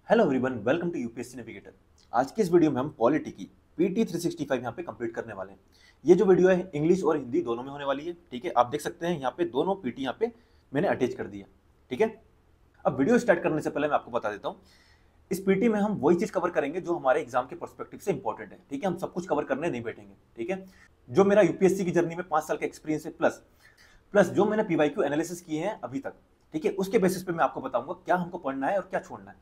Hello everyone, welcome to UPSC navigator. आज की इस वीडियो में हम पॉलिटी की पीटी 365 यहाँ पे कंप्लीट करने वाले हैं। ये जो वीडियो है इंग्लिश और हिंदी दोनों में होने वाली है। ठीक है, आप देख सकते हैं यहाँ पे दोनों पीटी यहाँ पे मैंने अटैच कर दिया। ठीक है, अब वीडियो स्टार्ट करने से पहले मैं आपको बता देता हूँ, इस पीटी में हम वही चीज कवर करेंगे जो हमारे एग्जाम के पर्सपेक्टिव से इंपॉर्टेंट है। ठीक है, हम सब कुछ कवर करने नहीं बैठेंगे। ठीक है, जो मेरा यूपीएससी की जर्नी में 5 साल का एक्सपीरियंस है प्लस प्लस जो मैंने पीवाईक्यू एनालिसिस किए हैं अभी तक, ठीक है, उसके बेसिस पे मैं आपको बताऊंगा क्या हमको पढ़ना है और क्या छोड़ना है।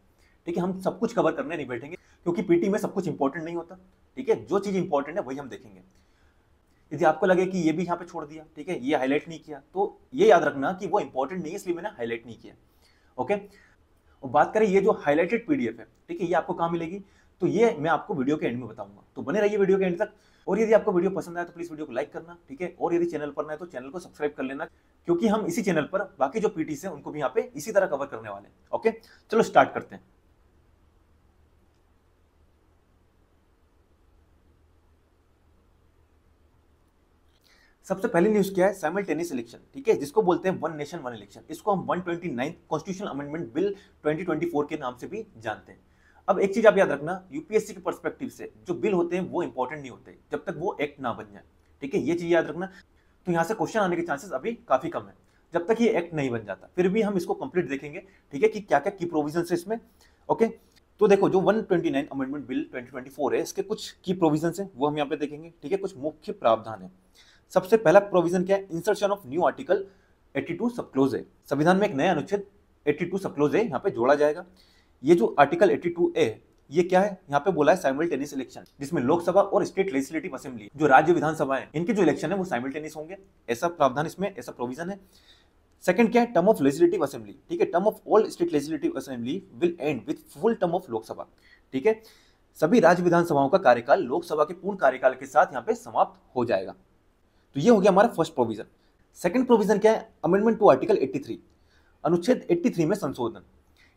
ठीक है, हम सब कुछ कवर करने नहीं बैठेंगे क्योंकि पीटी में सब कुछ इंपॉर्टेंट नहीं होता। ठीक है, जो चीज इंपॉर्टेंट है वही हम देखेंगे। यदि आपको लगे कि ये भी यहाँ पे छोड़ दिया, ठीक है, ये हाईलाइट नहीं किया, तो ये याद रखना कि वो इंपॉर्टेंट नहीं है, इसलिए मैंने हाईलाइट नहीं किया। ओके, और बात करें ये जो हाईलाइटेड पीडीएफ है, ठीक है, ये आपको कहाँ मिलेगी, तो ये मैं आपको वीडियो के एंड में बताऊंगा, तो बने रहिए वीडियो के एंड तक। और यदि आपको वीडियो पसंद आए तो प्लीज वीडियो को लाइक करना। ठीक है, और यदि चैनल पर नए तो चैनल को सब्सक्राइब कर लेना, क्योंकि हम इसी चैनल पर बाकी जो पीटी है उनको भी यहाँ पे इसी तरह कवर करने वाले हैं। ओके, चलो स्टार्ट करते हैं। सबसे पहली न्यूज क्या है, साइमल्टेनियस इलेक्शन। ठीक है, जिसको बोलते हैं वन नेशन वन इलेक्शन, इसको हम 129 कॉन्स्टिट्यूशनल अमेंडमेंट बिल 2024 के नाम से भी जानते हैं। अब एक चीज आप याद रखना, यूपीएससी के पर्सपेक्टिव से जो बिल होते हैं वो इंपॉर्टेंट नहीं होते जब तक वो एक्ट ना बन जाए। ठीक है, ये चीज याद रखना। तो यहाँ से क्वेश्चन आने के चांसेस अभी काफी कम है जब तक ये एक्ट नहीं बन जाता। फिर भी हम इसको कंप्लीट देखेंगे, ठीक है, कि क्या क्या की प्रोविजन है इसमें। ओके, तो देखो जो 129 अमेंडमेंट बिल 2024 है, इसके कुछ की प्रोविजन है वो हम यहाँ पे देखेंगे। ठीक है, कुछ मुख्य प्रावधान है। सबसे पहला प्रोविजन क्या है, इंसर्शन ऑफ न्यू आर्टिकल 82 सब क्लोज है। संविधान में एक नया अनुच्छेद 82 सब क्लोज है यहाँ पे जोड़ा जाएगा। ये जो आर्टिकल 82 ए, ये क्या है, यहाँ पे बोला है साइमल्टेनियस इलेक्शन, जिसमें लोकसभा और स्टेट लेजिस्लेटिव असेंबली जो राज्य विधानसभा है इनके जो इलेक्शन है वो साइमल्टेनियस होंगे, ऐसा प्रावधान इसमें, ऐसा प्रोविजन है। सेकंड क्या है, टर्म ऑफ लेजिस्लेटिव असेंबली। ठीक है, term of all state legislative assembly will and with full term of Lok Sabha. ठीक है, सभी राज्य विधानसभाओं का कार्यकाल लोकसभा के पूर्ण कार्यकाल के साथ यहाँ पे समाप्त हो जाएगा। तो ये हो गया हमारा फर्स्ट प्रोविजन। सेकंड प्रोविजन क्या है, अमेंडमेंट टू आर्टिकल 83, अनुच्छेद 83 में संशोधन।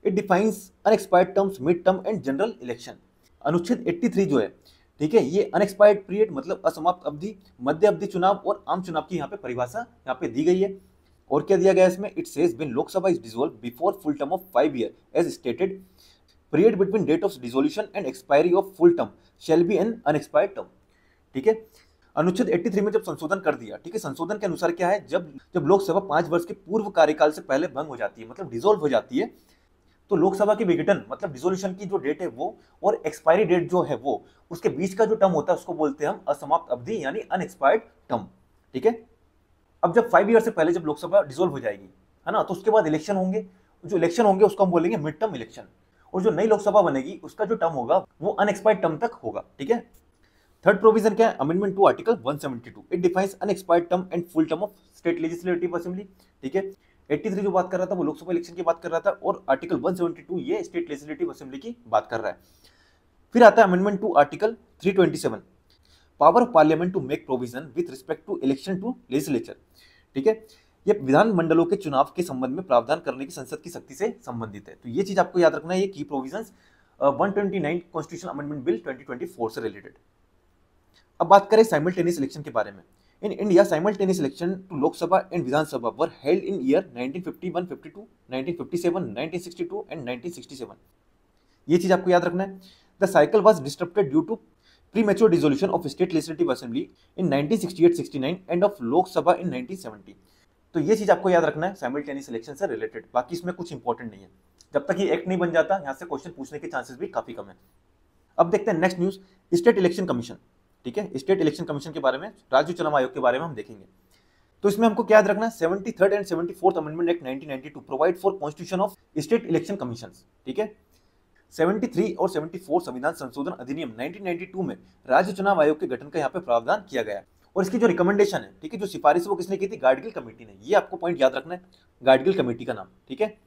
It defines unexpired terms, mid term and general election. अनुच्छेद 83 जो है, ठीक है, ये अनएक्सपायर्ड पीरियड मतलब असमाप्त अवधि, मध्य अवधि चुनाव और आम चुनाव की यहाँ पे परिभाषा यहाँ पे दी गई है। और क्या दिया गया है इसमें, it says when Lok Sabha is dissolve before full term of 5 year as stated, period between date of dissolution and expiry of full term shall be an unexpired term. ठीक है, अनुच्छेद 83 में जब संशोधन कर दिया, ठीक है, संशोधन के अनुसार क्या है, जब जब लोकसभा 5 वर्ष के पूर्व कार्यकाल से पहले भंग हो जाती है, मतलब डिसॉल्व हो जाती है, तो लोकसभा की विघटन मतलब डिसोल्यूशन की जो डेट है वो और एक्सपायरी डेट जो है वो, उसके बीच का जो टर्म होता है उसको बोलते हैं हम असमाप्त अवधि यानी अनएक्सपायर्ड टर्म। ठीक है, अब जब 5 ईयर से पहले जब लोकसभा डिसॉल्व हो जाएगी, है ना, तो उसके बाद इलेक्शन होंगे, जो इलेक्शन होंगे उसको हम बोलेंगे मिड टर्म इलेक्शन, और जो नई लोकसभा बनेगी उसका जो टर्म होगा वो अनएक्सपायर्ड टर्म तक होगा। ठीक है, थर्ड प्रोविजन क्या है, amendment to article 172, it defines unexpired term and full term of state legislative assembly. ठीक है, 83 जो बात कर रहा था वो लोकसभा इलेक्शन की बात कर रहा था, और आर्टिकल 172 ये स्टेट लेजिस्लेटिव असेंबली की बात कर रहा है। फिर आता है amendment to article 327, power of parliament to make provision with respect to election to legislature. ठीक है, ये विधान मंडलों के चुनाव के संबंध में प्रावधान करने की संसद की शक्ति से संबंधित है। तो ये चीज आपको याद रखना है, ये की प्रोविजंस 129 कॉन्स्टिट्यूशनल अमेंडमेंट बिल 2024 से रिलेटेड। अब बात करें साइमल्टेनियस इलेक्शन के बारे में। In India simultaneous election to Lok Sabha and Vidhan Sabha were held in year 1951, 52, 1957, 1962 and 1967। ये चीज आपको याद रखना है। The cycle was disturbed due to premature dissolution of state legislative assembly in 1968-69 end of Lok Sabha इन 1970। तो ये चीज आपको याद रखना है साइमल्टेनियस इलेक्शन से रिलेटेड, बाकी इसमें कुछ इंपॉर्टेंट नहीं है। जब तक ये एक्ट नहीं बन जाता, यहाँ से क्वेश्चन पूछने के चांसेस भी काफी कम है। अब देखते हैं next news, state election commission. ठीक है, स्टेट इलेक्शन कमीशन के बारे में, राज्य चुनाव आयोग के बारे में हम देखेंगे। तो इसमें हमको क्या याद रखना है, 73rd and 74th amendment act 1992 provide for constitution of state election commission. ठीक है, 73 और 74 संविधान संशोधन अधिनियम 1992 में राज्य चुनाव आयोग के गठन का यहाँ पे प्रावधान किया गया है। और इसकी जो रिकमेंडेशन है, ठीक है, जो सिफारिश है वो किसने की थी, गाडगिल कमेटी ने। ये आपको पॉइंट याद रखना है, गाडगिल कमेटी का नाम। ठीक है,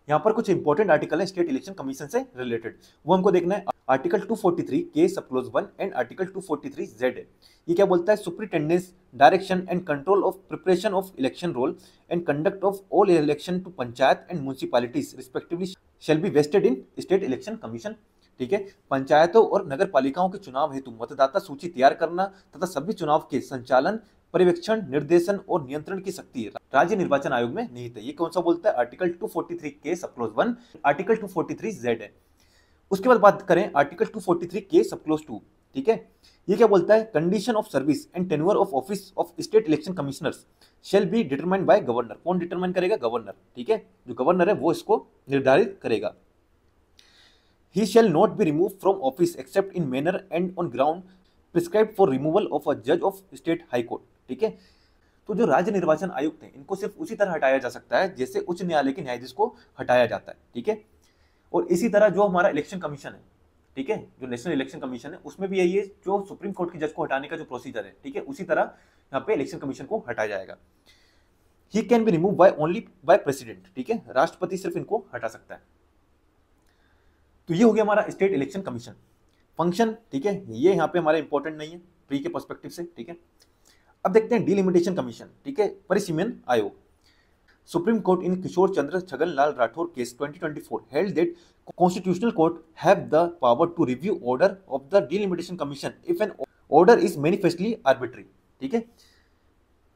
यहाँ पर कुछ इंपॉर्टेंट आर्टिकल है स्टेट इलेक्शन कमीशन से रिलेटेड, वो हमको देखना है। आर्टिकल 243 के सब क्लोज 1 एंड आर्टिकल 243 जेड है। ये क्या बोलता है, superintendence direction and control of preparation of election roll and conduct of all election to panchayat and municipalities respectively shall be vested in state election commission. ठीक है, पंचायतों और नगर पालिकाओं के चुनाव हेतु मतदाता सूची तैयार करना तथा सभी चुनाव के संचालन, पर्यवेक्षण, निर्देशन और नियंत्रण की शक्ति राज्य निर्वाचन आयोग में निहित है। ये कौन सा बोलता है, आर्टिकल 243 के सब क्लोज 1, आर्टिकल 243 जेड है। उसके बाद बात करें आर्टिकल 243 के सब क्लोज 2, ठीक है, ये क्या बोलता है, condition of service and tenure of office of state election commissioners shall be determined by governor. कौन डिटरमाइन करेगा, गवर्नर, ठीक है, जो गवर्नर है वो इसको निर्धारित करेगा। He shall not be remove from office except in manner and on ground prescribed for removal of a जज ऑफ स्टेट हाई कोर्ट, ठीक है। तो जो राज्य निर्वाचन आयुक्त हैं इनको सिर्फ उसी तरह हटाया जा सकता है जैसे उच्च न्यायालय के न्यायाधीश को हटाया जाता है, ठीक है। और इसी तरह जो हमारा इलेक्शन कमीशन है, ठीक है, जो नेशनल इलेक्शन कमीशन है उसमें भी यही है, जो सुप्रीम कोर्ट की जज को हटाने का जो प्रोसीजर है, ठीक है, उसी तरह यहाँ पे इलेक्शन कमीशन को हटाया जाएगा। He can be remove by only by president, ठीक है, राष्ट्रपति सिर्फ इनको हटा सकता है। तो ये हो गया हमारा स्टेट इलेक्शन कमीशन फंक्शन, ठीक है, ये यहाँ पे हमारे इंपॉर्टेंट नहीं है प्री के पर्सपेक्टिव से, ठीक है। अब देखते हैं डिलिमिटेशन कमीशन, ठीक है, परिसीमन आयोग। Supreme court in Kishore Chandra Chhagan Lal Rathore case 2024 held that constitutional court have the power to review order of the delimitation commission if an order is manifestly arbitrary, ठीक है।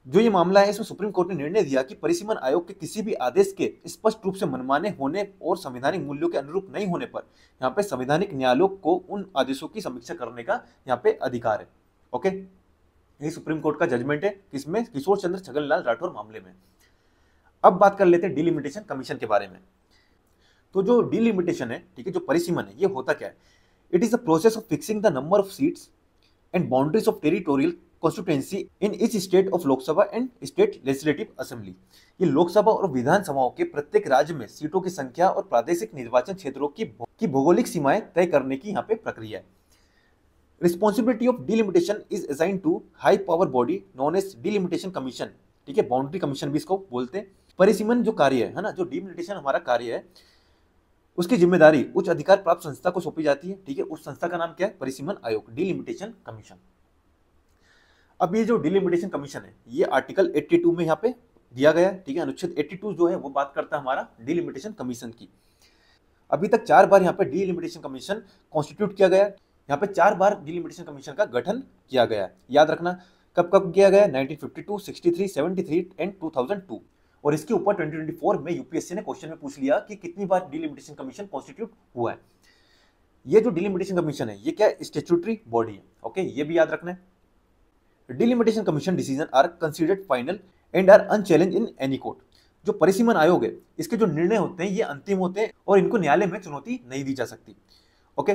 जो ये मामला है इसमें सुप्रीम कोर्ट ने निर्णय दिया कि परिसीमन आयोग के किसी भी आदेश के स्पष्ट रूप से मनमाने होने और संवैधानिक मूल्यों के अनुरूप नहीं होने पर यहाँ पे संवैधानिक न्यायालय को उन आदेशों की समीक्षा करने का यहाँ पे अधिकार है। ओके, ये सुप्रीम कोर्ट का जजमेंट है किसमें, किशोर चंद्र छगनलाल राठौर मामले में। अब बात कर लेते हैं डिलिमिटेशन कमीशन के बारे में। तो जो डिलिमिटेशन है, ठीक है, जो परिसीमन है, ये होता क्या है, it is the process of fixing the number of seats and boundaries of territorial constituency in each state of Lok Sabha and state legislative assembly. ये लोकसभा और विधानसभाओं के प्रत्येक राज्य में सीटों की संख्या और प्रादेशिक निर्वाचन क्षेत्रों की भौगोलिक सीमाएं तय करने की यहाँ पे प्रक्रिया है। Responsibility of delimitation is assign to high power body non as delimitation commission, ठीक है, बाउंड्री कमीशन भी इसको बोलते हैं। परिसीमन जो कार्य है ना, जो डिलिमिटेशन हमारा कार्य है, उसकी जिम्मेदारी उच्च अधिकार प्राप्त संस्था को सौंपी जाती है, ठीक है, उस संस्था का नाम क्या है, परिसीमन आयोग, डिलिमिटेशन कमीशन। अब ये जो डिलिमिटेशन कमीशन है ये आर्टिकल 82 में यहाँ पे दिया गया है, ठीक है, अनुच्छेद 82 जो है वो बात करता है हमारा डिलिमिटेशन कमीशन की। अभी तक 4 बार यहाँ पे डिलिमिटेशन कमीशन कॉन्स्टिट्यूट किया गया, यहाँ पे 4 बार डिलिमिटेशन कमीशन का गठन किया गया है। याद रखना कब कब किया गया, 1952, 63, 73 एंड 2002। और इसके ऊपर 2024 में यूपीएससी ने क्वेश्चन में पूछ लिया कि कितनी बार डिलिमिटेशन कमीशन कॉन्स्टिट्यूट हुआ है। ये जो डिलिमिटेशन कमीशन है ये क्या स्टैट्यूटरी बॉडी है, ओके, ये भी याद रखना है। Delimitation commission decision are considered final and are unchallenge in any court. जो परिसीमन आयोग है इसके जो निर्णय होते हैं ये अंतिम होते हैं और इनको न्यायालय में चुनौती नहीं दी जा सकती। ओके,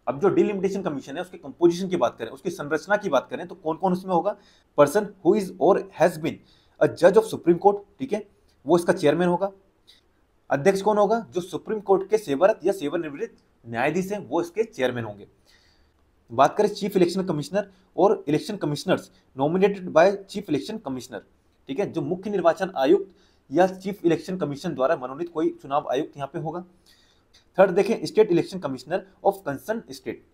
अब जो डिलिमिटेशन कमीशन है उसके कंपोजिशन की बात करें, उसकी संरचना की बात करें, तो कौन कौन उसमें होगा, पर्सन हु इज और हैज बीन अ जज ऑफ सुप्रीम कोर्ट, ठीक है, वो इसका चेयरमैन होगा। अध्यक्ष कौन होगा, जो सुप्रीम कोर्ट के सेवारत या सेवानिवृत्त न्यायाधीश हैं वो इसके चेयरमैन होंगे। बात करें चीफ इलेक्शन कमिश्नर और election commissioners nominated by chief election commissioner, ठीक है, जो मुख्य निर्वाचन आयुक्त या चीफ इलेक्शन कमीशन द्वारा मनोनीत कोई चुनाव आयुक्त यहाँ पे होगा। थर्ड देखें state election commissioner of concern state,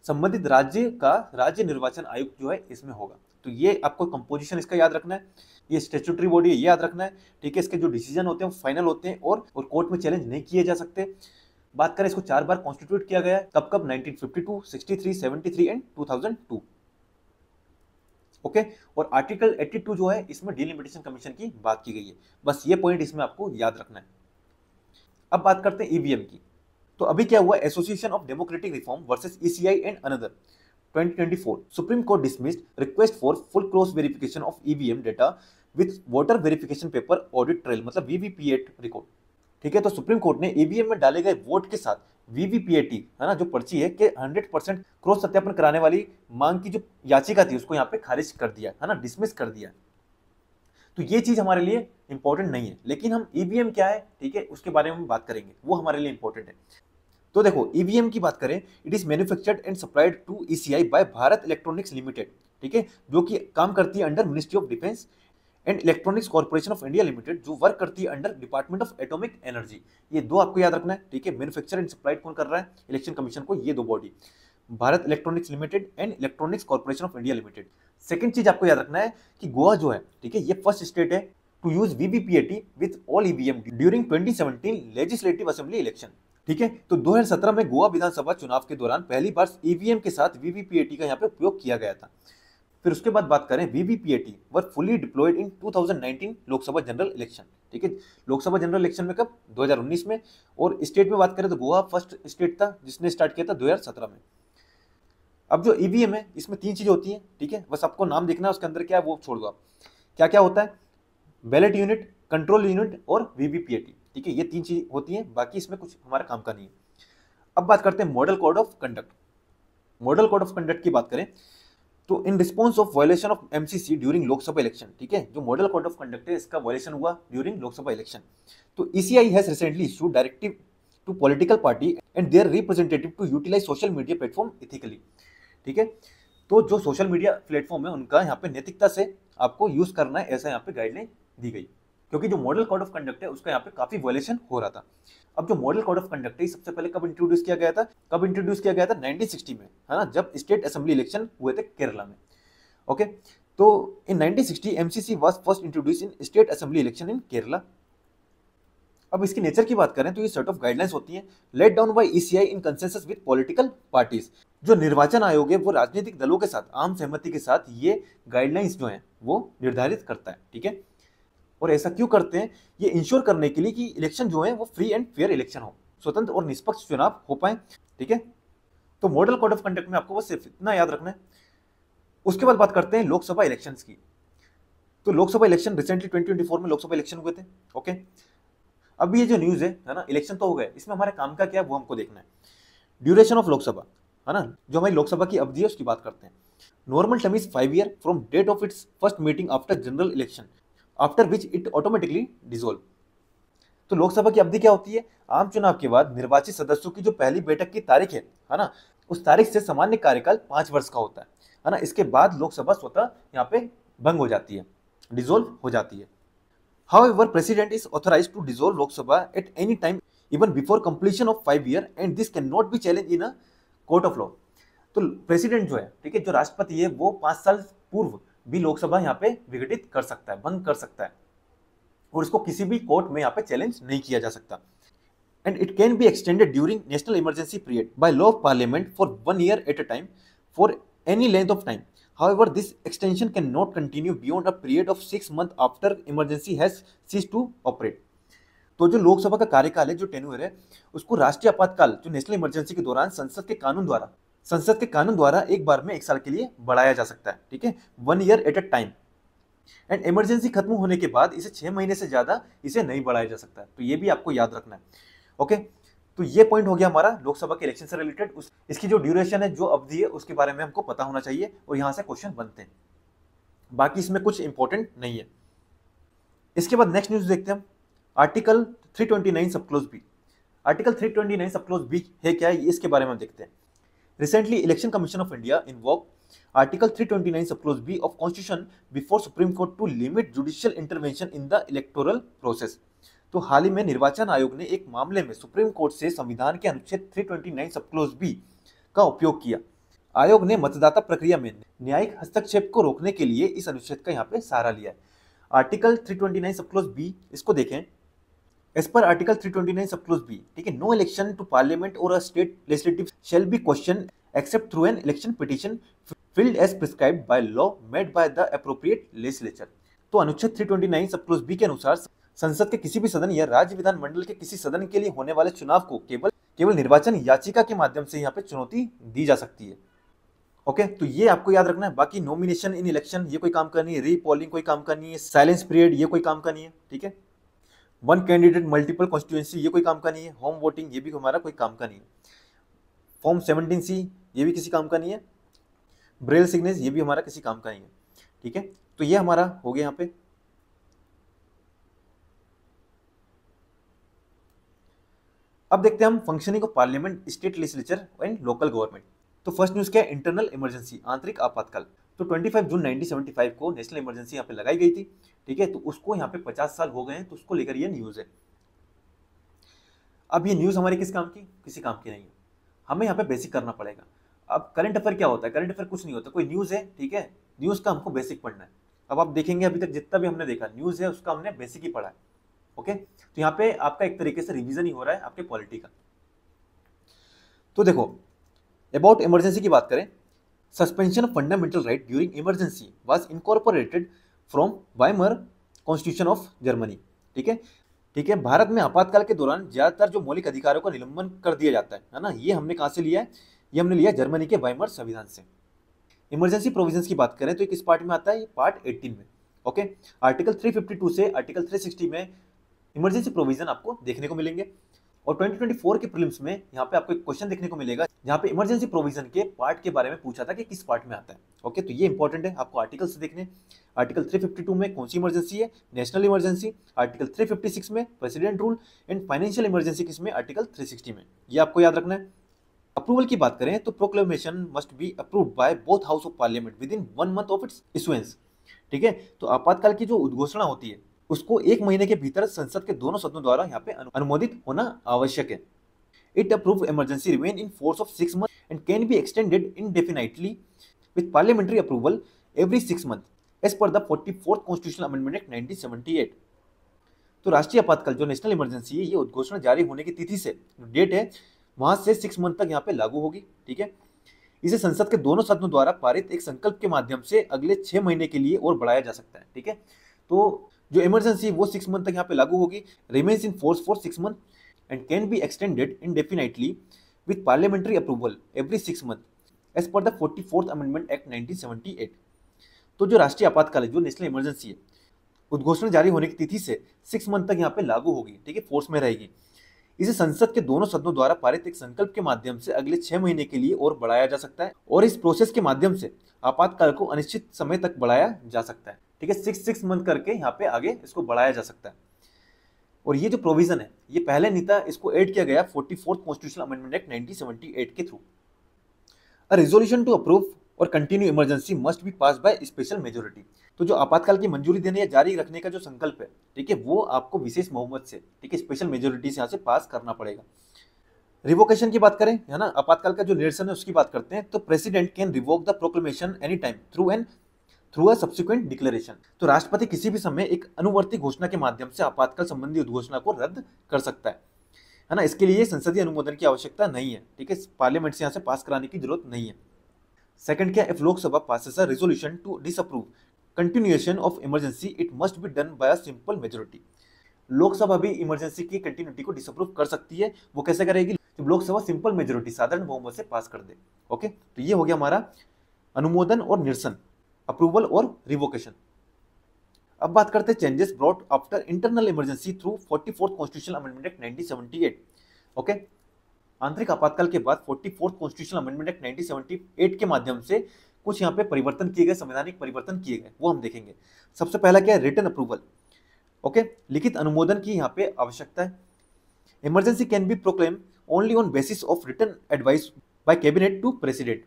संबंधित राज्य का राज्य निर्वाचन आयुक्त जो है इसमें होगा। तो ये आपको कंपोजिशन इसका याद रखना है, ये स्टैट्यूटरी बॉडी है ये याद रखना है, ठीक है, इसके जो डिसीजन होते हैं वो फाइनल होते हैं और कोर्ट में चैलेंज नहीं किए जा सकते। बात करें इसको 4 बार कॉन्स्टिट्यूट किया गया है, कब कब, 1952, 63, 73 एंड 2002। ओके, और आर्टिकल 82 जो है इसमें डिलिमिटेशन कमीशन की बात की गई है, बस ये पॉइंट इसमें आपको याद रखना है। अब बात करते हैं ईवीएम की। तो अभी क्या हुआ, association of democratic reform versus ECI and another 2024 supreme court dismissed request for full cross verification of EVM data with voter verification paper audit trail, मतलब वीवीपीएटी रिकॉर्ड, ठीक है। तो सुप्रीम कोर्ट ने ईवीएम में डाले गए वोट के साथ वीवीपीएटी है ना, जो पर्ची है कि 100% क्रॉस सत्यापन कराने वाली मांग की जो याचिका थी उसको यहाँ पे खारिज कर दिया है ना, डिसमिस कर दिया। तो ये चीज हमारे लिए इंपॉर्टेंट नहीं है, लेकिन हम ईवीएम क्या है, ठीक है, उसके बारे में बात करेंगे, वो हमारे लिए इंपॉर्टेंट है। तो देखो ईवीएम की बात करें, it is manufactured and supplied to ECI by Bharat electronics limited, ठीक है, जो कि काम करती है under ministry of defence, and electronics corporation of India limited जो वर्क करती है under department of atomic energy. ये दो आपको याद रखना है, ठीक है। मैन्युफैक्चर एंड सप्लाइड कौन कर रहा है, इलेक्शन कमीशन को, ये दो body, Bharat electronics limited and electronics corporation of India limited. Second चीज आपको याद रखना है कि गोवा जो है, ठीक है, ये फर्स्ट स्टेट है to use VVPAT with all EVM during 2017 legislative assembly election, ठीक है। तो 2017 में गोवा विधानसभा चुनाव के दौरान पहली बार ईवीएम के साथ वीवीपीएटी का यहाँ पे उपयोग किया गया था। फिर उसके बाद बात करें VVPAT were fully deployed in 2019 Lok Sabha general election, ठीक है। लोकसभा जनरल इलेक्शन में कब? 2019 में। और स्टेट में बात करें तो गोवा फर्स्ट स्टेट था जिसने स्टार्ट किया था 2017 में। अब जो ईवीएम है इसमें 3 चीजें होती हैं, ठीक है, बस आपको नाम देखना है, उसके अंदर क्या है वो छोड़ दो आप। क्या क्या होता है? बैलेट यूनिट, कंट्रोल यूनिट और वीवीपीएटी, ठीक है, ये 3 चीज होती हैं, बाकी इसमें कुछ हमारा काम का नहीं है। अब बात करते हैं model code of conduct. Model code of conduct की बात करें तो in response of violation of MCC during Lok Sabha election, ठीक है, जो मॉडल कोड ऑफ कंडक्ट है इसका वायलेशन हुआ ड्यूरिंग लोकसभा इलेक्शन, तो ECI has recently issued directive to political party and their representative to utilise social media platform ethically, ठीक है। तो जो सोशल मीडिया प्लेटफॉर्म है उनका यहाँ पे नैतिकता से आपको यूज करना है, ऐसा यहाँ पे गाइडलाइन दी गई, क्योंकि जो मॉडल कोड ऑफ कंडक्ट है उसका यहाँ पे काफी वायलेशन हो रहा था। अब जो मॉडल कोड ऑफ कंडक्ट है सबसे पहले कब इंट्रोड्यूस किया गया था? 1960 में, है ना, जब स्टेट असेंबली इलेक्शन हुए थे केरला में। ओके, तो इन 1960 MCC was first introduce in state assembly election in Kerala. अब इसकी नेचर की बात करें तो ये सेट ऑफ गाइडलाइंस होती हैं laid down by ECI in consensus with political parties. जो निर्वाचन आयोग है वो राजनीतिक दलों के साथ आम सहमति के साथ ये गाइडलाइंस जो हैं वो निर्धारित करता है, ठीक है। और ऐसा क्यों करते हैं? ये इंश्योर करने के लिए कि इलेक्शन जो है वो फ्री एंड फेयर इलेक्शन हो, स्वतंत्र और निष्पक्ष चुनाव हो पाए, ठीक है। तो मॉडल कोड ऑफ कंडक्ट में आपको बस सिर्फ इतना याद रखना है। उसके बाद बात करते हैं लोकसभा इलेक्शंस की। तो लोकसभा इलेक्शन रिसेंटली 2024 में लोकसभा इलेक्शन हुए थे, ओके। अब ये जो न्यूज है ना, इलेक्शन तो हो गए, इसमें हमारे काम का क्या है वो हमको देखना है। ड्यूरेशन ऑफ लोकसभा, है ना, जो हमारी लोकसभा की अवधि है उसकी बात करते हैं। Normal term is 5 year from date of its first meeting after general election after which it automatically dissolve. तो लोकसभा की अवधि क्या होती है? आम चुनाव के बाद निर्वाचित सदस्यों की जो पहली बैठक की तारीख है ना, उस तारीख से सामान्य कार्यकाल 5 वर्ष का होता है ना। इसके बाद लोकसभा स्वतः यहाँ पे भंग हो जाती है, डिसॉल्व हो जाती है। However, President is authorized to dissolve Lok Sabha at any time even before completion of 5 year and this cannot be challenged in a court of law। तो प्रेसिडेंट जो है, ठीक है, जो राष्ट्रपति है वो 5 साल पूर्व भी लोकसभा यहाँ पे विघटित कर सकता है, भंग कर सकता है, और इसको किसी भी कोर्ट में यहाँ पे चैलेंज नहीं किया जा सकता। And it can be extended during national emergency period by law of parliament for 1 year at a time for any length of time. However, this extension cannot continue beyond a period of 6 months after emergency has ceased to operate। तो जो लोकसभा का कार्यकाल है, जो tenure है, उसको राष्ट्रीय आपातकाल जो नेशनल इमरजेंसी के दौरान संसद के कानून द्वारा एक बार में 1 साल के लिए बढ़ाया जा सकता है, ठीक है, 1 year at a time. And emergency खत्म होने के बाद इसे 6 महीने से ज्यादा इसे नहीं बढ़ाया जा सकता है। तो ये भी आपको याद रखना है, ओके। तो ये पॉइंट हो गया हमारा लोकसभा के इलेक्शन से रिलेटेड। इसकी जो ड्यूरेशन है, जो अवधि है, उसके बारे में हमको पता होना चाहिए और यहां से क्वेश्चन बनते हैं। बाकी इसमें कुछ इंपॉर्टेंट नहीं है। इसके बाद नेक्स्ट न्यूज देखते हैं हम। Article 329 sub clause B. Article 329 sub clause B है क्या है, इसके बारे में हम देखते हैं। Recently election commission of India invoke article 329 sub clause B of constitution before supreme court to limit judicial intervention in the electoral process. तो हाल ही में निर्वाचन आयोग ने एक मामले में सुप्रीम कोर्ट से संविधान के अनुच्छेद 329 सब क्लोज बी का उपयोग किया। आयोग ने मतदाता प्रक्रिया में न्यायिक हस्तक्षेप को रोकने के लिए इस अनुच्छेद का यहाँ पे सहारा लिया है। आर्टिकल 329 सब क्लोज बी, इसको देखें। As per article 329 sub clause B, ठीक है, नो इलेक्शन टू पार्लियामेंट और a state legislative shall be questioned except through an election petition filed as prescribed by law made by the appropriate legislature. तो अनुच्छेद 329 sub clause B के अनुसार संसद के किसी भी सदन या राज्य विधानमंडल के किसी सदन के लिए होने वाले चुनाव को केवल निर्वाचन याचिका के माध्यम से यहाँ पे चुनौती दी जा सकती है, ओके। तो ये आपको याद रखना है। बाकी नॉमिनेशन इन इलेक्शन ये कोई काम का नहीं है, रीपोलिंग कोई काम का नहीं है, साइलेंस पीरियड ये कोई काम का नहीं है, ठीक है, 1 कैंडिडेट मल्टीपल कॉन्स्टिट्यूएंसी ये कोई काम का नहीं है, होम वोटिंग ये भी हमारा कोई काम का नहीं है, फॉर्म 17C ये भी किसी काम का नहीं है, ब्रेल सिग्नेचर ये भी हमारा किसी काम का नहीं है, ठीक है। तो ये हमारा हो गया यहाँ पे। अब देखते हैं हम functioning of parliament, state legislature and local government. तो फर्स्ट न्यूज क्या है? इंटरनल इमरजेंसी, आंतरिक आपातकाल। तो 25 जून 1975 को नेशनल इमरजेंसी यहाँ पे लगाई गई थी, ठीक है। तो उसको यहाँ पे 50 साल हो गए हैं, तो उसको लेकर ये न्यूज है। अब ये न्यूज हमारी किस काम की? किसी काम की नहीं है, हमें यहाँ पे बेसिक करना पड़ेगा। अब करंट अफेयर क्या होता है? करंट अफेयर कुछ नहीं होता, कोई न्यूज है, ठीक है, न्यूज का हमको बेसिक पढ़ना है। अब आप देखेंगे अभी तक जितना भी हमने देखा न्यूज है उसका हमने बेसिक ही पढ़ा है, ओके। तो यहाँ पे आपका एक तरीके से रिवीजन ही हो रहा है आपके पॉलिटी का। तो देखो, अबाउट इमरजेंसी की बात करें, suspension of fundamental right during emergency was incorporated from Weimar constitution of Germany. ठीक है। ठीक है, भारत में आपातकाल के दौरान ज्यादातर जो मौलिक अधिकारों का निलंबन कर दिया जाता है ना, ये हमने कहाँ से लिया है? ये हमने लिया जर्मनी के वाइमर संविधान से। इमरजेंसी प्रोविजंस की बात करें तो ये किस पार्ट में आता है? ये पार्ट 18 में। ओके, आर्टिकल 352 से आर्टिकल 360 में इमरजेंसी प्रोविजन आपको देखने को मिलेंगे। और 2024 के प्रीलिम्स में यहाँ पे आपको एक क्वेश्चन देखने को मिलेगा जहाँ पे इमरजेंसी प्रोविजन के पार्ट के बारे में पूछा था कि किस पार्ट में आता है। ओके, तो ये इंपॉर्टेंट है आपको आर्टिकल से देखने। आर्टिकल 352 में कौन सी इमरजेंसी है? National emergency. आर्टिकल 356 में president rule. And financial emergency किसमें? आर्टिकल 360 में। ये आपको याद रखना है। अप्रूवल की बात करें तो proclamation must be approved by both house of parliament with in 1 month of its issuance. ठीक है, तो आपातकाल की जो उद्घोषणा होती है उसको 1 महीने के भीतर संसद के दोनों सदनों द्वारा यहाँ पे अनुमोदित होना आवश्यक है। It approved emergency remain in force of 6 months and can be extended indefinitely with parliamentary approval every 6 months as per the 44th constitutional amendment act 1978। तो राष्ट्रीय आपातकाल जो नेशनल इमरजेंसी है ये उद्घोषणा जारी होने की तिथि से डेट है वहां से 6 month तक यहाँ पे लागू होगी। ठीक है, इसे संसद के दोनों सदनों द्वारा पारित एक संकल्प के माध्यम से अगले 6 महीने के लिए और बढ़ाया जा सकता है। ठीक है, तो जो इमरजेंसी वो 6 month तक यहाँ पे लागू होगी, remains in force for 6 months and can be extended indefinitely with parliamentary approval every 6 months as per the 44th amendment act 1978। तो जो राष्ट्रीय आपातकाल है, जो नेशनल इमरजेंसी है, उद्घोषणा जारी होने की तिथि से 6 month तक यहाँ पे लागू होगी। ठीक है, फोर्स में रहेगी। इसे संसद के दोनों सदनों द्वारा पारित एक संकल्प के माध्यम से अगले 6 महीने के लिए और बढ़ाया जा सकता है और इस प्रोसेस के माध्यम से आपातकाल को अनिश्चित समय तक बढ़ाया जा सकता है। ठीक है, 6 मंथ करके यहाँ पे आगे इसको बढ़ाया जा सकता है। और ये जो प्रोविजन है ये पहले नहीं था, इसको ऐड किया गया 44th कॉन्स्टिट्यूशनल अमेंडमेंट एक्ट 1978 के through. A resolution to approve और continue emergency must be pass by special majority. तो जो आपातकाल की मंजूरी देने या जारी रखने का जो संकल्प है, ठीक है, वो आपको विशेष बहुमत से, ठीक है, स्पेशल मेजोरिटी से यहाँ से पास करना पड़ेगा। रिवोकेशन की बात करें, है ना, आपातकाल का जो निरसन है उसकी बात करते हैं, तो president can revoke the proclamation any time through a subsequent declaration. तो राष्ट्रपति किसी भी समय एक अनुवर्ती घोषणा के माध्यम से आपातकाल संबंधी उद्घोषणा को रद्द कर सकता है ना। इसके लिए संसदीय अनुमोदन की आवश्यकता नहीं है। ठीक है, पार्लियामेंट से यहाँ से पास कराने की जरूरत नहीं है। सेकंड क्या, if Lok Sabha passes a resolution to disapprove continuation of emergency it must be done by a simple majority. Lok Sabha भी इमरजेंसी की कंटिन्यूटी को डिसअप्रूव कर सकती है। वो कैसे करेगी? जब लोकसभा सिंपल मेजोरिटी, साधारण बहुमत से पास कर दे। ओके, तो ये हो गया हमारा अनुमोदन और निरसन, अप्रूवल और रिवोकेशन। अब बात करते हैं changes brought after internal emergency through 44th constitutional amendment act 1978। Okay, आंतरिक आपातकाल के बाद 44th कॉन्स्टिट्यूशनल अमेंडमेंट एक्ट 1978 के माध्यम से कुछ यहाँ पे परिवर्तन किए गए, संवैधानिक परिवर्तन किए गए, वो हम देखेंगे। सबसे पहला क्या है? Written approval. ओके, लिखित अनुमोदन की यहाँ पे आवश्यकता है। Emergency can be proclaim only on basis of written advice by cabinet to president.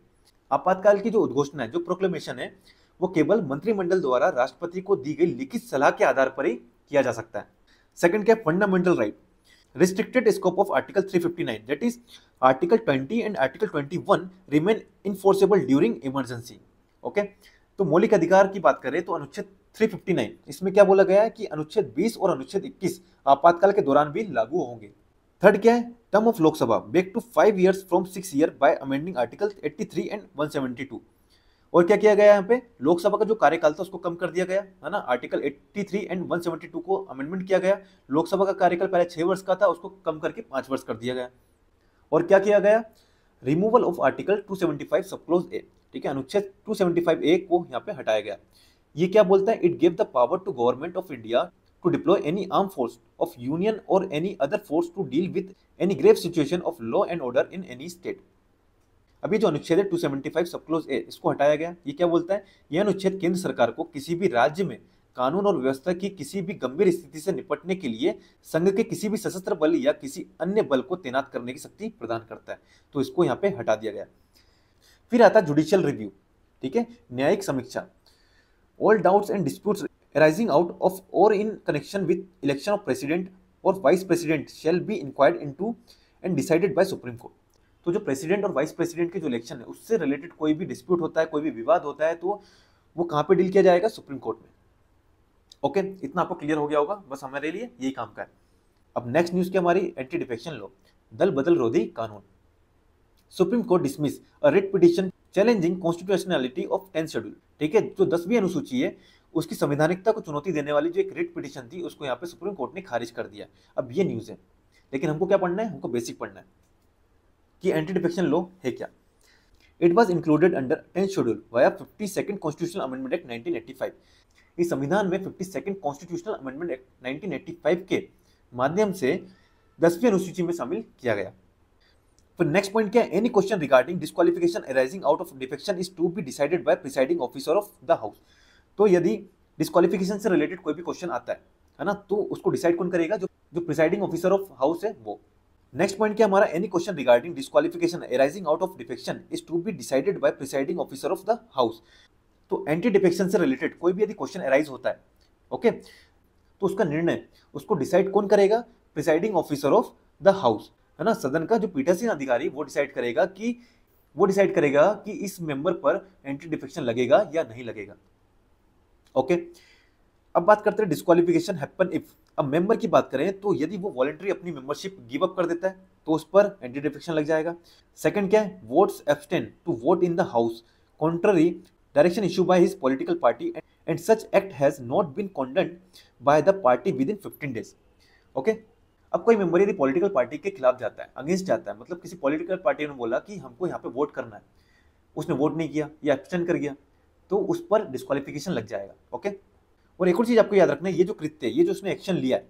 आपातकाल की जो उद्घोषणा है, जो प्रोक्लेमेशन है, वो केवल मंत्रिमंडल द्वारा राष्ट्रपति को दी गई लिखित सलाह के आधार पर ही किया जा सकता है। सेकंड क्या, fundamental right, restricted scope of article 359, that is article 20 and article 21 remain enforceable during emergency। Okay, तो मौलिक अधिकार की बात करें तो अनुच्छेद 359, इसमें क्या बोला गया है कि अनुच्छेद 20 और अनुच्छेद 21 आपातकाल के दौरान भी लागू होंगे। थर्ड क्या है, term of Lok Sabha back to 5 years from 6 year by amending article 83 एंड 172। और क्या किया गया यहाँ पे, लोकसभा का जो कार्यकाल था उसको कम कर दिया गया, है ना। आर्टिकल 83 एंड 172 को अमेंडमेंट किया गया। लोकसभा का कार्यकाल पहले 6 वर्ष का था, उसको कम करके 5 वर्ष कर दिया गया। और क्या किया गया, रिमूवल ऑफ आर्टिकल 275 सब क्लोज ए। ठीक है, अनुच्छेद 275 ए को यहाँ पे हटाया गया। ये क्या बोलता है, it give the power to government of India to deploy any arm force of union और any other force to deal with any grave situation of law and order in any state. अभी जो अनुच्छेद है 275 सब close ए, इसको हटाया गया। ये क्या बोलता है, यह अनुच्छेद केंद्र सरकार को किसी भी राज्य में कानून और व्यवस्था की किसी भी गंभीर स्थिति से निपटने के लिए संघ के किसी भी सशस्त्र बल या किसी अन्य बल को तैनात करने की शक्ति प्रदान करता है। तो इसको यहाँ पे हटा दिया गया। फिर आता है जुडिशियल रिव्यू। ठीक है, न्यायिक समीक्षा। All doubts and disputes arising out of or in connection with election of president or vice president shall be inquired into and decided by Supreme Court। तो जो प्रेसिडेंट और वाइस प्रेसिडेंट के जो election है उससे रिलेटेड कोई भी dispute होता है, कोई भी विवाद होता है, तो वो कहाँ पे डील किया जाएगा, सुप्रीम कोर्ट में। ओके, इतना आपको क्लियर हो गया होगा, बस हमारे लिए यही काम का है। अब नेक्स्ट न्यूज की हमारी एंटी डिफेक्शन लॉ, दल बदल रोधी कानून। Supreme court dismiss a writ petition challenging constitutionality of 10th schedule. ठीक है, जो 10वीं अनुसूची है उसकी संवैधानिकता को चुनौती देने वाली जो एक रिट पिटीशन थी उसको यहाँ पे सुप्रीम कोर्ट ने खारिज कर दिया। अब ये न्यूज़ है, लेकिन हमको क्या पढ़ना है, हमको बेसिक पढ़ना है कि एंटी डिफेक्शन लॉ है क्या। It was included under 10th schedule via 52nd constitutional amendment act 1985। इस संविधान में 52nd कॉन्स्टिट्यूशनल अमेंडमेंट एक्ट 1985 के माध्यम से 10वीं अनुसूची में शामिल किया गया। फिर नेक्स्ट पॉइंट क्या है, any question regarding disqualification arising out of defection is to be decided by presiding officer of the house. तो यदि डिस्क्वालिफिकेशन से रिलेटेड कोई भी क्वेश्चन आता है ना, तो उसको डिसाइड कौन करेगा, जो प्रिसाइडिंग ऑफिसर ऑफ हाउस है वो। नेक्स्ट पॉइंट क्या हमारा, any question regarding disqualification arising out of defection is to be decided by presiding officer of the house. तो एंटी डिफेक्शन से रिलेटेड कोई भी यदि क्वेश्चन अराइज होता है, ओके, तो उसका निर्णय उसको डिसाइड कौन करेगा, presiding officer of the house, है ना। सदन का जो पीठासीन अधिकारी वो डिसाइड करेगा कि इस मेंबर पर एंटी डिफेक्शन लगेगा या नहीं लगेगा। ओके, अब बात करते हैं डिस्क्वालिफिकेशन हैपन इफ। अब मेंबर की बात करें तो यदि वो वॉलंटरी अपनी मेंबरशिप गिव अप कर देता है तो उस पर एंटी डिफेक्शन लग जाएगा। सेकंड क्या है, votes abstain to vote in the house contrary direction issue by his political party and such act has not been condemned by the party with in 15 days. Okay, अब कोई member यदि political party के खिलाफ जाता है, against जाता है, मतलब किसी पॉलिटिकल पार्टी ने बोला कि हमको यहाँ पे वोट करना है, उसने वोट नहीं किया या एब्सटेन कर गया, तो उस पर डिस्क्वालिफिकेशन लग जाएगा। ओके, और एक और चीज आपको याद रखना है, ये जो कृत्य, ये जो उसने एक्शन लिया है,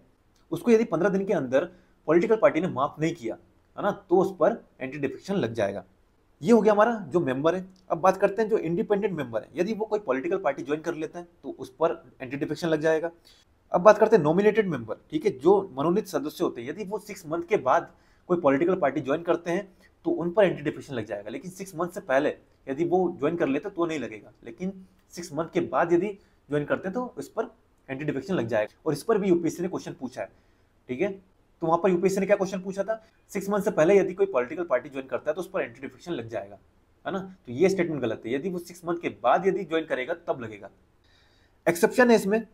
उसको यदि 15 दिन के अंदर पॉलिटिकल पार्टी ने माफ नहीं किया, है ना, तो उस पर एंटी डिफेक्शन लग जाएगा। ये हो गया हमारा जो मेंबर है। अब बात करते हैं जो इंडिपेंडेंट मेंबर है, यदि वो कोई पॉलिटिकल पार्टी ज्वाइन कर लेता है तो उस पर एंटी डिफेक्शन लग जाएगा। अब बात करते हैं नॉमिनेटेड मेंबर, ठीक है, जो मनोनीत सदस्य होते हैं, यदि वो 6 मंथ के बाद कोई पॉलिटिकल पार्टी ज्वाइन करते हैं तो उन पर एंटी डिफेक्शन लग जाएगा। लेकिन 6 मंथ से पहले यदि वो ज्वाइन कर लेते तो नहीं लगेगा, लेकिन 6 मंथ के बाद यदि ज्वाइन करते हैं तो इस पर एंटी डिफेक्शन लग जाएगा। और इस पर भी यूपीएससी ने क्वेश्चन पूछा है, ठीक है। तो वहां पर यूपीएससी ने क्या क्वेश्चन पूछा था, 6 मंथ से पहले यदि कोई पॉलिटिकल पार्टी ज्वाइन करता है तो उस पर एंटी डिफेक्शन लग जाएगा, है ना। तो ये स्टेटमेंट गलत है, यदि वो 6 मंथ के बाद यदि ज्वाइन करेगा तब लगेगा। एक्सेप्शन है इसमें,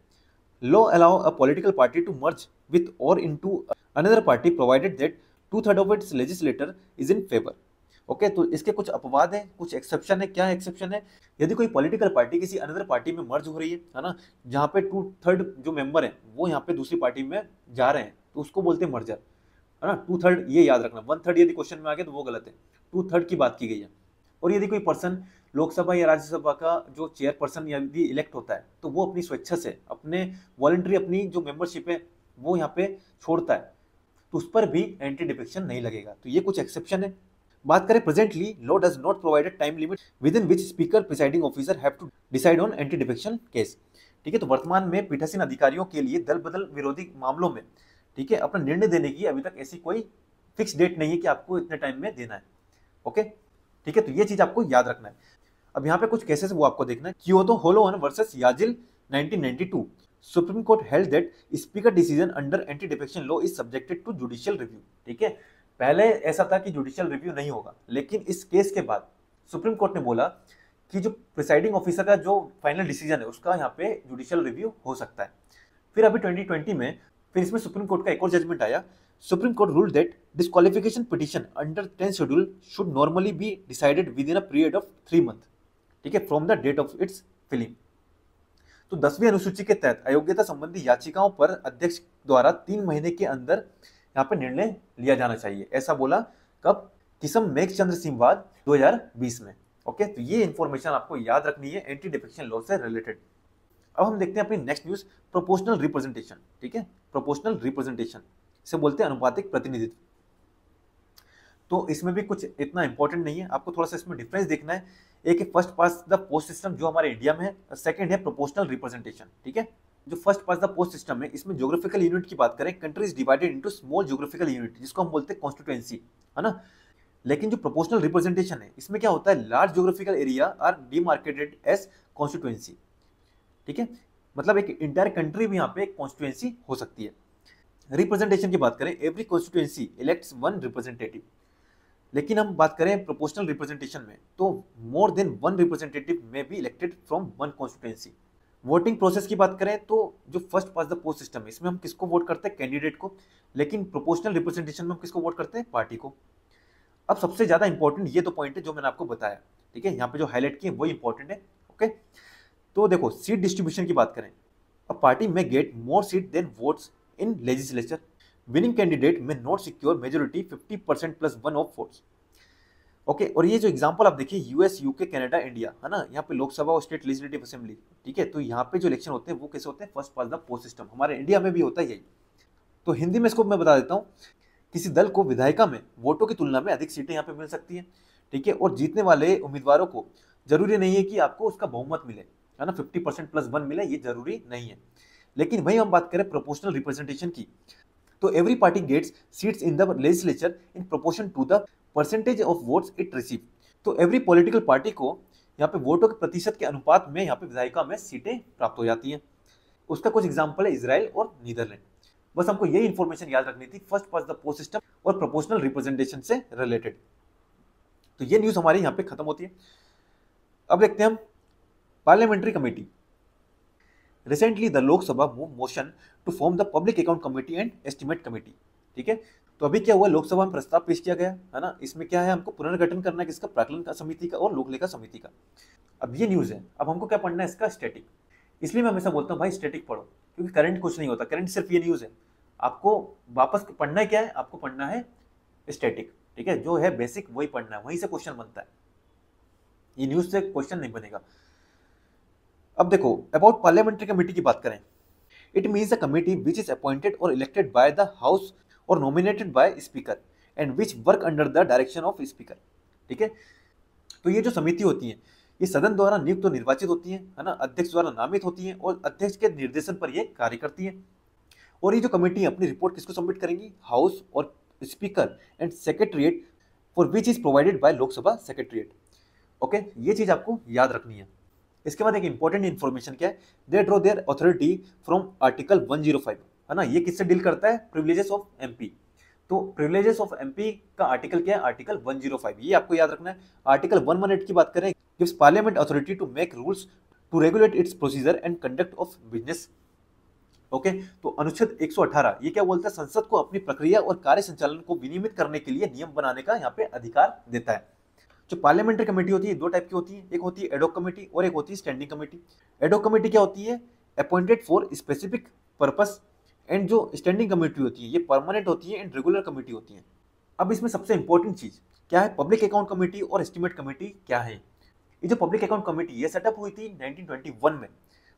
law allow a political party to merge with और into another party provided that 2/3 of its legislator is in favour. Okay, तो इसके कुछ अपवाद है, कुछ एक्सेप्शन है। क्या एक्सेप्शन है, यदि कोई पॉलिटिकल पार्टी किसी अनदर पार्टी में मर्ज हो रही है ना, जहाँ पे 2/3 जो मेंबर है वो यहाँ पे दूसरी पार्टी में जा रहे हैं, तो उसको बोलते हैं मर्जर, है ना। 2/3 ये याद रखना, 1/3 यदि क्वेश्चन में आ गया तो वो गलत है, 2/3 की बात की गई है। और यदि कोई पर्सन लोकसभा या राज्यसभा का जो चेयरपर्सन यदि इलेक्ट होता है तो वो अपनी स्वेच्छा से, अपने वॉलंटरी अपनी जो मेंबरशिप है वो यहाँ पे छोड़ता है, तो उस पर भी एंटी डिफेक्शन नहीं लगेगा। तो ये कुछ एक्सेप्शन है। बात करें presently, law does not provide a time limit within which speaker presiding officer have to decide on anti defection case. ठीक है, तो वर्तमान में पीठासीन अधिकारियों के लिए दल बदल विरोधी मामलों में, ठीक है, अपना निर्णय देने की अभी तक ऐसी कोई फिक्स डेट नहीं है कि आपको इतने टाइम में देना है। ओके, ठीक है, तो ये चीज आपको याद रखना है। अब यहाँ पे कुछ केसेस वो आपको देखना है। Kihoto Hollohan versus Zachillhu 1992, supreme court held that speaker decision under anti defection law is subjected to judicial review. ठीक है, पहले ऐसा था कि जुडिशियल रिव्यू नहीं होगा, लेकिन इस केस के बाद सुप्रीम कोर्ट ने बोला कि जो प्रिसाइडिंग ऑफिसर का जो फाइनल डिसीजन है उसका यहाँ पे जुडिशियल रिव्यू हो सकता है। फिर अभी 2020 में फिर इसमें सुप्रीम कोर्ट का एक और जजमेंट आया। Supreme court ruled that disqualification petition under 10th schedule should normally be decided within a period of 3 month, ठीक है, from the date of its filing. तो 10वीं अनुसूची के तहत अयोग्यता संबंधी याचिकाओं पर अध्यक्ष द्वारा 3 महीने के अंदर यहाँ पर निर्णय लिया जाना चाहिए, ऐसा बोला कब, किसम मेघचंद्र सिंहवाद 2020 में। ओके, तो ये इंफॉर्मेशन आपको याद रखनी है एंटी डिफेक्शन लॉ से रिलेटेड। अब हम देखते हैं अपनी नेक्स्ट न्यूज, प्रोपोर्शनल रिप्रेजेंटेशन। ठीक है, प्रोपोर्शनल रिप्रेजेंटेशन इसे बोलते हैं अनुपातिक प्रतिनिधित्व। तो इसमें भी कुछ इतना इंपॉर्टेंट नहीं है, आपको थोड़ा सा इसमें डिफरेंस देखना है। एक है first pass the post system जो हमारे इंडिया में है, सेकंड है प्रोपोर्शनल रिप्रेजेंटेशन। ठीक है, जो first pass the post system है इसमें ज्योग्राफिकल यूनिट की बात करें, country is divided into small geographical unit जिसको हम बोलते हैं कॉन्स्टिट्यूएंसी, है ना। लेकिन जो प्रोपोर्शनल रिप्रेजेंटेशन है इसमें क्या होता है, large geographical area are demarcated as constituency. ठीक है, मतलब एक इंटायर कंट्री भी यहाँ पे एक कॉन्स्टिट्यूएंसी हो सकती है। रिप्रेजेंटेशन की बात करें, एवरी कॉन्स्टिट्यूएंसी इलेक्ट्स 1 रिप्रेजेंटेटिव। लेकिन हम बात करें प्रोपोर्शनल रिप्रेजेंटेशन में तो मोर देन 1 रिप्रेजेंटेटिव में be elected from 1 constituency. Voting process की बात करें तो जो first pass the post system है इसमें हम किसको वोट करते हैं, कैंडिडेट को, लेकिन प्रोपोर्शनल रिप्रेजेंटेशन में हम किसको वोट करते हैं, पार्टी को। अब सबसे ज्यादा इंपॉर्टेंट ये 2 पॉइंट है जो मैंने आपको बताया। ठीक है, यहाँ पे जो हाईलाइट किए वही इंपॉर्टेंट है। ओके, तो देखो सीट डिस्ट्रीब्यूशन की बात करें, a party may get more seat than votes in legislature, winning candidate may not secure majority 50% plus one of votes. Okay, और ये जो एग्जांपल आप देखिए यूएस, यूके, कनाडा, इंडिया, है ना, यहाँ पे लोकसभा और स्टेट लेजिस्लेटिव असेंबली, ठीक है, तो यहाँ पे जो इलेक्शन होते हैं वो कैसे होते हैं, first pass the post system. हमारे इंडिया में भी होता है यही। तो हिंदी में इसको मैं बता देता हूँ, किसी दल को विधायिका में वोटों की तुलना में अधिक सीटें यहाँ पे मिल सकती हैं, ठीक है, और जीतने वाले उम्मीदवारों को जरूरी नहीं है कि आपको उसका बहुमत मिले, है ना, 50% प्लस वन मिले, ये जरूरी नहीं है। लेकिन वही हम बात करें प्रोपोर्शनल रिप्रेजेंटेशन की, तो every party gets seats in the legislature in proportion to the percentage of votes it receive. तो एवरी पॉलिटिकल पार्टी को यहाँ पे वोटों के प्रतिशत के अनुपात में यहाँ पे विधायिका में सीटें प्राप्त हो जाती हैं। उसका कुछ एग्जाम्पल है इजराइल और नीदरलैंड। बस हमको यही इंफॉर्मेशन याद रखनी थी, first pass the post system और प्रोपोर्शनल रिप्रेजेंटेशन से रिलेटेड। तो ये न्यूज हमारी यहाँ पे खत्म होती है। अब देखते हैं हम parliamentary committee. Recently the Lok Sabha move motion to form the public account committee and estimate committee, ठीक है। तो अभी क्या हुआ, लोकसभा में प्रस्ताव पेश किया गया, है ना, इसमें क्या है, हमको पुनर्गठन करना है किसका, प्राक्कलन का समिति का और लोक लेखा समिति का। अब ये न्यूज है, अब हमको क्या पढ़ना है, इसका स्टैटिक। इसलिए मैं हमेशा बोलता हूँ भाई स्टैटिक पढ़ो, क्योंकि करंट कुछ नहीं होता, करंट सिर्फ ये न्यूज है। आपको वापस पढ़ना है क्या है, आपको पढ़ना है स्टैटिक, ठीक है, जो है बेसिक वही पढ़ना है, वहीं से क्वेश्चन बनता है, ये न्यूज से क्वेश्चन नहीं बनेगा। अब देखो अबाउट पार्लियामेंट्री कमेटी की बात करें, it means a committee which is appointed और इलेक्टेड बाय द हाउस और nominated by speaker and which work under the direction of speaker, ठीक है। तो ये जो समिति होती है ये सदन द्वारा नियुक्त और निर्वाचित होती है ना, अध्यक्ष द्वारा नामित होती है और अध्यक्ष के निर्देशन पर ये कार्य करती है। और ये जो कमेटी अपनी रिपोर्ट किसको सबमिट करेंगी, हाउस और speaker and secretariat for which is provided by Lok Sabha secretariat. Okay, ये चीज आपको याद रखनी है। इसके बाद एक इंपॉर्टेंट इन्फॉर्मेशन क्या है, they draw there authority from article 105, है ना, ये किससे डील करता है, प्रिविलेजेस ऑफ एमपी। तो प्रिविलेजेस ऑफ एमपी का आर्टिकल क्या है, आर्टिकल 105, ये आपको याद रखना है। आर्टिकल 118 की बात करें, gives parliament authority to make rules to regulate its procedure and conduct of business. Okay, तो अनुच्छेद 118 ये क्या बोलता है, संसद को अपनी प्रक्रिया और कार्य संचालन को विनियमित करने के लिए नियम बनाने का यहाँ पे अधिकार देता है। जो पार्लियामेंट्री कमेटी होती है दो टाइप की होती है, एक होती है एडॉक कमेटी और एक होती है स्टैंडिंग कमेटी। एडॉक कमेटी क्या होती है, appointed for specific purpose, and जो स्टैंडिंग कमेटी होती है ये परमानेंट होती है एंड रेगुलर कमेटी होती है। अब इसमें सबसे इंपॉर्टेंट चीज क्या है, पब्लिक अकाउंट कमेटी और एस्टिमेट कमेटी क्या है। ये जो पब्लिक अकाउंट कमेटी ये सेटअप हुई थी 1921 में,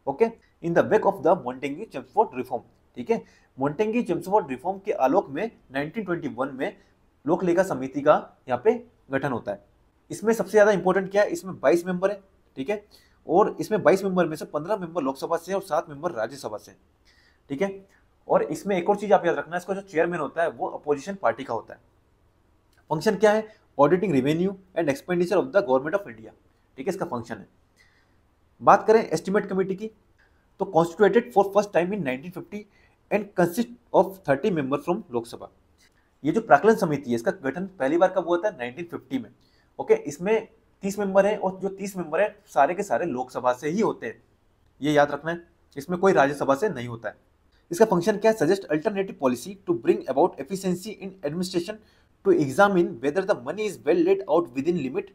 okay, in the wake of the Montagu-Chelmsford reform, ठीक है। मॉन्टेग्यू-चेम्सफोर्ड रिफॉर्म के आलोक में 1921 में लोक लेखा समिति का यहाँ पे गठन होता है। इसमें सबसे ज्यादा इंपॉर्टेंट क्या है, इसमें 22 मेंबर है, ठीक है, और इसमें 22 मेंबर में से 15 मेंबर लोकसभा से और 7 मेंबर राज्यसभा से, ठीक है। और इसमें एक और चीज आप याद रखना, इसका जो चेयरमैन होता है वो अपोजिशन पार्टी का होता है। फंक्शन क्या है, auditing revenue and expenditure of the government of India, ठीक है, इसका फंक्शन है। बात करें एस्टिमेट कमेटी की, तो constituted for first time in 1950 and consist of 30 member from Lok Sabha. ये जो प्राक्कलन समिति है इसका गठन पहली बार कब हुआ था, 1950 में। ओके, इसमें 30 मेंबर है और जो 30 मेंबर है सारे के सारे लोकसभा से ही होते हैं, ये याद रखना है, इसमें कोई राज्यसभा से नहीं होता है। इसका फंक्शन क्या है, suggest alternative policy to bring about efficiency in administration, to examine whether the money is well laid out within limit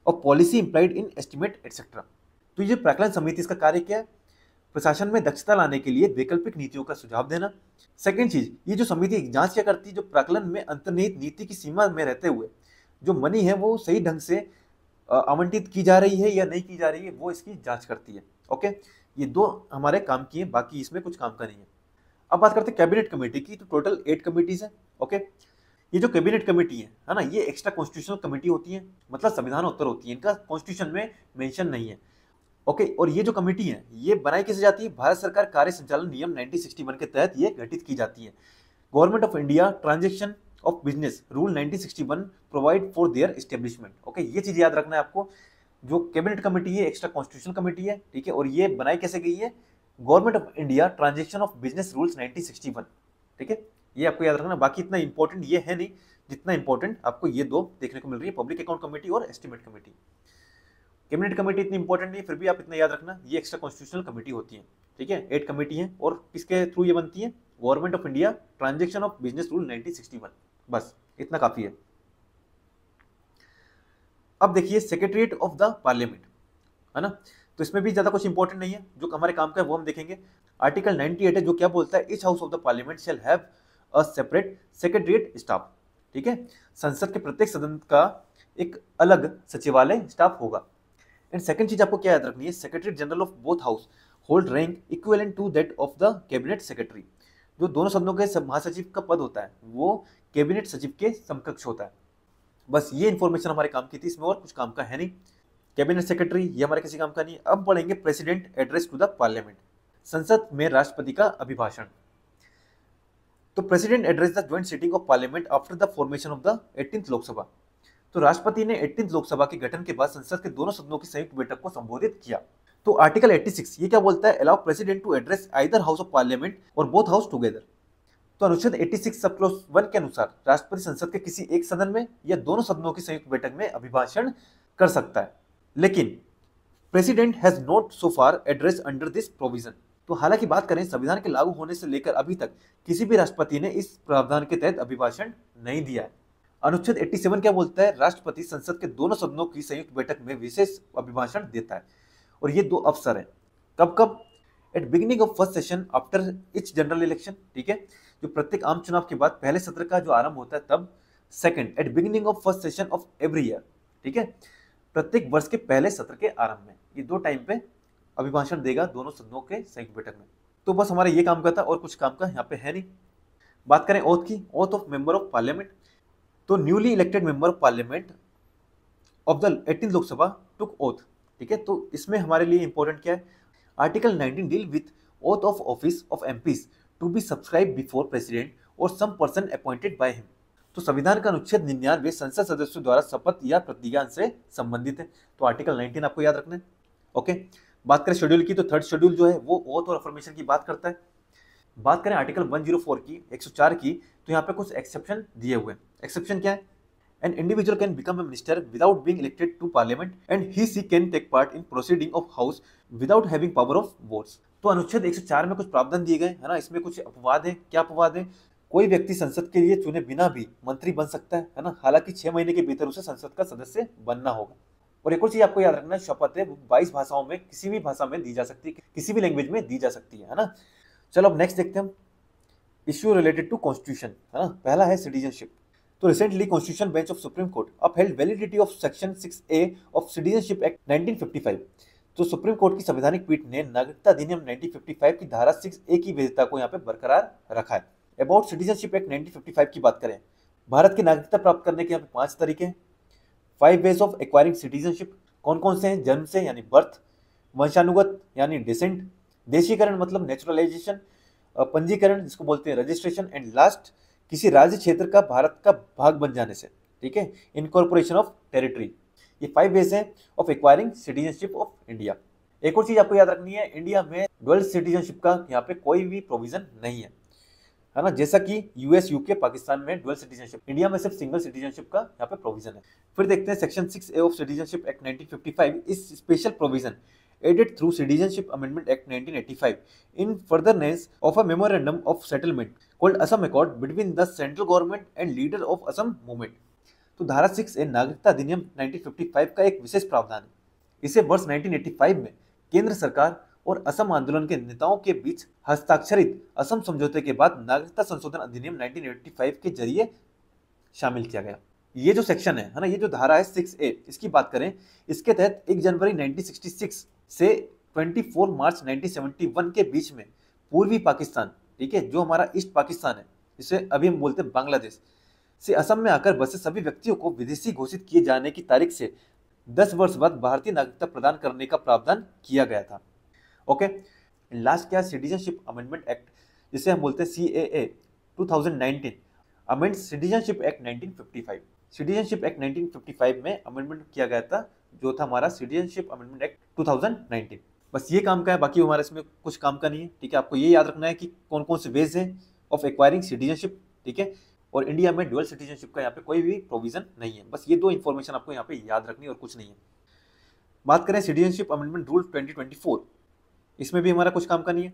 of policy implied in estimate etcetera. तो ये प्राक्कलन समिति इसका कार्य क्या है, प्रशासन में दक्षता लाने के लिए वैकल्पिक नीतियों का सुझाव देना। सेकंड चीज, ये जो समिति जांच क्या करती है, जो प्राक्कलन में अंतर्निहित नीति की सीमा में रहते हुए जो मनी है वो सही ढंग से आवंटित की जा रही है या नहीं की जा रही है, वो इसकी जांच करती है। ओके, ये दो हमारे काम की है, बाकी इसमें कुछ काम का नहीं है। अब बात करते हैं कैबिनेट कमेटी की, तो टोटल 8 कमेटीज है। ओके, ये जो कैबिनेट कमेटी है ना, ये एक्स्ट्रा कॉन्स्टिट्यूशनल कमेटी होती है, मतलब संविधान उत्तर होती है, इनका कॉन्स्टिट्यूशन में मेंशन नहीं है। ओके, और ये जो कमेटी है ये बनाई कैसे जाती है, भारत सरकार कार्य संचालन नियम 1961 के तहत ये गठित की जाती है। Government of India transaction of business rule 1961 provide for their establishment. Okay, ये चीज याद रखना है आपको, जो कैबिनेट कमेटी है एक्स्ट्रा कॉन्स्टिट्यूशनल कमेटी है, ठीक है, और ये बनाई कैसे गई है, government of India transaction of business rules 1961, ठीक है, ये आपको याद रखना। बाकी इतना इंपॉर्टेंट ये है नहीं जितना इंपॉर्टेंट आपको ये दो देखने को मिल रही है, पब्लिक अकाउंट कमेटी और एस्टिमेट कमेटी। कैबिनेट कमेटी इतनी इंपॉर्टेंट नहीं, फिर भी आप इतना याद रखना, ये एक्स्ट्रा कॉन्स्टिट्यूशनल कमेटी होती है, ठीक है, 8 कमेटी है और किसके थ्रू ये बनती है, government of India transaction of business rule 1961, बस इतना काफी है। अब देखिए सेक्रेटरीट ऑफ द पार्लियामेंट, है ना, तो इसमें भी ज्यादा कुछ इंपॉर्टेंट नहीं है, जो हमारे काम का है वो हम देखेंगे। आर्टिकल 98 है जो क्या बोलता है, each house of the parliament shall have a separate secretariat staff. ठीक है, संसद के प्रत्येक सदन का एक अलग सचिवालय स्टाफ होगा। एंड सेकंड चीज आपको क्या याद रखनी है, secretary general of both house hold rank equivalent to that of the cabinet secretary. जो दोनों सदनों के महासचिव का पद होता है वो कैबिनेट सचिव के समकक्ष होता है। बस ये इंफॉर्मेशन हमारे काम की थी, इसमें और कुछ काम का है नहीं। कैबिनेट सेक्रेटरी ये हमारे किसी काम का नहीं। अब पढ़ेंगे president address to the parliament, संसद में राष्ट्रपति का अभिभाषण। तो president address the joint sitting of parliament after the formation of the 18th Lok Sabha. तो राष्ट्रपति ने 18th लोकसभा के गठन के बाद संसद के दोनों सदनों की संयुक्त बैठक को संबोधित किया। तो आर्टिकल 86 ये क्या बोलता है, allow president to address either house of parliament और बोथ हाउस टुगेदर। तो अनुच्छेद 86 सब क्लॉज 1 के अनुसार राष्ट्रपति संसद के किसी एक सदन में या दोनों सदनों की संयुक्त बैठक में अभिभाषण कर सकता है, लेकिन president has not so far address under this provision. तो हालांकि बात करें संविधान के लागू होने से लेकर अभी तक किसी भी राष्ट्रपति ने इस प्रावधान के तहत अभिभाषण नहीं दिया है। अनुच्छेद 87 क्या बोलता है, राष्ट्रपति संसद के दोनों सदनों की संयुक्त बैठक में विशेष अभिभाषण देता है, और ये 2 अवसर है। कब कब, at beginning of first session after etch general election. ठीक है, जो प्रत्येक आम चुनाव के बाद पहले सत्र का जो आरंभ होता है तब। Second, at beginning of first session of every year. ठीक है, प्रत्येक वर्ष के पहले सत्र के आरंभ में। ये 2 टाइम पे अभिभाषण देगा दोनों सदनों के संयुक्त बैठक में। तो बस हमारा ये काम का था और कुछ काम का यहाँ पे है नहीं। बात करें ओथ की, oath of member of parliament. तो newly elected member of parliament of the 18th Lok Sabha took oath. ठीक है, तो इसमें हमारे लिए इंपॉर्टेंट क्या है, article 19 deal with oath of office of MPs to be subscribe before president और some person appointed by him. तो संविधान का अनुच्छेद 99 संसद सदस्यों द्वारा शपथ या प्रतिज्ञा से संबंधित है। तो आर्टिकल 19 आपको याद रखना है। ओके, बात करें शेड्यूल की, तो थर्ड शेड्यूल जो है वो ओथ और अफर्मेशन की बात करता है। बात करें आर्टिकल 104 की, 104 की, तो यहाँ पे कुछ एक्सेप्शन दिए हुए हैं। एक्सेप्शन क्या है, an individual can become a minister without being elected to parliament and he she can take part in proceeding of house without having power of votes. तो अनुच्छेद 104 में कुछ प्रावधान दिए गए है ना, इसमें कुछ अपवाद है। क्या अपवाद है, कोई व्यक्ति संसद के लिए चुने बिना भी मंत्री बन सकता है ना, हालांकि 6 महीने के भीतर उसे संसद का सदस्य बनना होगा। और एक और चीज आपको याद रखना है, शपथ है 22 भाषाओं में किसी भी भाषा में दी जा सकती है, किसी भी लैंग्वेज में दी जा सकती है ना। चलो अब नेक्स्ट देखते हैं हम, इश्यू रिलेटेड टू कॉन्स्टिट्यूशन है ना। पहला है सिटीजनशिप। तो recently constitution bench of supreme court upheld validity of section 6A of citizenship act 1955। तो सुप्रीम कोर्ट की संवैधानिक पीठ ने नागरिकता अधिनियम 1955 की धारा 6A की वैधता को यहाँ पे बरकरार रखा है। अबाउट सिटीजनशिप एक्ट 1955 की बात करें, भारत की नागरिकता प्राप्त करने के यहाँ पे 5 तरीके हैं। 5 वेज ऑफ एक्वायरिंग सिटीजनशिप। कौन कौन से हैं, जन्म से यानी बर्थ, वंशानुगत यानी डिसेंट, देशीकरण मतलब नेचुरलाइजेशन, पंजीकरण जिसको बोलते हैं रजिस्ट्रेशन, एंड लास्ट किसी राज्य क्षेत्र का भारत का भाग बन जाने से। ठीक है, इनकॉर्पोरेशन ऑफ टेरिटरी। ये 5 वेज हैं of acquiring citizenship of India. एक और चीज आपको याद रखनी है, इंडिया में डुअल सिटीजनशिप का यहाँ पे कोई भी प्रोविजन नहीं है ना, जैसा कि यूएस, यूके, पाकिस्तान में डुअल सिटीजनशिप, इंडिया में सिर्फ सिंगल सिटीजनशिप का यहाँ पे प्रोविजन है। फिर देखते हैं section 6A of citizenship act 1955 इस special provision added through Citizenship Amendment Act 1985 in furtherance of a memorandum of settlement called Assam Accord between the central government and leader of Assam movement। तो धारा 6A नागरिकता अधिनियम 1955 का एक विशेष प्रावधान है। इसे वर्ष 1985 में केंद्र सरकार और असम आंदोलन के नेताओं के बीच हस्ताक्षरित असम समझौते के बाद नागरिकता संशोधन अधिनियम 1985 के जरिए शामिल किया गया। ये जो सेक्शन है ना, ये जो धारा है 6A, इसकी बात करें, इसके तहत 1 जनवरी 1966 से 24 मार्च 1971 के बीच में पूर्वी पाकिस्तान, ठीक है, जो हमारा ईस्ट पाकिस्तान है, इसे अभी हम बोलते हैं बांग्लादेश, से असम में आकर बसे सभी व्यक्तियों को विदेशी घोषित किए जाने की तारीख से 10 वर्ष बाद भारतीय नागरिकता प्रदान करने का प्रावधान किया गया था। ओके, लास्ट क्या, सिटीजनशिप अमेंडमेंट एक्ट, जिसे हम बोलते हैं CAA 2019 amend citizenship act 1955। Citizenship act 1955 में अमेंडमेंट किया गया था, जो था हमारा सिटीजनशिप अमेंडमेंट एक्ट 2019। बस ये काम का है, बाकी हमारे इसमें कुछ काम का नहीं है। ठीक है, आपको ये याद रखना है कि कौन कौन से वेज हैं ऑफ एक्वायरिंग सिटीजनशिप, ठीक है, और इंडिया में डुअल सिटीजनशिप का यहाँ पे कोई भी प्रोविजन नहीं है। बस ये 2 इन्फॉर्मेशन आपको यहाँ पे याद रखनी है और कुछ नहीं है। बात करें सिटीजनशिप अमेंडमेंट रूल 2024, इसमें भी हमारा कुछ काम का नहीं है।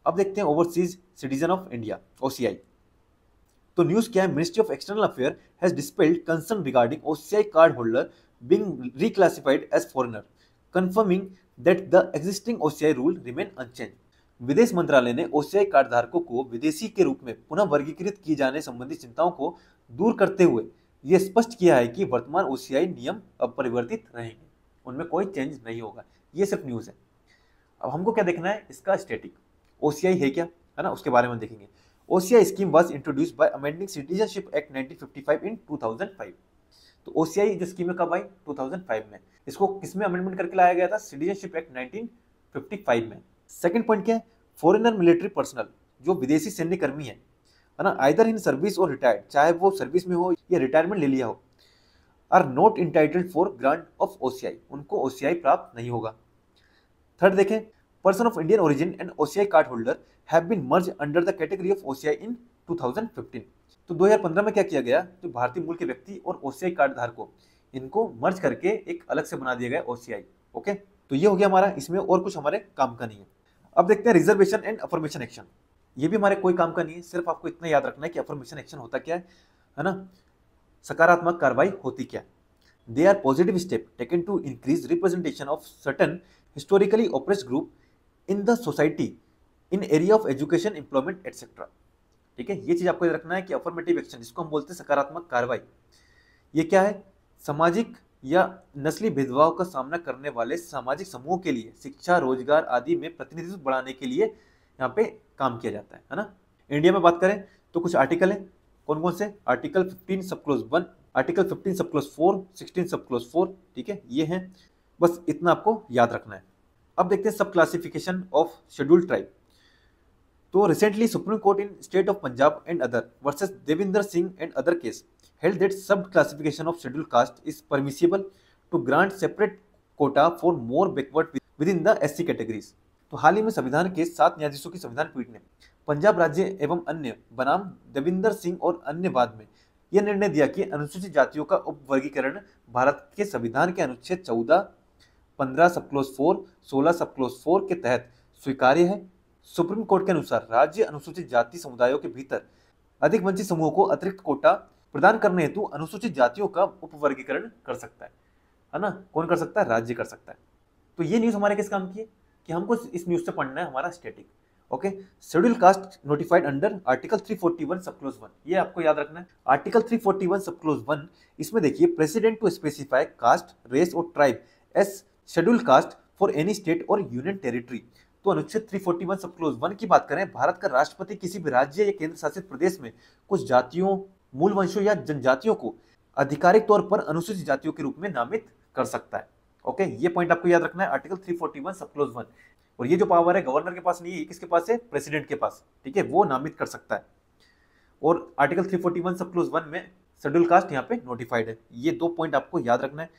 अब देखते हैं overseas citizen of India, OCI। तो न्यूज़ क्या है, ministry of external affair has dispelled concern regarding OCI card holder being reclassified as foreigner. Confirming that the existing OCI rule remain unchange. विदेश मंत्रालय ने ओसीआई कार्ड धारकों को विदेशी के रूप में पुनः वर्गीकृत किए जाने संबंधी चिंताओं को दूर करते हुए यह स्पष्ट किया है कि वर्तमान ओसीआई नियम अपरिवर्तित रहेंगे, उनमें कोई चेंज नहीं होगा। ये सिर्फ न्यूज़ है। अब हमको क्या देखना है, इसका स्टैटिक ओसीआई है क्या, है ना, उसके बारे में देखेंगे। OCI scheme was introduced by amending citizenship act 1955 इन 2005। तो ओसीआई जो स्कीम है कब आई, 2005 में। इसको किसमें अमेंडमेंट करके लाया गया था, सिटीजनशिप एक्ट 1955 में। सेकंड पॉइंट क्या है, फॉरेनर मिलिट्री पर्सनल, जो विदेशी सैन्य कर्मी है ना, आइदर इन सर्विस और रिटायर्ड, चाहे वो सर्विस में हो या रिटायरमेंट ले लिया हो, are not entitled for grant of OCI, उनको ओसीआई प्राप्त नहीं होगा। थर्ड देखें, person of Indian origin and OCI card holder have been merge under the category of OCI in 2015। तो 2015 में क्या किया गया, जो भारतीय मूल के व्यक्ति और ओसीआई कार्ड धारकों, इनको मर्ज करके एक अलग से बना दिया गया ओसीआई। ओके, तो ये हो गया हमारा, इसमें और कुछ हमारे काम का नहीं है। अब देखते हैं रिजर्वेशन एंड अफर्मेशन एक्शन। ये भी हमारे कोई काम का नहीं है, सिर्फ आपको इतना याद रखना है कि अफर्मेशन एक्शन होता क्या है ना, सकारात्मक कार्रवाई होती क्या। They are positive step taken to increase representation of certain historically oppressed group in the society in area of education, employment etcetera. ठीक है, ये चीज आपको याद रखना है कि अफर्मेटिव एक्शन, जिसको हम बोलते हैं सकारात्मक कार्रवाई, ये क्या है, सामाजिक या नस्ली भेदभाव का सामना करने वाले सामाजिक समूहों के लिए शिक्षा, रोजगार आदि में प्रतिनिधित्व बढ़ाने के लिए यहाँ पे काम किया जाता है ना। इंडिया में बात करें तो कुछ आर्टिकल है, कौन कौन से, आर्टिकल 15 सब क्लोज 1, आर्टिकल 15 सब क्लोज 4, 16 सब क्लोज 4, ठीक है, ये हैं, बस इतना आपको याद रखना है। अब देखते हैं सब क्लासिफिकेशन ऑफ शेड्यूल्ड ट्राइब। तो recently supreme court in state of Punjab and other versus Devinder Singh and other case held that sub classification of scheduled caste is permissible to grant separate quota for more backward within the SC categories। तो हाल ही में संविधान के 7 न्यायाधीशों की संविधान पीठ ने पंजाब राज्य एवं अन्य बनाम देविंदर सिंह और अन्य बाद में यह निर्णय दिया कि अनुसूचित जातियों का उपवर्गीकरण भारत के संविधान के अनुच्छेद 14, 15 सब क्लोज 4, 16 सब क्लोज 4 के तहत स्वीकार्य है। सुप्रीम कोर्ट के अनुसार राज्य अनुसूचित जाति समुदायों के भीतर अधिक वंचित समूहों को अतिरिक्त कोटा प्रदान करने हेतु अनुसूचित जातियों का उपवर्गीकरण कर सकता है ना, कौन कर सकता है, राज्य कर सकता है। तो ये न्यूज़ हमारे किस काम की है कि हमको इस न्यूज़ से पढ़ना है हमारा static. Okay, schedule caste notified under article 341 sub close 1, ये आपको याद रखना है। आर्टिकल 341 सब क्लोज 1, इसमें देखिए, president to specify caste, race और tribe as schedule caste for any state और यूनियन टेरिटरी। तो अनुच्छेद 341 सब क्लोज 1 की बात करें, भारत का राष्ट्रपति किसी भी राज्य या केंद्र शासित प्रदेश में कुछ जातियों, मूल वंशों या जनजातियों को आधिकारिक तौर पर अनुसूचित जातियों के रूप में नामित कर सकता है। ओके, ये पॉइंट आपको याद रखना है, आर्टिकल 341 सब क्लोज 1। और ये जो पावर है गवर्नर के पास नहीं है, किसके पास है, प्रेसिडेंट के पास, ठीक है, वो नामित कर सकता है। और आर्टिकल 341 सब क्लोज 1 में शेड्यूल कास्ट यहाँ पे नोटिफाइड है। ये 2 पॉइंट आपको याद रखना है।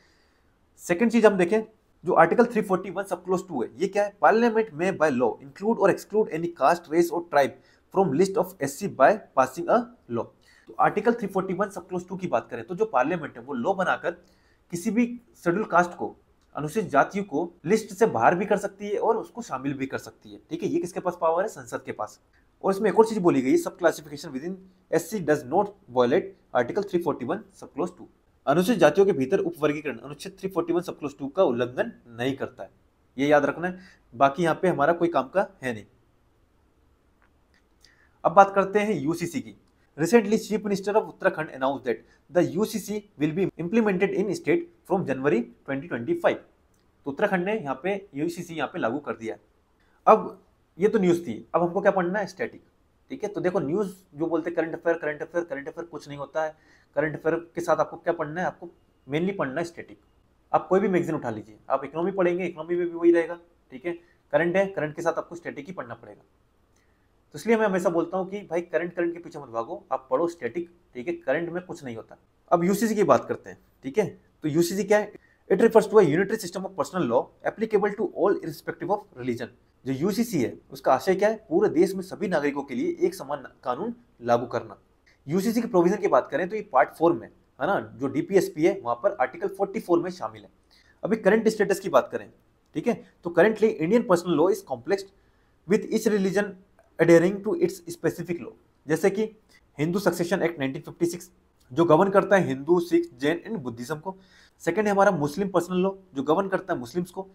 सेकंड चीज हम देखें, जो आर्टिकल 341 सब क्लोज 2 है, ये क्या है, पार्लियामेंट में बाय लॉ इंक्लूड और एक्सक्लूड एनी कास्ट, रेस और tribe from list of SC by passing a law. तो आर्टिकल 341 सब क्लोज 2 की बात करें तो जो पार्लियामेंट है वो लॉ बनाकर किसी भी शेड्यूल कास्ट को, अनुसूचित जातियों को लिस्ट से बाहर भी कर सकती है और उसको शामिल भी कर सकती है। ठीक है, ये किसके पास पावर है, संसद के पास। और इसमें एक और चीज बोली गई, sub classification within SC does not violate article 341 sub clause 2। अनुसूचित जातियों के भीतर उपवर्गीकरण अनुच्छेद 341 सब क्लोज 2 का उल्लंघन नहीं करता है, ये याद रखना है। बाकी यहाँ पे हमारा कोई काम का है नहीं। अब बात करते हैं यूसीसी की। Recently, Chief Minister of Uttarakhand announced that the UCC will be implemented in state from January 2025। तो उत्तराखंड ने यहाँ पे यूसीसी यहाँ पे लागू कर दिया है। अब ये तो न्यूज़ थी, अब हमको क्या पढ़ना है, स्टैटिक। ठीक है, तो देखो न्यूज़ जो बोलते हैं current affair, current affair, current affair कुछ नहीं होता है। करंट अफेयर के साथ आपको क्या पढ़ना है, आपको मेनली पढ़ना है स्टैटिक। आप कोई भी मैगजीन उठा लीजिए, आप इकोनॉमी पढ़ेंगे, इकोनॉमी में भी वही रहेगा। ठीक है, करंट है, करंट के साथ आपको स्टैटिक ही पढ़ना पड़ेगा। तो इसलिए मैं हमेशा बोलता हूँ कि भाई करंट के पीछे मत भागो, आप पढ़ो स्टैटिक। ठीक है, करंट में कुछ नहीं होता। अब यूसीसी की बात करते हैं। ठीक है, तो यूसीसी क्या है, it refers to a unitary system of personal law applicable to all irrespective of religion. जो यूसीसी है उसका आशय क्या है, पूरे देश में सभी नागरिकों के लिए एक समान कानून लागू करना। यूसीसी के प्रोविजन की बात करें तो ये पार्ट 4 में है ना, जो डीपीएसपी है वहां पर आर्टिकल 44 में शामिल है। अभी करंट स्टेटस की बात करें, ठीक है, तो currently Indian personal law is complex with each religion adhering to its specific law। जैसे कि हिंदू सक्सेशन एक्ट 1956 जो गवर्न करता है हिंदू, सिख, जैन एंड बुद्धिज्म को। सेकंड है हमारा मुस्लिम पर्सनल लॉ जो गवर्न करता है मुस्लिम्स को।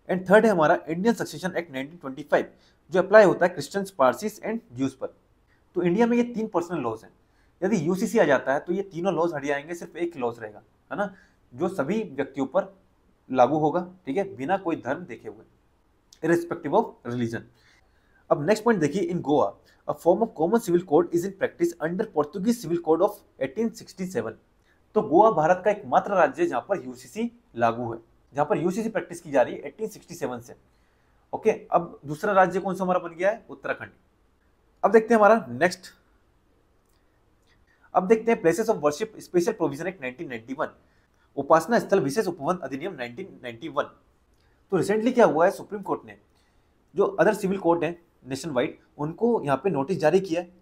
एंड थर्ड है हमारा इंडियन सक्सेशन एक्ट 1925 जो अप्लाई होता है क्रिश्चियंस, पारसीज एंड ज्यूज पर। तो इंडिया में ये 3 पर्सनल लॉज हैं। यदि यूसीसी आ जाता है तो ये तीनों लॉज हट जाएंगे, सिर्फ एक लॉज रहेगा, है ना, जो सभी व्यक्तियों पर लागू होगा, ठीक है, बिना कोई धर्म देखे हुए, इरेस्पेक्टिव ऑफ रिलीजन। अब नेक्स्ट पॉइंट देखिए, in Goa a form of common civil code is in practice under Portuguese civil code of 1867। तो गोवा भारत का एकमात्र राज्य है जहां पर यूसीसी लागू है, जहां पर यूसीसी प्रैक्टिस की जा रही है 1867 से। ओके, अब दूसरा राज्य कौन सा हमारा बन गया है? उत्तराखंड। अब देखते हैं हमारा नेक्स्ट, अब देखते हैं places of worship special provision act 1991, उपासना स्थल विशेष उपवन अधिनियम 1991। तो रिसेंटली क्या हुआ है, सुप्रीम कोर्ट ने जो अदर सिविल कोर्ट है नेशन वाइड उनको यहाँ पे नोटिस जारी किया है।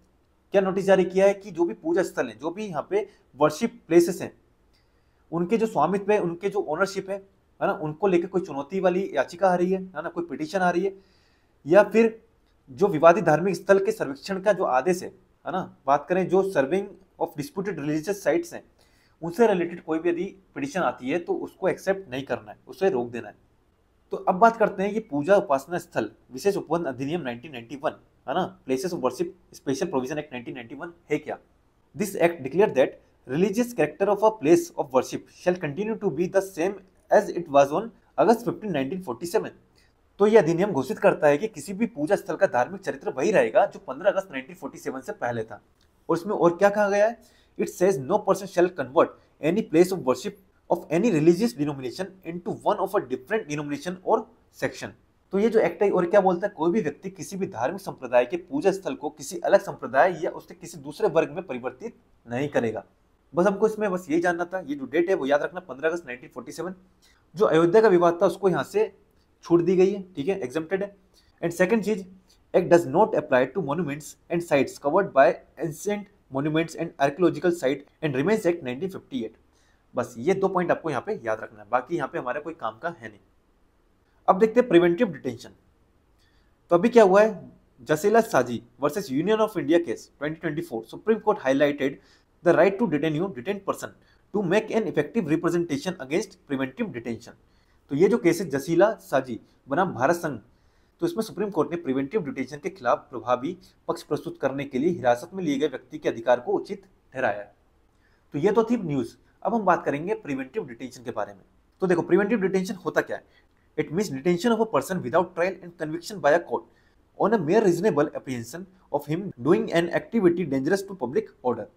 क्या नोटिस जारी किया है कि जो भी पूजा स्थल है, जो भी यहाँ पे वर्शिप प्लेसेस हैं, उनके जो स्वामित्व है, उनके जो ओनरशिप है ना, उनको लेकर कोई चुनौती वाली याचिका आ रही है ना, कोई पिटीशन आ रही है, या फिर जो विवादित धार्मिक स्थल के सर्वेक्षण का जो आदेश है ना, बात करें जो serving of disputed religious sites हैं, उनसे रिलेटेड कोई भी यदि पिटीशन आती है तो उसको एक्सेप्ट नहीं करना है, उसे रोक देना है। तो अब बात करते हैं ये पूजा उपासना स्थल विशेष उपवन अधिनियम 1991, है ना, places of worship special provision act 1991 है क्या? This act declare that religious character of a place of worship shall continue to be the same as it was on August 15, 1947। तो यह अधिनियम घोषित करता है कि किसी भी पूजा स्थल का धार्मिक चरित्र वही रहेगा जो 15 अगस्त 1947 से पहले था। और इसमें और क्या कहा गया है? It says no person shall convert any place of worship of any religious denomination into one of a different denomination और सेक्शन। तो ये जो एक्ट है और क्या बोलता है, कोई भी व्यक्ति किसी भी धार्मिक संप्रदाय के पूजा स्थल को किसी अलग संप्रदाय या उसके किसी दूसरे वर्ग में परिवर्तित नहीं करेगा। बस हमको इसमें बस यही जानना था। ये जो डेट है वो याद रखना, 15 अगस्त 1947। जो अयोध्या का विवाद था उसको यहाँ से छूट दी गई है, ठीक है, एग्जम्प्टेड है। एंड सेकंड चीज, act does not apply to monuments and sites covered by ancient monuments and archaeological site and remains act 1958। बस ये 2 पॉइंट आपको यहाँ पे याद रखना है, बाकी यहाँ पे हमारे कोई काम का है नहीं। अब देखते हैं प्रिवेंटिव डिटेंशन। तो अभी क्या हुआ है, जसीला साजी versus union of India case 2024, supreme court highlighted the right to detain you detained person to make an effective representation against preventive detention। तो ये जो केस है जसीला साजी बनाम भारत संघ, तो इसमें सुप्रीम कोर्ट ने प्रिवेंटिव डिटेंशन के खिलाफ प्रभावी पक्ष प्रस्तुत करने के लिए हिरासत में लिए गए व्यक्ति के अधिकार को उचित ठहराया है। तो ये तो थी न्यूज। अब हम बात करेंगे प्रिवेंटिव डिटेंशन के बारे में। तो देखो, प्रिवेंटिव डिटेंशन होता क्या है? It means detention of a person without trial and conviction by a court on a mere reasonable apprehension of him doing an activity dangerous to public order।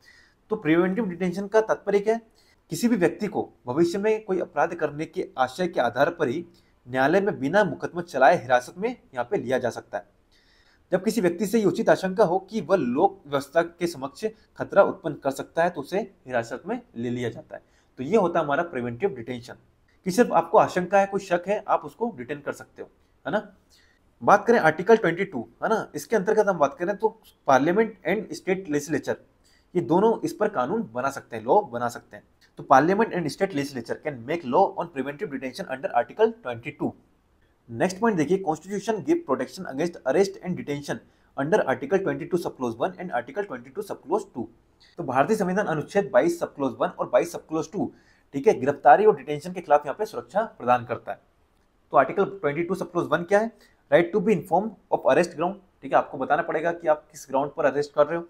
तो preventive detention का तात्पर्य क्या है? किसी भी व्यक्ति को भविष्य में कोई अपराध करने के आशय के आधार पर ही न्यायालय में बिना मुकदमा चलाए हिरासत में यहाँ पे लिया जा सकता है, जब किसी व्यक्ति से ये उचित आशंका हो कि वह लोक व्यवस्था के समक्ष खतरा उत्पन्न कर सकता है तो उसे हिरासत में ले लिया जाता है। तो ये होता है हमारा प्रिवेंटिव डिटेंशन, कि सिर्फ आपको आशंका है, कोई शक है, आप उसको डिटेन कर सकते हो, है ना। बात करें आर्टिकल 22, है ना, इसके अंतर्गत हम बात करें तो पार्लियामेंट एंड स्टेट लेजिस्लेचर ये दोनों इस पर कानून बना सकते हैं, लॉ बना सकते हैं। तो parliament and state legislature can make law on preventive detention under article 22। Next point देखिए, constitution give protection against arrest and detention under article 22 sub close 1 and article 22 sub clause 2। तो भारतीय संविधान अनुच्छेद 22 सब क्लोज 1 और 22 sub clause 2, ठीक है, गिरफ्तारी और डिटेंशन के खिलाफ यहाँ पे सुरक्षा प्रदान करता है। तो आर्टिकल 22 सब क्लोज 1 क्या है? Right to be inform of arrest ground, ठीक है, आपको बताना पड़ेगा कि आप किस ग्राउंड पर अरेस्ट कर रहे हो।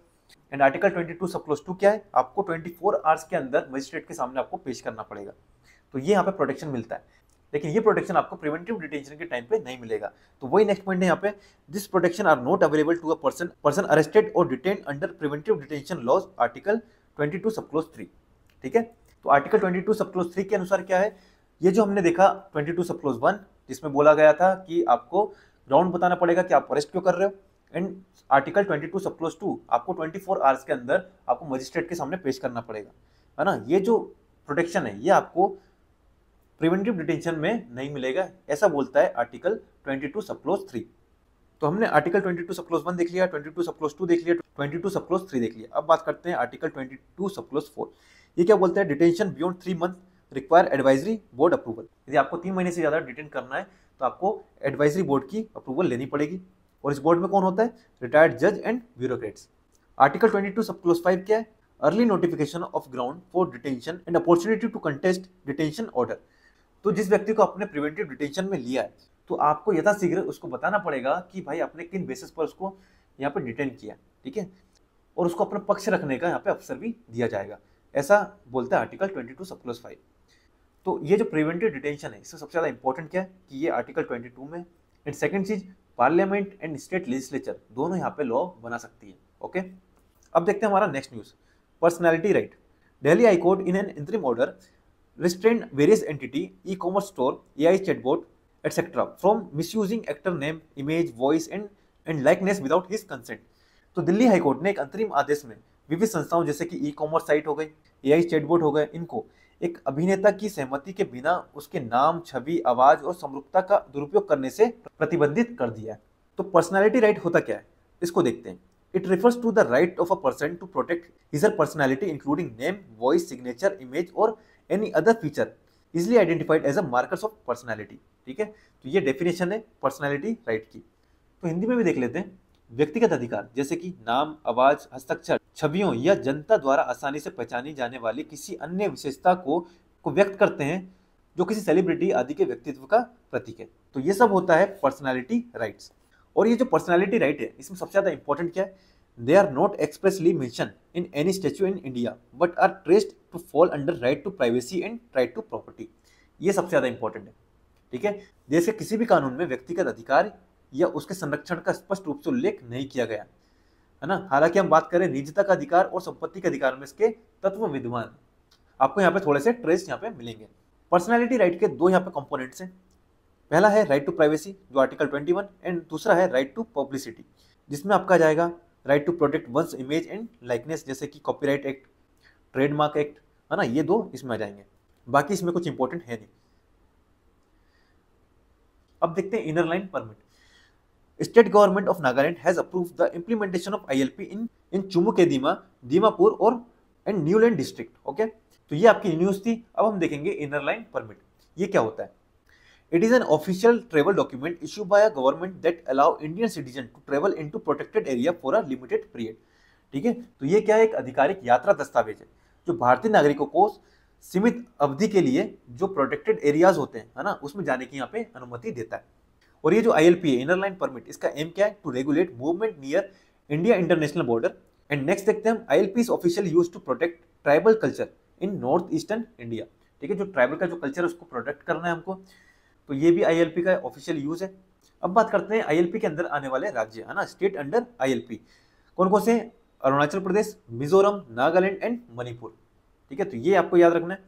एंड आर्टिकल 22 सब क्लोज 2 क्या है? आपको 24 आवर्स के अंदर मजिस्ट्रेट के सामने आपको पेश करना पड़ेगा। तो ये यहाँ पे प्रोटेक्शन मिलता है, लेकिन ये प्रोटेक्शन आपको प्रिवेंटिव डिटेंशन के टाइम पे नहीं मिलेगा। तो वही नेक्स्ट पॉइंट है यहाँ पे, this protection are not available to a person arrested और detained under preventive detention laws article 22 sub close 3, ठीक है। तो आर्टिकल 22 सब क्लोज 3 के अनुसार क्या है, ये जो हमने देखा 22 सब क्लोज 1 जिसमें बोला गया था कि आपको ग्राउंड बताना पड़ेगा कि आप अरेस्ट क्यों कर रहे हो, एंड आर्टिकल 22 सब क्लोज 2 आपको 24 आवर्स के अंदर आपको मजिस्ट्रेट के सामने पेश करना पड़ेगा, है ना। ये जो प्रोटेक्शन है ये आपको प्रिवेंटिव डिटेंशन में नहीं मिलेगा, ऐसा बोलता है आर्टिकल 22 सब क्लोज 3। तो हमने आर्टिकल 22 सब क्लोज 1 देख लिया, 22 सब क्लोज 2 देख लिया, 22 सब क्लोज 3 देख लिया। अब बात करते हैं आर्टिकल 22 सब क्लोज 4। ये क्या बोलता है? Detention beyond 3 month require advisory board approval. यदि आपको 3 महीने से ज्यादा डिटेन करना है तो आपको एडवाइजरी बोर्ड की अप्रूवल लेनी पड़ेगी, और इस बोर्ड में कौन होता है? रिटायर्ड जज and bureaucrats. Article 22 sub close 5 क्या है? Early notification of ground for detention and opportunity to contest detention order. तो जिस व्यक्ति को आपने प्रिवेंटिव डिटेंशन में लिया है, तो आपको यथाशीघ्र उसको बताना पड़ेगा कि भाई आपने किन बेसिस पर उसको यहाँ पे डिटेन किया, ठीक है, और उसको अपना पक्ष रखने का यहाँ पे अवसर भी दिया जाएगा। ऐसा बोलता है आर्टिकल 22 सब क्लॉज 5। तो ये जो प्रिवेंटिव डिटेंशन है, इसमें सबसे ज़्यादा इंपॉर्टेंट क्या है कि ये आर्टिकल 22 में। एंड सेकंड चीज, पार्लियामेंट एंड स्टेट लेजिस्लेचर दोनों यहाँ पे लॉ बना सकती है। ओके, अब देखते हैं हमारा next news, personality right. Delhi high court in an interim order restrained various entity, e-commerce store, AI chatbot, etc. from misusing actor name, image, voice and likeness without his consent। तो Delhi high court ने एक अंतरिम आदेश में विविध संस्थाओं जैसे कि e commerce site हो गई, एआई चैटबॉट हो गए, इनको एक अभिनेता की सहमति के बिना उसके नाम, छवि, आवाज और समरूपता का दुरुपयोग करने से प्रतिबंधित कर दिया है। तो पर्सनैलिटी राइट होता क्या है, इसको देखते हैं। It refers to the right of a person to protect his or personality including name, voice, signature, image और any other feature easily identified as a markers of personality। ठीक है, तो ये डेफिनेशन है पर्सनैलिटी राइट की। तो हिंदी में भी देख लेते हैं। व्यक्तिगत अधिकार जैसे कि नाम, आवाज, हस्ताक्षर, छवियों या जनता द्वारा आसानी से पहचानी जाने वाली किसी अन्य विशेषता को व्यक्त करते हैं जो किसी सेलिब्रिटी आदि के व्यक्तित्व का प्रतीक है। तो ये सब होता है पर्सनैलिटी राइट्स। और ये जो पर्सनैलिटी राइट है, इसमें सबसे ज्यादा इंपॉर्टेंट क्या है, they are not expressly mention in any statue in India but are traced to fall under right to privacy and right to property. ये सबसे ज्यादा इंपॉर्टेंट है, ठीक है। देश के किसी भी कानून में व्यक्तिगत अधिकार या उसके संरक्षण का स्पष्ट रूप से उल्लेख नहीं किया गया है ना। हालांकि हम बात करें निजता का अधिकार और संपत्ति के अधिकार में इसके तत्व विद्यमान, आपको यहाँ पे थोड़े से ट्रेस यहाँ पे मिलेंगे। पर्सनैलिटी राइट के दो यहाँ पे कंपोनेंट्स हैं। पहला है राइट टू प्राइवेसी जो आर्टिकल 21 एंड दूसरा है राइट टू पब्लिसिटी जिसमें आपका जाएगा right to protect one's image and likeness जैसे कि कॉपीराइट एक्ट, ट्रेडमार्क एक्ट, है ना, ये दो इसमें आ जाएंगे। बाकी इसमें कुछ इंपॉर्टेंट है नहीं। अब देखते हैं inner line permit. State government of Nagaland has approved the implementation of ILP in Chumukedima, Dimapur और एंड न्यूलैंड डिस्ट्रिक्ट। ओके, तो ये आपकी न्यूज थी। अब हम देखेंगे इनर लाइन परमिट, ये क्या होता है। It is an official travel document issued by a government that allow Indian citizen to travel into protected area for a limited period। ठीक है, तो ये क्या है, एक आधिकारिक यात्रा दस्तावेज है जो भारतीय नागरिकों को सीमित अवधि के लिए जो प्रोटेक्टेड एरियाज होते हैं, है ना, उसमें जाने की यहाँ पे अनुमति देता है। और ये जो आईएलपी है, इनर लाइन परमिट, इसका एम क्या है, to regulate movement near India international border. And next देखते हैं हम, ILP is officially used to protect tribal culture in north eastern India. ठीक है, जो ट्राइबल का जो कल्चर है उसको प्रोटेक्ट करना है हमको, तो ये भी आईएलपी का ऑफिशियल यूज है। अब बात करते हैं आईएलपी के अंदर आने वाले राज्य, है ना, स्टेट अंडर आईएलपी कौन कौन से, अरुणाचल प्रदेश, मिजोरम, नागालैंड एंड मणिपुर। ठीक है, तो ये आपको याद रखना है।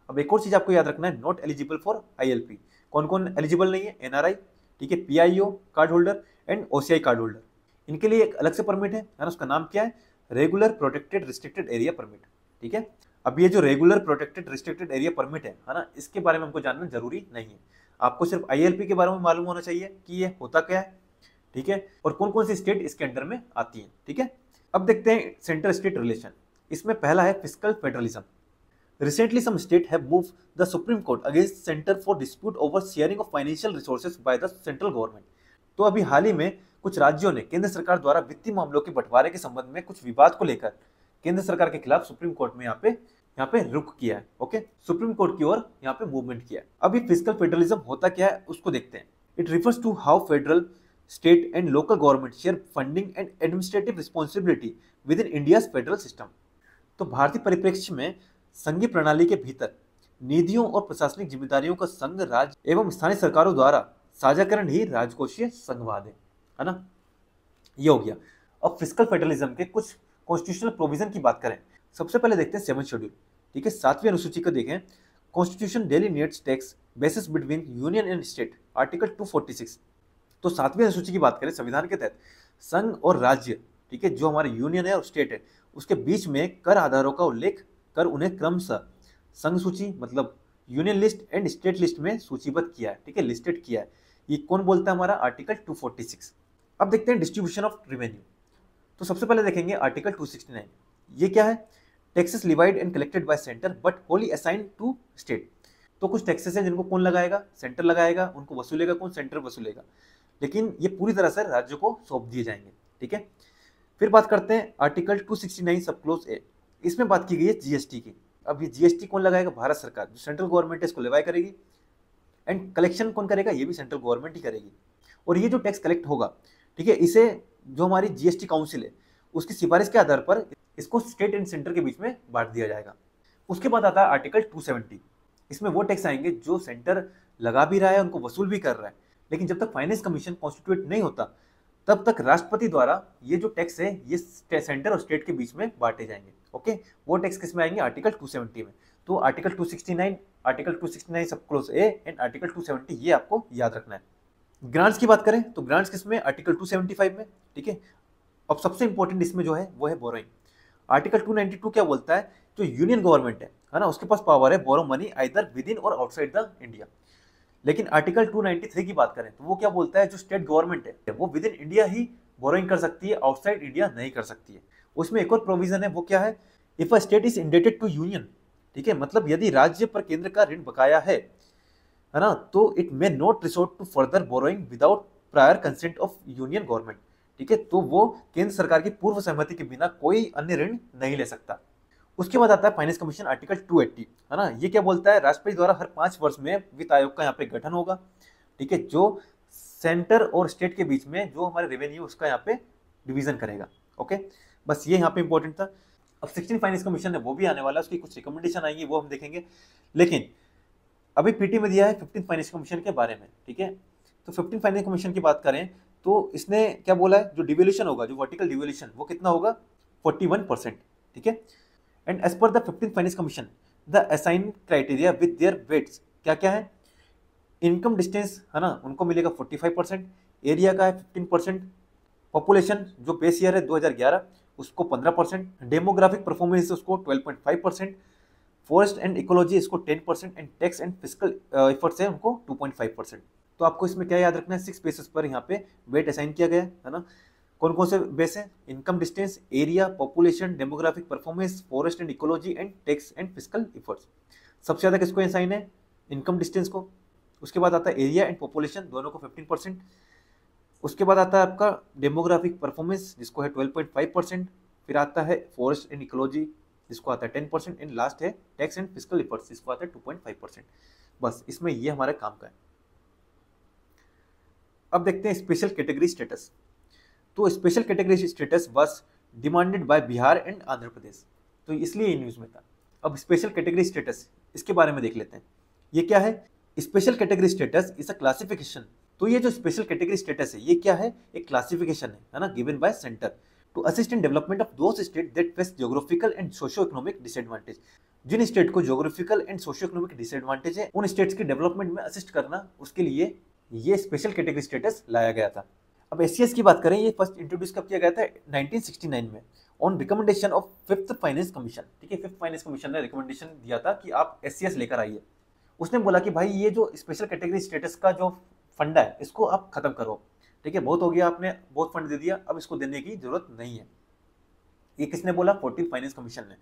अब एक और चीज आपको याद रखना है, नॉट एलिजिबल फॉर आईएलपी, कौन कौन एलिजिबल नहीं है, एनआरआई, ठीक है, PIO card holder and OCI card holder. इनके लिए एक अलग से परमिट है ना, उसका नाम क्या है, regular protected restricted area permit. ठीक है, अब ये जो regular protected restricted area permit है ना, इसके बारे में हमको जानना जरूरी नहीं है। आपको सिर्फ आईएलपी के बारे में मालूम होना चाहिए कि ये होता क्या है, ठीक है, और कौन कौन सी स्टेट इसके अंडर में आती है। ठीक है, अब देखते हैं सेंटर स्टेट रिलेशन। इसमें पहला है fiscal federalism. Recently some state have moved the supreme court against centre for dispute over sharing of financial resources by the central government. तो अभी हाल ही में कुछ राज्यों ने केंद्र सरकार द्वारा वित्तीय मामलों के बंटवारे के संबंध में कुछ विवाद को लेकर केंद्र सरकार के खिलाफ सुप्रीम कोर्ट में यहाँ पे रुख किया है। ओके, सुप्रीम कोर्ट की ओर यहाँ पे मूवमेंट किया है। अब ये फिस्कल फेडरलिज्म होता क्या है उसको देखते हैं। It refers to how federal, state and local government share funding and administrative responsibility within India's federal system. तो भारतीय परिप्रेक्ष्य में संघीय प्रणाली के भीतर निधियों और प्रशासनिक जिम्मेदारियों का संघ, राज्य एवं स्थानीय सरकारों द्वारा साझाकरण ही राजकोषीय संघवाद है ना, ये हो गया। अब फिस्कल फेडरलिज्म के कुछ कॉन्स्टिट्यूशनल प्रोविजन की बात करें, सबसे पहले देखते हैं 7th शेड्यूल। ठीक है, 7वीं अनुसूची को देखें, constitution delineates tax basis between union and state, article 246। तो 7वीं अनुसूची की बात करें, संविधान के तहत संघ और राज्य, ठीक है, जो हमारे यूनियन है और स्टेट है, उसके बीच में कर आधारों का उल्लेख कर उन्हें क्रमशः संघ सूची मतलब union list and state list में सूचीबद्ध किया है। ठीक है, लिस्टेड किया है। ये कौन बोलता है, हमारा आर्टिकल 246। अब देखते हैं डिस्ट्रीब्यूशन ऑफ रेवेन्यू। तो सबसे पहले देखेंगे आर्टिकल 269। ये क्या है, taxes levied and collected by centre but wholly assigned to state. तो कुछ टैक्सेस हैं जिनको कौन लगाएगा, सेंटर लगाएगा, उनको वसूलेगा कौन, सेंटर वसूलेगा, लेकिन ये पूरी तरह से राज्यों को सौंप दिए जाएंगे। ठीक है, फिर बात करते हैं आर्टिकल 269 सब क्लोज ए। इसमें बात की गई है जीएसटी की। अब ये जीएसटी कौन लगाएगा? भारत सरकार, जो सेंट्रल गवर्नमेंट है इसको लेवाई करेगी, एंड कलेक्शन कौन करेगा? ये भी सेंट्रल गवर्नमेंट ही करेगी। और ये जो टैक्स कलेक्ट होगा, ठीक है, इसे जो हमारी जीएसटी काउंसिल है उसकी सिफारिश के आधार पर इसको स्टेट एंड सेंटर के बीच में बांट दिया जाएगा। उसके बाद आता है आर्टिकल 270। इसमें वो टैक्स आएंगे जो सेंटर लगा भी रहा है, उनको वसूल भी कर रहा है, लेकिन जब तक फाइनेंस कमीशन कॉन्स्टिट्यूट नहीं होता तब तक राष्ट्रपति द्वारा ये जो टैक्स है ये सेंटर और स्टेट के बीच में बांटे जाएंगे। ओके, वो टैक्स किस में आएंगे? आर्टिकल 270 में। तो आर्टिकल 269, आर्टिकल 269 सब क्लोज ए एंड आर्टिकल 270 ये आपको याद रखना है। ग्रांट्स की बात करें तो ग्रांट्स किस में? आर्टिकल 275 में। ठीक है, अब सबसे इंपॉर्टेंट इसमें जो है वो है बोरोइंग। आर्टिकल 292 क्या बोलता है? जो यूनियन गवर्नमेंट है ना, उसके पास पावर है borrow money either within और आउटसाइड द इंडिया। लेकिन आर्टिकल 293 की बात करें तो वो क्या बोलता है? जो स्टेट गवर्नमेंट है वो with in India he borrowing कर सकती है, आउटसाइड इंडिया नहीं कर सकती है। उसमें एक और प्रोविजन है, वो क्या है? If a state is indebted to union, ठीक है, मतलब यदि राज्य पर केंद्र का ऋण बकाया है ना, तो it may not resort to further borrowing without prior consent of union government. ठीक है, तो वो केंद्र सरकार की पूर्व सहमति के बिना कोई अन्य ऋण नहीं ले सकता। उसके बाद आता है फाइनेंस कमीशन आर्टिकल 280, है ना। ये क्या बोलता है? राष्ट्रपति द्वारा हर 5 वर्ष में वित्त आयोग का यहाँ पे गठन होगा। ठीक है, जो सेंटर और स्टेट के बीच में जो हमारे रेवेन्यू उसका यहाँ पे डिवीजन करेगा। ओके, बस ये यहाँ पे इंपॉर्टेंट था। अब 16 फाइनेंस कमीशन है वो भी आने वाला है, उसकी कुछ रिकमेंडेशन आएंगी वो हम देखेंगे। लेकिन अभी पीटी में दिया है 15 फाइनेंस कमीशन के बारे में। ठीक है, तो 15 फाइनेंस कमीशन की बात करें तो इसने क्या बोला है? जो डिवोल्यूशन होगा, जो वर्टिकल डिवोल्यूशन, वो कितना होगा? 41%। ठीक है, and as per the 15 finance commission the assign criteria with their weights क्या क्या है? इनकम डिस्टेंस है ना, उनको मिलेगा 45%, एरिया का है 15%, पॉपुलेशन जो बेस ईयर है 2011 उसको 15%, डेमोग्राफिक परफॉर्मेंस उसको 12.5%, फॉरेस्ट एंड इकोलॉजी इसको 10% and tax and fiscal efforts है उनको 2.5%। तो आपको इसमें क्या याद रखना है? 6 बेसिस पर यहाँ पे वेट असाइन किया गया है ना। कौन कौन से बेस है? Income distance, area, population, demographic performance, forest and ecology and tax and fiscal efforts. सबसे ज्यादा किसको असाइन है? इनकम डिस्टेंस को। उसके बाद आता है एरिया एंड पॉपुलेशन, दोनों को 15%। उसके बाद आता है आपका डेमोग्राफिक परफॉर्मेंस जिसको है 12.5%। फिर आता है फॉरेस्ट एंड इकोलॉजी जिसको आता है 10% एंड लास्ट है टैक्स एंड फिस्कल एफर्ट्स जिसको आता है 2.5%। बस इसमें ये हमारे काम का है। अब देखते हैं स्पेशल कैटेगरी स्टेटस। तो special category status was demanded by Bihar and Andhra Pradesh, तो इसलिए ये न्यूज में था। अब स्पेशल कैटेगरी स्टेटस इसके बारे में देख लेते हैं। ये क्या है? Special category status is a classification. तो ये जो स्पेशल कैटेगरी स्टेटस है ये क्या है? एक क्लासिफिकेशन है ना, given by centre to assist in development of those state that face geographical and socio economic disadvantage. जिन स्टेट को geographical and socio economic disadvantage है उन स्टेट्स के डेवलपमेंट में असिस्ट करना, उसके लिए ये स्पेशल कैटेगरी स्टेटस लाया गया था। अब एससीएस की बात करें, ये फर्स्ट इंट्रोड्यूस कब किया गया था? 1969 में on recommendation of 5th finance commission. ठीक है, 5th फाइनेंस कमीशन ने रिकमेंडेशन दिया था कि आप एससीएस लेकर आइए। उसने बोला कि भाई ये जो स्पेशल कैटेगरी स्टेटस का जो फंडा है इसको आप खत्म करो। ठीक है, बहुत हो गया, आपने बहुत फंड दे दिया, अब इसको देने की जरूरत नहीं है। ये किसने बोला? 14th फाइनेंस कमीशन ने।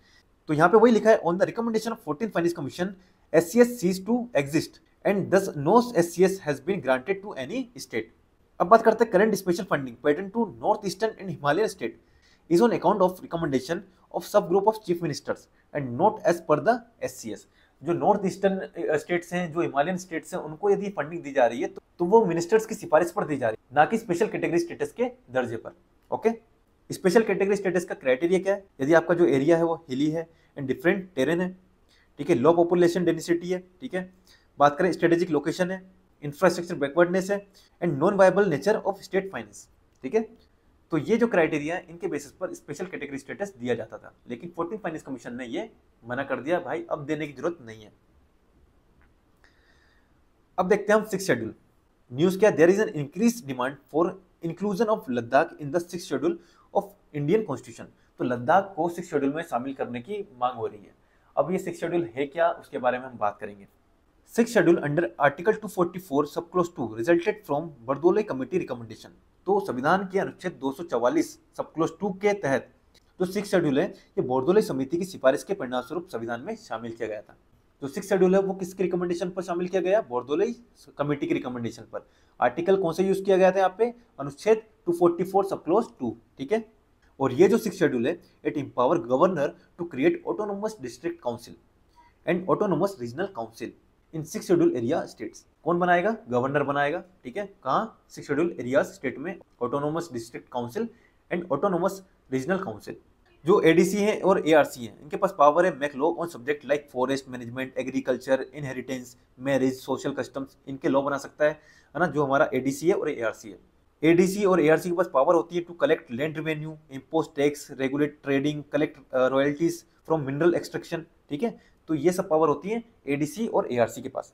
तो यहाँ पे वही लिखा है, on the recommendation of 14th finance commission SCS cease to exist and thus no SCS has been granted to any state. अब बात करते हैं current special funding pattern to north eastern and Himalayan state is on account of recommendation of sub group of chief ministers and not as per the SCS. जो north eastern states हैं, जो Himalayan states हैं, उनको यदि funding दी जा रही है तो वो मिनिस्टर्स की सिफारिश पर दी जा रही है, ना कि स्पेशल कैटेगरी स्टेटस के दर्जे पर। ओके, स्पेशल कैटेगरी स्टेटस का क्राइटेरिया क्या है? यदि आपका जो एरिया है वो हिली है एंड डिफरेंट टेरेन है, ठीक है, लो पॉपुलेशन डेंसिटी है, ठीक है, बात करें स्ट्रेटेजिक लोकेशन है, इंफ्रास्ट्रक्चर बैकवर्डनेस है and non viable nature of state finance. ठीक है, तो ये जो क्राइटेरिया है इनके बेसिस पर स्पेशल कैटेगरी स्टेटस दिया जाता था, लेकिन 14th फाइनेंस कमीशन ने ये मना कर दिया, भाई अब देने की जरूरत नहीं है। अब देखते हैं हम 6th शेड्यूल। न्यूज क्या? There is an increase demand for inclusion of Ladakh in the 6th schedule of Indian constitution. तो लद्दाख को 6th शेड्यूल में शामिल करने की मांग हो रही है। अब ये 6th शेड्यूल है क्या, उसके बारे में हम बात करेंगे। 6th schedule under article 244 sub clause 2 resulted from Bardoloi committee recommendation. तो संविधान के अनुच्छेद 244 सब क्लोज 2 के तहत जो 6th शेड्यूल है ये बोरदोले समिति की सिफारिश के परिणाम स्वरूप संविधान में शामिल किया गया था। जो 6th शेड्यूल है वो किसके रिकमेंडेशन पर शामिल किया गया? बोरदोले कमेटी की रिकमेंडेशन पर। आर्टिकल कौन सा यूज किया गया था यहाँ पे? अनुच्छेद 244 सब क्लोज 2। ठीक है, और ये जो 6 शेड्यूल है it empower governor to create autonomous district council and autonomous regional council in 6 schedule area states. कौन बनाएगा? गवर्नर बनाएगा। ठीक है, कहाँ? 6 शेड्यूल एरिया स्टेट में autonomous district council and autonomous regional council. जो एडीसी है और एआरसी है इनके पास पावर है make law on subject like forest management, agriculture, inheritance, marriage, social customs, इनके लॉ बना सकता है ना, जो हमारा एडीसी है और एआरसी है। एडीसी और एआरसी के पास पावर होती है to collect land revenue, impose tax, regulate trading, collect royalties from mineral extraction. ठीक है, तो ये सब पावर होती है एडीसी और एआरसी के पास।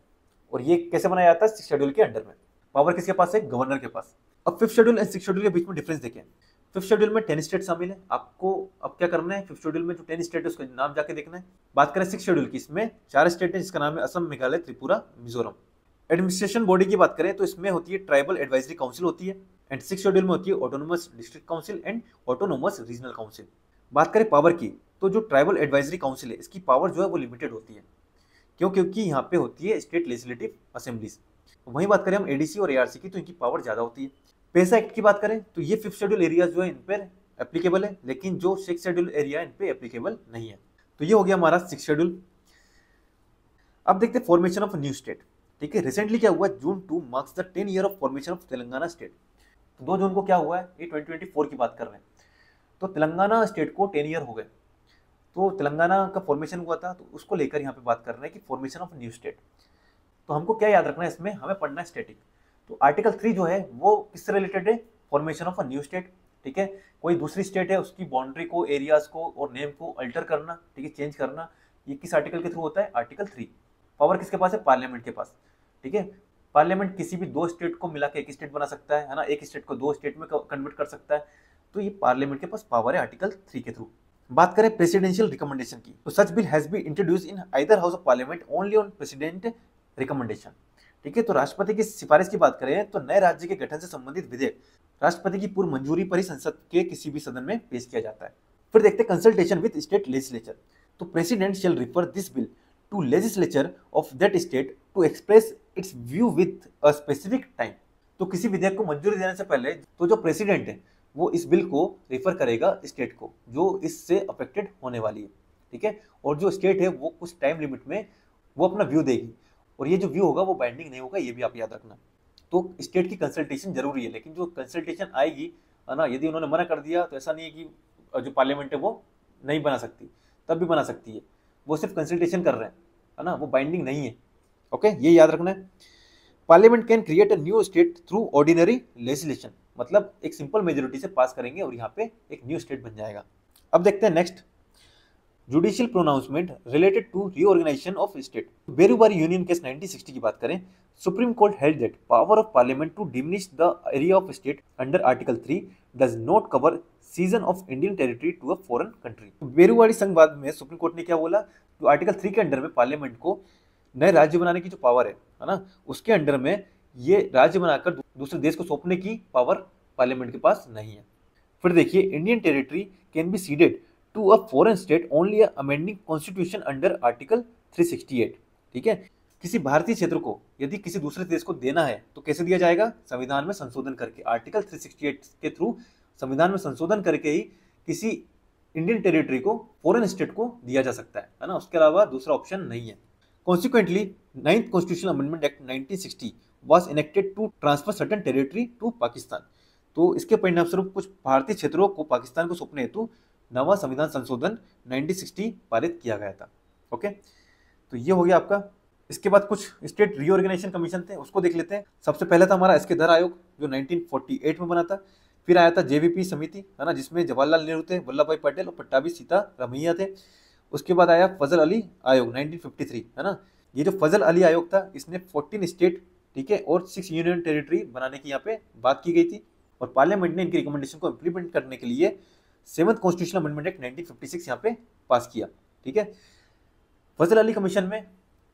और ये कैसे बनाया जाता है? 6 शेड्यूल के अंडर में। पावर किसके पास है? गवर्नर के पास। अब 5th schedule and 6th schedule के बीच में डिफरेंस देखें। 5th शेड्यूल में 10 स्टेट शामिल है। आपको अब क्या करना है? 5th शेड्यूल में जो 10 स्टेट है उसका नाम जाके देखना है। बात करें 6th शेड्यूल की, इसमें 4 स्टेट है जिसका नाम है असम, मेघालय, त्रिपुरा, मिजोरम। एडमिनिस्ट्रेशन बॉडी की बात करें तो इसमें होती है ट्राइबल एडवाइजरी काउंसिल होती है एंड 6th शेड्यूल में होती है autonomous district council and autonomous regional council. बात करें पावर की तो जो ट्राइबल एडवाइजरी काउंसिल है इसकी पावर जो है वो लिमिटेड होती है। क्यों? क्योंकि यहाँ पे होती है स्टेट लेजिस्लेटिव असेंबलीज। वहीं बात करें हम एडीसी और एआरसी की तो इनकी पावर ज्यादा होती है। पैसा एक्ट की बात करें तो ये 5th शेड्यूल एरिया जो है इन पर एप्लीकेबल है, लेकिन जो 6th शेड्यूल एरिया इन पे एप्लीकेबल नहीं है। तो ये हो गया हमारा 6th शेड्यूल। अब देखते हैं फॉर्मेशन ऑफ न्यू स्टेट। ठीक है, रिसेंटली क्या हुआ? जून 2 marks the 10 year of formation of Telangana state. तो 2 जून को क्या हुआ है? ये 2024 की बात कर रहे हैं। तो तेलंगाना स्टेट को 10 ईयर हो गए। तो तेलंगाना का फॉर्मेशन हुआ था, तो उसको लेकर यहाँ पे बात कर रहे हैं कि फॉर्मेशन ऑफ न्यू स्टेट। तो हमको क्या याद रखना है इसमें? हमें पढ़ना है स्टैटिक। तो आर्टिकल 3 जो है वो किससे रिलेटेड है? Formation of a new state. ठीक है, कोई दूसरी स्टेट है उसकी बाउंड्री को, एरियाज को और नेम को अल्टर करना, ठीक है, चेंज करना, ये किस आर्टिकल के थ्रू होता है? आर्टिकल 3। पावर किसके पास है? पार्लियामेंट के पास। ठीक है, पार्लियामेंट किसी भी 2 स्टेट को मिला के एक स्टेट बना सकता है ना, एक स्टेट को 2 स्टेट में कन्वर्ट कर सकता है। तो ये पार्लियामेंट के पास पावर है आर्टिकल 3 के थ्रू। बात करें प्रेसिडेंशियल रिकमेंडेशन की तो such bill has been introduce in either house of parliament only on president recommendation. ठीक है, तो राष्ट्रपति की सिफारिश की बात करें तो नए राज्य के गठन से संबंधित विधेयक राष्ट्रपति की पूर्व मंजूरी पर ही संसद के किसी भी सदन में पेश किया जाता है। फिर देखते हैं कंसल्टेशन विद स्टेट लेजिस्लेचर। तो president shall refer this bill to legislature of that state to express its view with a specific time. तो किसी विधेयक को मंजूरी देने से पहले तो जो प्रेसिडेंट है वो इस बिल को रेफर करेगा स्टेट को जो इससे अफेक्टेड होने वाली है। ठीक है, और जो स्टेट है वो कुछ टाइम लिमिट में वो अपना व्यू देगी, और ये जो व्यू होगा वो बाइंडिंग नहीं होगा, ये भी आप याद रखना। तो स्टेट की कंसल्टेशन जरूरी है, लेकिन जो कंसल्टेशन आएगी है ना, यदि उन्होंने मना कर दिया तो ऐसा नहीं है कि जो पार्लियामेंट है वो नहीं बना सकती, तब भी बना सकती है। वो सिर्फ कंसल्टेशन कर रहे हैं, है ना, वो बाइंडिंग नहीं है। ओके, ये याद रखना है। Parliament can create a new state through ordinary legislation, मतलब एक सिंपल मेजोरिटी से पास करेंगे और यहाँ पे एक न्यू स्टेट बन जाएगा। अब देखते हैं next, judicial pronouncement related to reorganisation of state. Berubari union case 1960 की बात करें, supreme court held that power of parliament to diminish the area of state under article 3 does not cover cession of Indian territory to a foreign country. Berubari संघवाद में supreme Court ने क्या बोला? जो article 3 के अंडर में पार्लियामेंट को नए राज्य बनाने की जो पावर है ना, उसके अंडर में ये राज्य बनाकर दूसरे देश को सौंपने की पावर पार्लियामेंट के पास नहीं है। फिर देखिए, Indian territory can be ceded to a foreign state only amending constitution under article 368। ठीक है, किसी भारतीय क्षेत्र को यदि किसी दूसरे देश को देना है तो कैसे दिया जाएगा? संविधान में संशोधन करके, आर्टिकल 368 के थ्रू संविधान में संशोधन करके ही किसी इंडियन टेरिटरी को फॉरेन स्टेट को दिया जा सकता है ना, उसके अलावा दूसरा ऑप्शन नहीं है। Consequently, 9th Constitutional Amendment Act 1960 was enacted to transfer certain territory to Pakistan। तो इसके परिणाम स्वरूप कुछ भारतीय क्षेत्रों को पाकिस्तान को सौंपने हेतु नवा संविधान संशोधन 1960 पारित किया गया था। ओके, तो ये हो गया आपका। इसके बाद कुछ स्टेट रीऑर्गेनाइजेशन कमीशन थे, उसको देख लेते हैं। सबसे पहले था हमारा एस के धर आयोग जो 1948 में बना था। फिर आया था जेवीपी समिति, है ना, जिसमें जवाहरलाल नेहरू थे, वल्लभ भाई पटेल और पट्टाभी सीतारामैया थे। उसके बाद आया फजल अली आयोग 1953, है ना। ये जो फजल अली आयोग था इसने 14 स्टेट, ठीक है, और 6 यूनियन टेरिटरी बनाने की यहाँ पे बात की गई थी, और पार्लियामेंट ने इनकी रिकमेंडेशन को इम्प्लीमेंट करने के लिए 7th कॉन्स्टिट्यूशनल अमेंडमेंट एक्ट 1956 यहाँ पे पास किया। ठीक है, फजल अली कमीशन में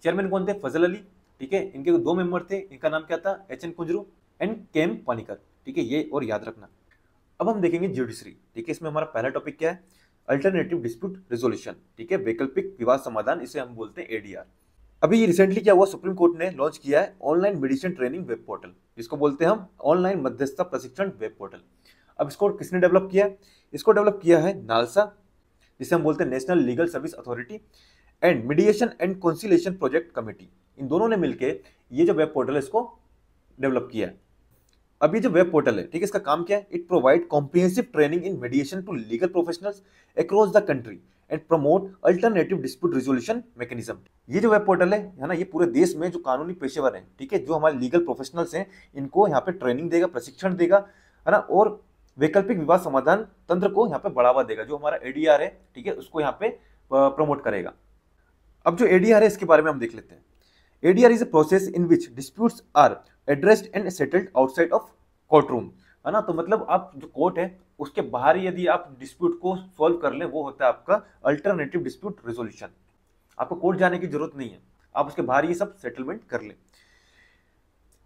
चेयरमैन कौन थे? फजल अली। ठीक है, इनके 2 मेंबर थे, इनका नाम क्या था? एच एन कुंजरू एंड के एम पानीकर। ठीक है, ये और याद रखना। अब हम देखेंगे ज्यूडिशरी। ठीक है, इसमें हमारा पहला टॉपिक क्या है? Alternative dispute resolution. ठीक है, वैकल्पिक विवाद समाधान, इसे हम बोलते हैं एडीआर। अभी ये रिसेंटली क्या हुआ, सुप्रीम कोर्ट ने लॉन्च किया है online medicine training web portal, जिसको बोलते हैं हम ऑनलाइन मध्यस्थता प्रशिक्षण वेब पोर्टल। अब इसको किसने डेवलप किया है? इसको डेवलप किया है नालसा, जिसे हम बोलते हैं national legal service authority, and mediation and conciliation project committee. इन दोनों ने मिलकर ये जो वेब पोर्टल है इसको डेवलप किया है। अब ये जो वेब पोर्टल है, ठीक है, इसका काम क्या है? It provide comprehensive training in mediation to legal professionals across the country and promote alternative dispute resolution mechanism. ये जो वेब पोर्टल है ना, ये पूरे देश में जो कानूनी पेशेवर हैं, ठीक है, जो हमारे लीगल प्रोफेशनल्स हैं, इनको यहाँ पे ट्रेनिंग देगा, प्रशिक्षण देगा, है ना, और वैकल्पिक विवाद समाधान तंत्र को यहाँ पे बढ़ावा देगा। जो हमारा एडीआर है, ठीक है, उसको यहाँ पे प्रमोट करेगा। अब जो एडीआर है इसके बारे में हम देख लेते हैं। ADR is a process in which disputes are addressed and settled outside of court room, है ना। तो मतलब आप जो कोर्ट है उसके बाहर यदि आप डिस्प्यूट को सॉल्व कर ले, वो होता है आपका अल्टरनेटिव डिस्प्यूट रेजोल्यूशन। आपको कोर्ट जाने की जरूरत नहीं है, आप उसके बाहर ये सब सेटलमेंट कर ले।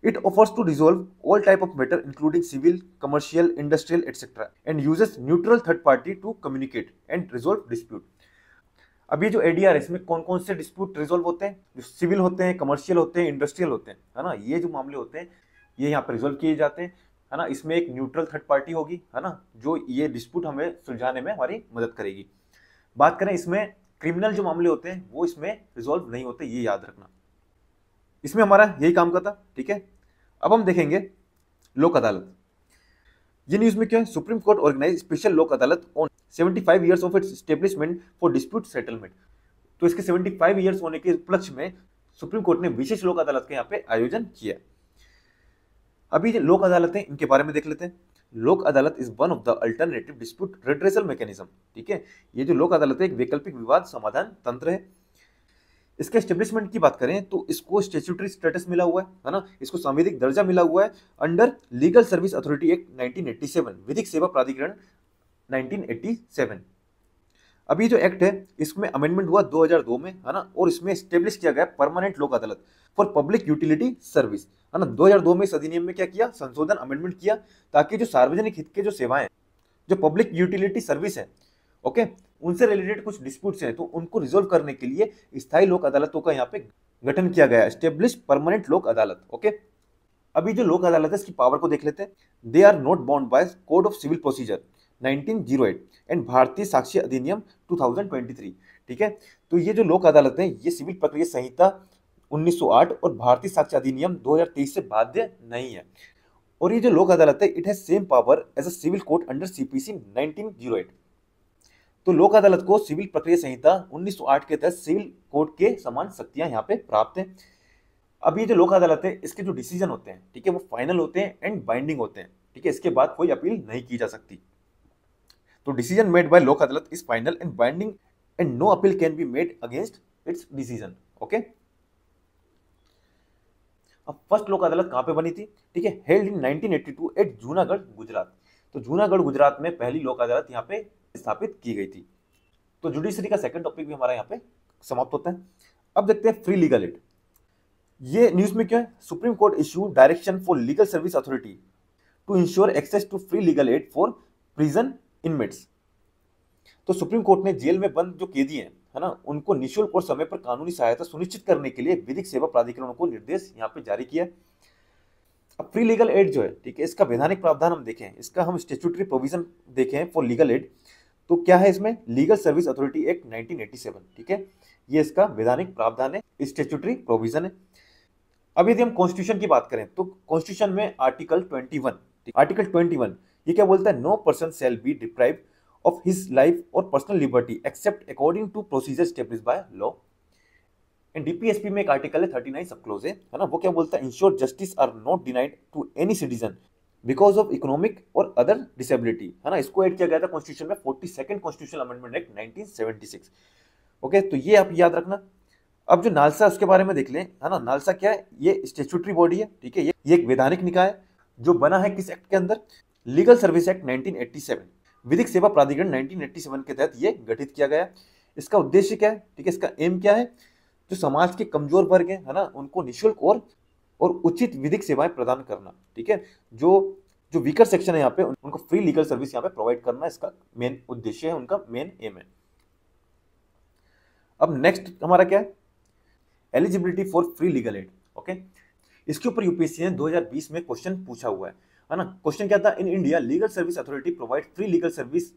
It offers to resolve all type of matter including civil, commercial, industrial, etc. and uses neutral third party to communicate and resolve dispute. अब ये जो एडीआर है इसमें कौन कौन से डिस्प्यूट रिजोल्व होते हैं? जो सिविल होते हैं, कमर्शियल होते हैं, इंडस्ट्रियल होते हैं, है ना। ये जो मामले होते हैं ये यहाँ पर रिजोल्व किए जाते हैं, है ना। इसमें एक न्यूट्रल थर्ड पार्टी होगी, है ना, जो ये डिस्प्यूट हमें सुलझाने में हमारी मदद करेगी। बात करें इसमें क्रिमिनल जो मामले होते हैं वो इसमें रिजोल्व नहीं होते, ये याद रखना। इसमें हमारा यही काम का था, ठीक है। अब हम देखेंगे लोक अदालत। ये न्यूज में क्या है? सुप्रीम कोर्ट ऑर्गेनाइज स्पेशल लोक अदालत on 75 years of its establishment for dispute settlement. तो इसके 75 इयर्स होने के उपलक्ष्य में सुप्रीम कोर्ट ने विशेष लोक अदालत का यहाँ पे आयोजन किया। अभी जो लोक अदालतें इनके बारे में देख लेते हैं। लोक Adalat is one of the alternative dispute redressal mechanism, ठीक है। ये जो लोक अदालत है एक वैकल्पिक विवाद समाधान तंत्र है। इसके एस्टेब्लिशमेंट की बात करें तो इसको स्टैट्यूटरी स्टेटस मिला हुआ है ना, इसको संवैधानिक दर्जा मिला हुआ है under legal service authority act 1987, विधिक सेवा प्राधिकरण 1987। अभी जो एक्ट है इसमें अमेंडमेंट हुआ 2002 में, है ना, और इसमें स्टेब्लिश किया गया परमानेंट लोक अदालत फॉर पब्लिक यूटिलिटी सर्विस, है ना। 2002 में इस अधिनियम में क्या किया? संशोधन, अमेंडमेंट किया, ताकि जो सार्वजनिक हित के जो सेवाएं, जो पब्लिक यूटिलिटी सर्विस है, ओके, उनसे रिलेटेड कुछ डिस्प्यूट्स हैं तो उनको रिजोल्व करने के लिए स्थायी लोक अदालतों का यहाँ पे गठन किया गया, एस्टेब्लिश परमानेंट लोक अदालत, ओके। अभी जो लोक अदालत है इसकी पावर को देख लेते हैं। They are not bound by code of civil procedure 1908 and Bharatiya Sakshya अधिनियम 2023, ठीक है। तो ये जो लोक अदालत है ये सिविल प्रक्रिया संहिता 1908 और भारतीय साक्ष्य अधिनियम 2023 से बाध्य नहीं है। और ये जो लोक अदालत है it has same power as a civil court under CPC 1908। तो लोक अदालत को सिविल प्रक्रिया संहिता 1908 के तहत सिविल कोर्ट के समान शक्तियां यहाँ पे प्राप्त हैं। अब ये जो लोक अदालत है इसके जो डिसीजन होते हैं, ठीक है, वो फाइनल होते हैं एंड बाइंडिंग होते हैं, ठीक है। इसके बाद कोई अपील नहीं की जा सकती। तो decision made by Lok Adalat is final and binding and no appeal can be made against its decision, okay. अब फर्स्ट लोक अदालत कहाँ पे बनी थी? ठीक है, held in 1982 at Junagadh, Gujarat. तो जूनागढ़ गुजरात में पहली लोक अदालत यहाँ पे स्थापित की गई थी। तो जुडिशरी का सेकंड टॉपिक भी हमारा यहाँ पे समाप्त होता है। अब देखते हैं फ्री लीगल एड। ये न्यूज में क्या है? Supreme Court issue direction for legal service authority to ensure access to free legal aid for prison inmates. तो सुप्रीम कोर्ट ने जेल में बंद जो कैदी हैं, है ना, उनको निःशुल्क और समय पर कानूनी सहायता सुनिश्चित करने के लिए विधिक सेवा प्राधिकरणों को निर्देश यहाँ पे जारी किया। अब फ्री लीगल एड जो है, ठीक है, इसका वैधानिक प्रावधान हम देखें, इसका हम स्टैट्यूटरी प्रोविजन देखें फॉर लीगल एड, तो क्या है इसमें? लीगल सर्विस अथॉरिटी एक्ट 1987, ठीक है, ये इसका वैधानिक प्रावधान है, स्टैट्यूटरी प्रोविजन है। अब यदि हम कॉन्स्टिट्यूशन की बात करें तो कॉन्स्टिट्यूशन में आर्टिकल 21 ये क्या बोलता है? No person shall be deprived of his life और personal liberty except according to procedure established by law. And DPSP में एक आर्टिकल है 39 सब क्लोज है ना, वो क्या बोलता है? Ensure justice are not denied to any citizen because of economic और अदर डिसेबिलिटी, है ना। इसको ऐड किया गया था कॉन्स्टिट्यूशन में 42nd constitutional amendment act 1976, okay. तो ये आप याद रखना। अब जो नालसा उसके बारे में देख लें, है ना। नालसा क्या है? ये स्टैट्यूटरी बॉडी है, ठीक है, ये एक वैधानिक निकाय है जो बना है किस एक्ट के अंदर? लीगल सर्विस एक्ट 1987, विधिक सेवा प्राधिकरण 1987 के तहत ये गठित किया गया। इसका उद्देश्य क्या है? ठीक है, इसका एम क्या है? जो समाज के कमजोर वर्ग है ना, उनको निःशुल्क और उचित विधिक सेवाएं प्रदान करना, ठीक है। जो वीकर सेक्शन है यहाँ पे उनको फ्री लीगल सर्विस यहाँ पे प्रोवाइड करना इसका मेन उद्देश्य है, उनका मेन एम है। अब नेक्स्ट हमारा क्या है? Eligibility for free legal add, okay. इसके ऊपर यूपीएससी ने 2020 में क्वेश्चन पूछा हुआ है ना। क्वेश्चन क्या था? In India legal service authority provide free legal service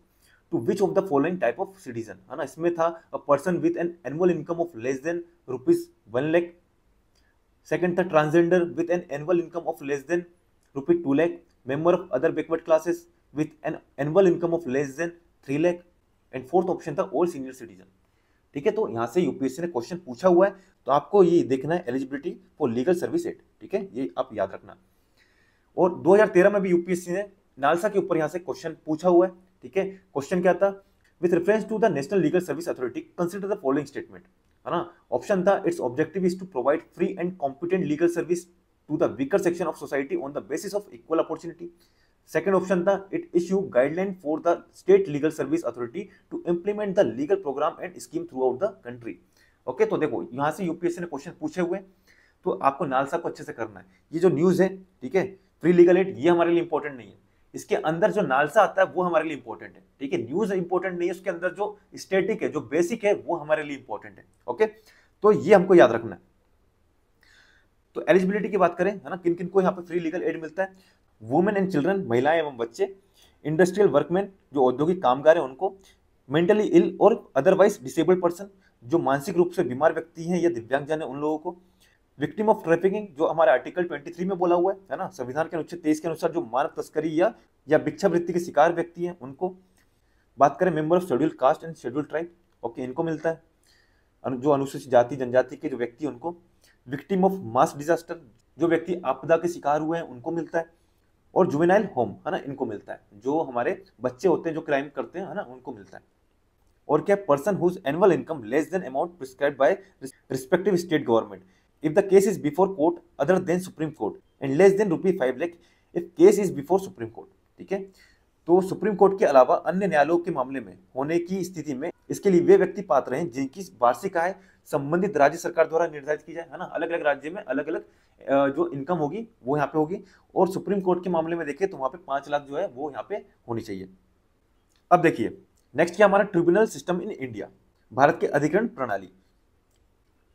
to which of the following type of citizen, है ना। इसमें था a person with an annual income of less than ₹1 lakh. Second था transgender with an annual income of less than ₹2 lakh, member of other backward classes with an annual income of less than 3 lakh, and fourth option था all senior citizen. ठीक है, तो यहाँ से UPSC ने question पूछा हुआ है, तो आपको ये देखना है eligibility for legal service act. ठीक है, ये आप याद रखना। और 2013 में भी यूपीएससी ने नालसा के ऊपर यहाँ से क्वेश्चन पूछा हुआ है। ठीक है, क्वेश्चन क्या था, with reference to the national legal service authority consider the following statement, है ना। ऑप्शन था its objective is to provide free and competent legal service to the weaker section of society on the basis of equal opportunity. Second option था it issue guideline for the state legal service authority to implement the legal programme and scheme throughout the country. Okay, तो देखो यहाँ से UPSC ने question पूछे हुए, तो आपको नालसा को अच्छे से करना है। ये जो न्यूज है, ठीक है, फ्री लीगल एड, ये हमारे लिए इंपॉर्टेंट नहीं है, इसके अंदर जो नालसा आता है वो हमारे लिए इंपॉर्टेंट है। ठीक है, न्यूज इंपॉर्टेंट नहीं है, उसके अंदर जो स्टैटिक है, जो बेसिक है, वो हमारे लिए इंपॉर्टेंट है। ओके, तो ये हमको याद रखना है। तो एलिजिबिलिटी की बात करें, है ना, किन किन को यहाँ पे फ्री लीगल एड मिलता है, वुमेन एंड चिल्ड्रन, महिलाएं एवं बच्चे, इंडस्ट्रियल वर्कमैन, जो औद्योगिक कामगार है उनको, मेंटली इल और अदरवाइज डिसेबल्ड पर्सन, जो मानसिक रूप से बीमार व्यक्ति हैं या दिव्यांगजन है उन लोगों को, विक्टिम ऑफ ट्रैफिकिंग, जो हमारे आर्टिकल 23 में बोला हुआ है ना, संविधान के अनुच्छेद 23 के अनुसार जो मानव तस्करी या भिक्षावृत्ति के शिकार व्यक्ति हैं उनको। बात करें member of schedule caste and schedule tribe, okay, इनको मिलता है। जो अनुसूचित जाति जनजाति के जो व्यक्ति हैं उनको, विक्टिम ऑफ मास डिजास्टर, जो व्यक्ति आपदा के शिकार हुए हैं उनको मिलता है, और जुवेनाइल होम, है ना, इनको मिलता है। जो हमारे बच्चे होते हैं जो क्राइम करते हैं, है ना, उनको मिलता है। और क्या, person whose annual income less than amount prescribed by respective state government if the case is before court other than Supreme Court and less than ₹5 lakh if case is before Supreme Court। ठीक है, तो Supreme court के अलावा अन्य न्यायालयों के मामले में होने की स्थिति में इसके लिए वे व्यक्ति पात्र हैं जिनकी वार्षिक आय संबंधित राज्य सरकार द्वारा निर्धारित की जाए, है ना। अलग अलग राज्य में अलग अलग जो इनकम होगी वो यहाँ पे होगी, और सुप्रीम कोर्ट के मामले में देखें तो वहाँ पे 5 लाख जो है वो यहाँ पे होनी चाहिए। अब देखिए नेक्स्ट क्या, हमारा tribunal system in India, Bharat के अधिकरण प्रणाली।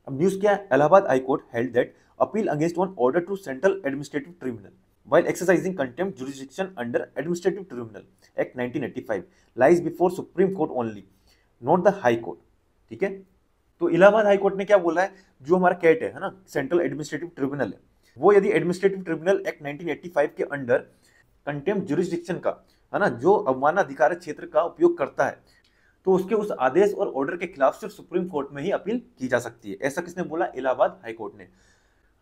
अब न्यूज क्या है, Allahabad High Court held that appeal against one order to central administrative tribunal while exercising contempt jurisdiction under Administrative Tribunal Act 1985 lies before Supreme Court only, not the High Court। ठीक है, तो इलाहाबाद हाई कोर्ट ने क्या बोला है, जो हमारा cat है ना, सेंट्रल एडमिनिस्ट्रेटिव ट्रिब्यूनल है, वो यदि एडमिनिस्ट्रेटिव ट्रिब्यूनल एक्ट 1985 के अंडर कंटेम्प्ट जुरिस्डिक्शन का, है ना, जो अवमाननाधिकार क्षेत्र का उपयोग करता है, तो उसके उस आदेश और ऑर्डर के खिलाफ सिर्फ सुप्रीम कोर्ट में ही अपील की जा सकती है। ऐसा किसने बोला, इलाहाबाद हाई कोर्ट ने।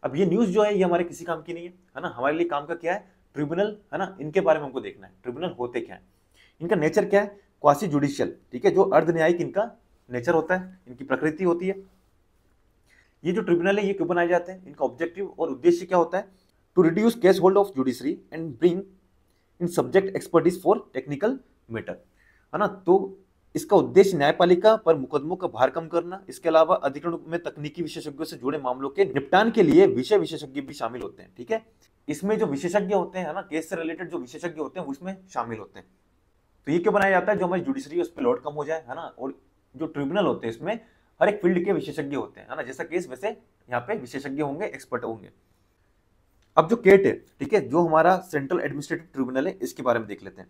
अब ये न्यूज जो है ये हमारे किसी काम की नहीं है ना, हमारे लिए काम का क्या है, ट्रिब्यूनल, है ना, इनके बारे में हमको देखना है, ट्रिब्यूनल होते क्या है, इनका नेचर क्या है, क्वासी जुडिशियल। ठीक है, जो अर्ध न्यायिक इनका नेचर होता है, इनकी प्रकृति होती है। ये जो ट्रिब्यूनल है ये क्यों बनाए जाते हैं, इनका ऑब्जेक्टिव और उद्देश्य क्या होता है, to reduce case load of judiciary and bring in subject expertise for technical matter, है ना। तो इसका उद्देश्य न्यायपालिका पर मुकदमों का भार कम करना, इसके अलावा अधिकरण में तकनीकी विशेषज्ञों से जुड़े मामलों के निपटान के लिए विषय विशेषज्ञ भी शामिल होते हैं। ठीक है, इसमें जो विशेषज्ञ होते हैं, ना, केस से रिलेटेड जो विशेषज्ञ होते हैं वो इसमें शामिल होते हैं। तो ये क्यों बनाया जाता है, जो हमारी जुडिशरी है उस पर लोड कम हो जाए, है ना, और जो ट्रिब्यूनल होते हैं इसमें हर एक फील्ड के विशेषज्ञ होते हैं, है ना, जैसा केस वैसे यहाँ पे विशेषज्ञ होंगे, एक्सपर्ट होंगे। अब जो केट है, ठीक है, जो हमारा सेंट्रल एडमिनिस्ट्रेटिव ट्रिब्यूनल है, इसके बारे में देख लेते हैं।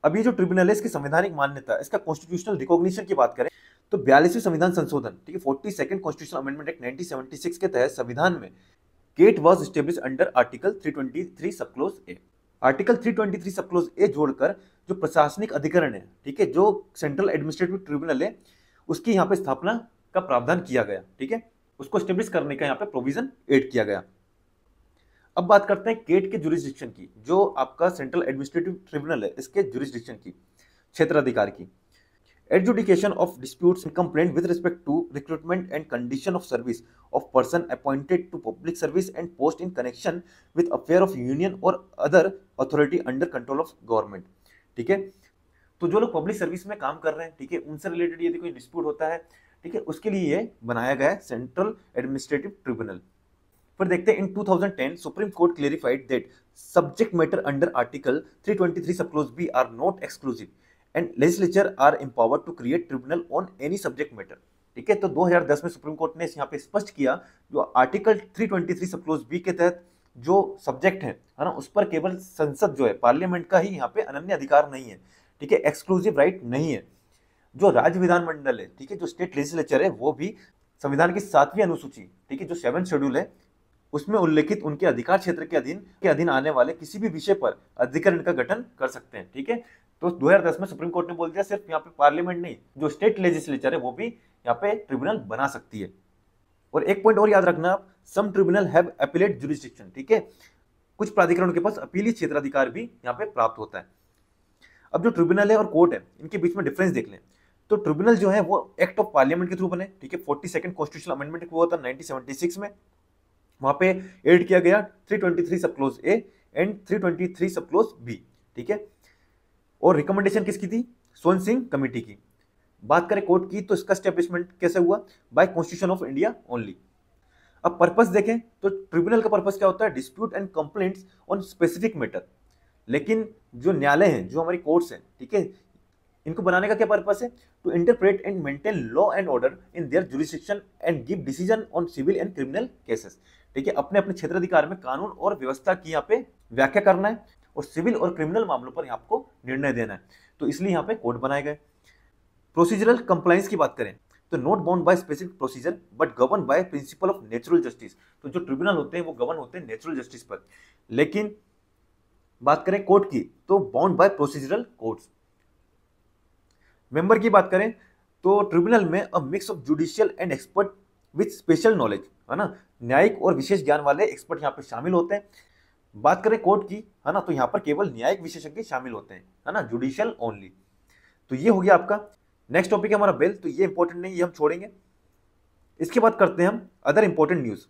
अब ये जो ट्रिब्यूनल है इसकी संवैधानिक मान्यता, इसका कॉन्स्टिट्यूशनल रिकॉग्निशन की बात करें तो 42वें संविधान संशोधन, ठीक है, 42nd कॉन्स्टिट्यूशनल अमेंडमेंट एक्ट 1976 के तहत संविधान में CAT was establish under article 323 sub close A. Article 323 sub close ए जोड़कर जो प्रशासनिक अधिकरण है, ठीक है, जो सेंट्रल एडमिनिस्ट्रेटिव ट्रिब्यूनल है, उसकी यहाँ पे स्थापना का प्रावधान किया गया। ठीक है, उसको एस्टेब्लिश करने का यहाँ पे प्रोविजन एड किया गया। अब बात करते हैं केट के जुरिस्डिक्शन की, जो आपका सेंट्रल एडमिनिस्ट्रेटिव ट्रिब्यूनल है इसके जुरिस्डिक्शन की, क्षेत्राधिकार की। Adjudication of disputes and complaint with respect to recruitment and condition of service of person appointed to public service and post in connection with affair of union और other authority under control of government. ठीक है, तो जो लोग public service में काम कर रहे हैं, ठीक है, उनसे रिलेटेड यदि कोई डिस्प्यूट होता है, ठीक है, उसके लिए ये बनाया गया है सेंट्रल एडमिनिस्ट्रेटिव ट्रिब्यूनल। फिर देखते हैं in 2010 Supreme Court clarified that subject matter under article 323 sub clause B are not exclusive and legislature are empowered to create tribunal on any subject matter. ठीक है, तो 2010 में सुप्रीम कोर्ट ने यहाँ पे स्पष्ट किया, जो आर्टिकल 323 सब क्लोज बी के तहत जो सब्जेक्ट है ना, उस पर केवल संसद जो है, पार्लियामेंट का ही यहाँ पे अनन्य अधिकार नहीं है। ठीक है, एक्सक्लूसिव राइट नहीं है। जो राज्य विधानमंडल है, ठीक है, जो स्टेट लेजिस्लेचर है, वो भी संविधान की 7वीं अनुसूची, ठीक है, जो 7th शेड्यूल है, उसमें उल्लेखित उनके अधिकार क्षेत्र के अधीन आने वाले किसी भी विषय पर अधिकरण का गठन कर सकते हैं। ठीक है, तो 2010 में सुप्रीम कोर्ट ने बोल दिया सिर्फ यहाँ पे पार्लियामेंट नहीं, जो स्टेट लेजिस्लेचर है वो भी यहाँ पे ट्रिब्यूनल बना सकती है। और एक पॉइंट और याद रखना आप, सम ट्रिब्यूनल हैव अपीलेट जुरिस्डिक्शन, ठीक है, कुछ प्राधिकरणों के पास अपीली क्षेत्राधिकार भी यहाँ पे प्राप्त होता है। अब जो ट्रिब्यूनल है और कोर्ट है, इनके बीच में डिफरेंस देख लें। तो ट्रिब्यूनल जो है वो एक्ट ऑफ पार्लियामेंट के थ्रू बने, ठीक है, 42nd कॉन्स्टिट्यूशनल अमेंडमेंट हुआ था 1976 में, वहां पे एड किया गया 323 sub close A and 323 sub clause B, ठीक है। और रिकमेंडेशन किसकी थी? सोन सिंह कमेटी की। बात करें कोर्ट की, तो इसका स्टैब्लिशमेंट कैसे हुआ? Bye constitution of India only. अब पर्पस देखें तो ट्रिब्यूनल का पर्पस क्या होता है? Dispute and complaints on specific matter. लेकिन जो न्यायालय हैं, जो हमारी कोर्ट्स हैं, ठीक है, इनको बनाने का क्या पर्पस है? To interpret and maintain law and order in their jurisdiction and give decision on civil and criminal cases. ठीक है, अपने अपने क्षेत्राधिकार में कानून और व्यवस्था की यहाँ पे व्याख्या करना है और सिविल और क्रिमिनल मामलों पर आपको निर्णय देना है। तो इसलिए यहाँ पे कोर्ट बनाए गए। प्रोसीजरल कंप्लायंस की बात करें तो not bound by specific procedure but govern by principle of natural justice. तो जो ट्रिब्यूनल होते हैं वो गवर्न होते हैं नेचुरल जस्टिस पर। लेकिन बात करें कोर्ट की तो bound by procedural codes. Member की बात करें तो ट्रिब्यूनल में अ mix of judicial and expert with special knowledge, है ना, न्यायिक और विशेष ज्ञान वाले एक्सपर्ट यहाँ पे शामिल होते हैं। बात करें कोर्ट की, है ना, तो यहाँ पर केवल न्यायिक विशेषज्ञ शामिल होते हैं, है ना, जुडिशियल ओनली। तो ये हो गया आपका। नेक्स्ट टॉपिक है हमारा बेल, तो ये इंपॉर्टेंट नहीं, ये हम छोड़ेंगे। इसके बाद करते हैं हम अदर इंपॉर्टेंट न्यूज।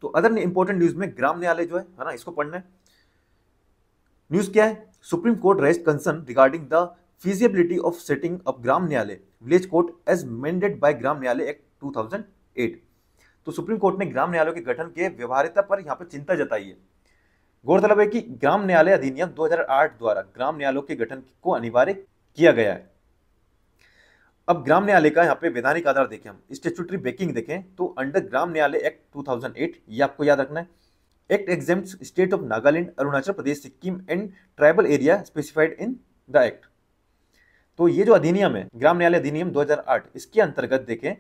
तो अदर इंपॉर्टेंट न्यूज में ग्राम न्यायालय जो है ना, इसको पढ़ना है। न्यूज क्या है? Supreme court raised concern regarding the feasibility of setting up Gram Nyayalaya village court as mandated by Gram Nyayalaya act 2008। तो सुप्रीम कोर्ट ने ग्राम न्यायालयों के गठन के व्यवहार्यता पर यहाँ पर चिंता जताई है। गौरतलब है कि ग्राम न्यायालय अधिनियम 2008 द्वारा ग्राम न्यायालयों के गठन को अनिवार्य किया गया है। अब ग्राम न्यायालय का यहाँ पे वैधानिक आधार देखें, हम स्टैट्यूटरी बेकिंग देखें तो अंडर ग्राम न्यायालय एक्ट 2008, ये आपको याद रखना है, act exempts state of Nagaland, Arunachal Pradesh, Sikkim and tribal area specified in the act. तो ये जो अधिनियम है, ग्राम न्यायालय अधिनियम 2008, इसके अंतर्गत देखें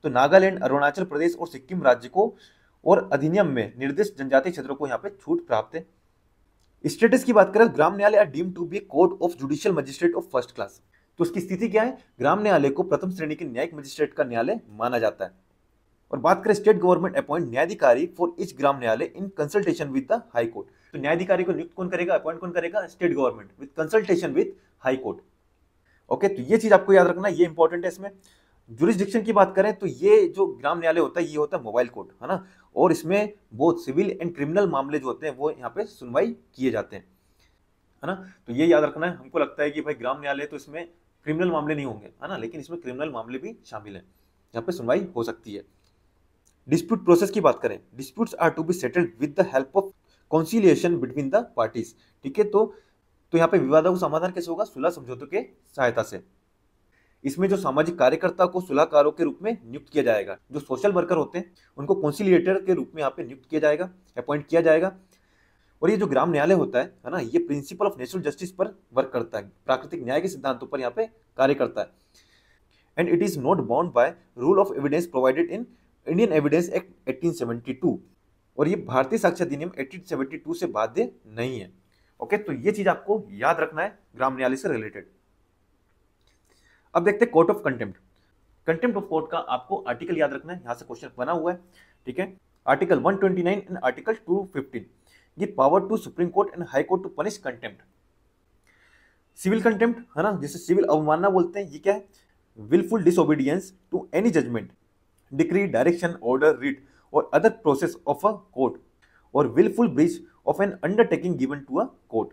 तो नागालैंड, अरुणाचल प्रदेश और सिक्किम राज्य को और अधिनियम में निर्दिष्ट जनजातीय क्षेत्रों को यहाँ पे छूट प्राप्त है। स्टेटस की बात करें, Gram Nyayalaya are deemed to be court of judicial magistrate of first class. तो उसकी स्थिति क्या है? ग्राम न्यायालय को प्रथम श्रेणी के न्यायिक मजिस्ट्रेट का न्यायालय माना जाता है। और बात करें state government appoint nyayadhikari for each Gram Nyayalaya in consultation with the high court. तो न्यायाधिकारी को नियुक्त कौन करेगा, अपॉइंट कौन करेगा? State government with consultation with high court. Okay, तो ये चीज आपको याद रखना, ये इंपॉर्टेंट है। इसमें जुरिस्डिक्शन की बात करें तो ये जो ग्राम न्यायालय होता है ये होता है मोबाइल कोर्ट, है ना, और इसमें बहुत सिविल एंड क्रिमिनल मामले जो होते हैं वो यहाँ पे सुनवाई किए जाते हैं, है ना। तो ये याद रखना है। हमको लगता है कि भाई ग्राम न्यायालय तो इसमें क्रिमिनल मामले नहीं होंगे, है ना, लेकिन इसमें क्रिमिनल मामले भी शामिल हैं, यहाँ पे सुनवाई हो सकती है। डिस्प्यूट प्रोसेस की बात करें, disputes are to be settled with the help of conciliation between the parties. ठीक है, तो यहाँ पे विवादों का समाधान कैसे होगा? सुलह समझौतों के सहायता से। इसमें जो सामाजिक कार्यकर्ता को सुलहकारों के रूप में नियुक्त किया जाएगा, जो सोशल वर्कर होते हैं उनको कॉन्सिलिएटर के रूप में यहाँ पे नियुक्त किया जाएगा, अपॉइंट किया जाएगा। और ये जो ग्राम न्यायालय होता है ना, ये प्रिंसिपल ऑफ नेचुरल जस्टिस पर वर्क करता है, प्राकृतिक न्याय के सिद्धांतों पर यहाँ पे कार्य करता है। And it is not bound by rule of evidence provided in Indian evidence act 1872। और ये भारतीय साक्ष्य अधिनियम 1872 से बाध्य नहीं है। ओके, तो ये चीज आपको याद रखना है ग्राम न्यायालय से रिलेटेड। अब देखते हैं court of contempt. Contempt of court का आपको आर्टिकल याद रखना है, यहां से क्वेश्चन बना हुआ है। ठीक है, article 129 and article 215 give power to Supreme Court and High Court to punish contempt. Civil contempt, है ना, जिसे सिविल अवमानना बोलते हैं, ये क्या है? Wilful disobedience to any judgment, decree, direction, order, writ और other process of a court और wilful breach of an undertaking given to a court.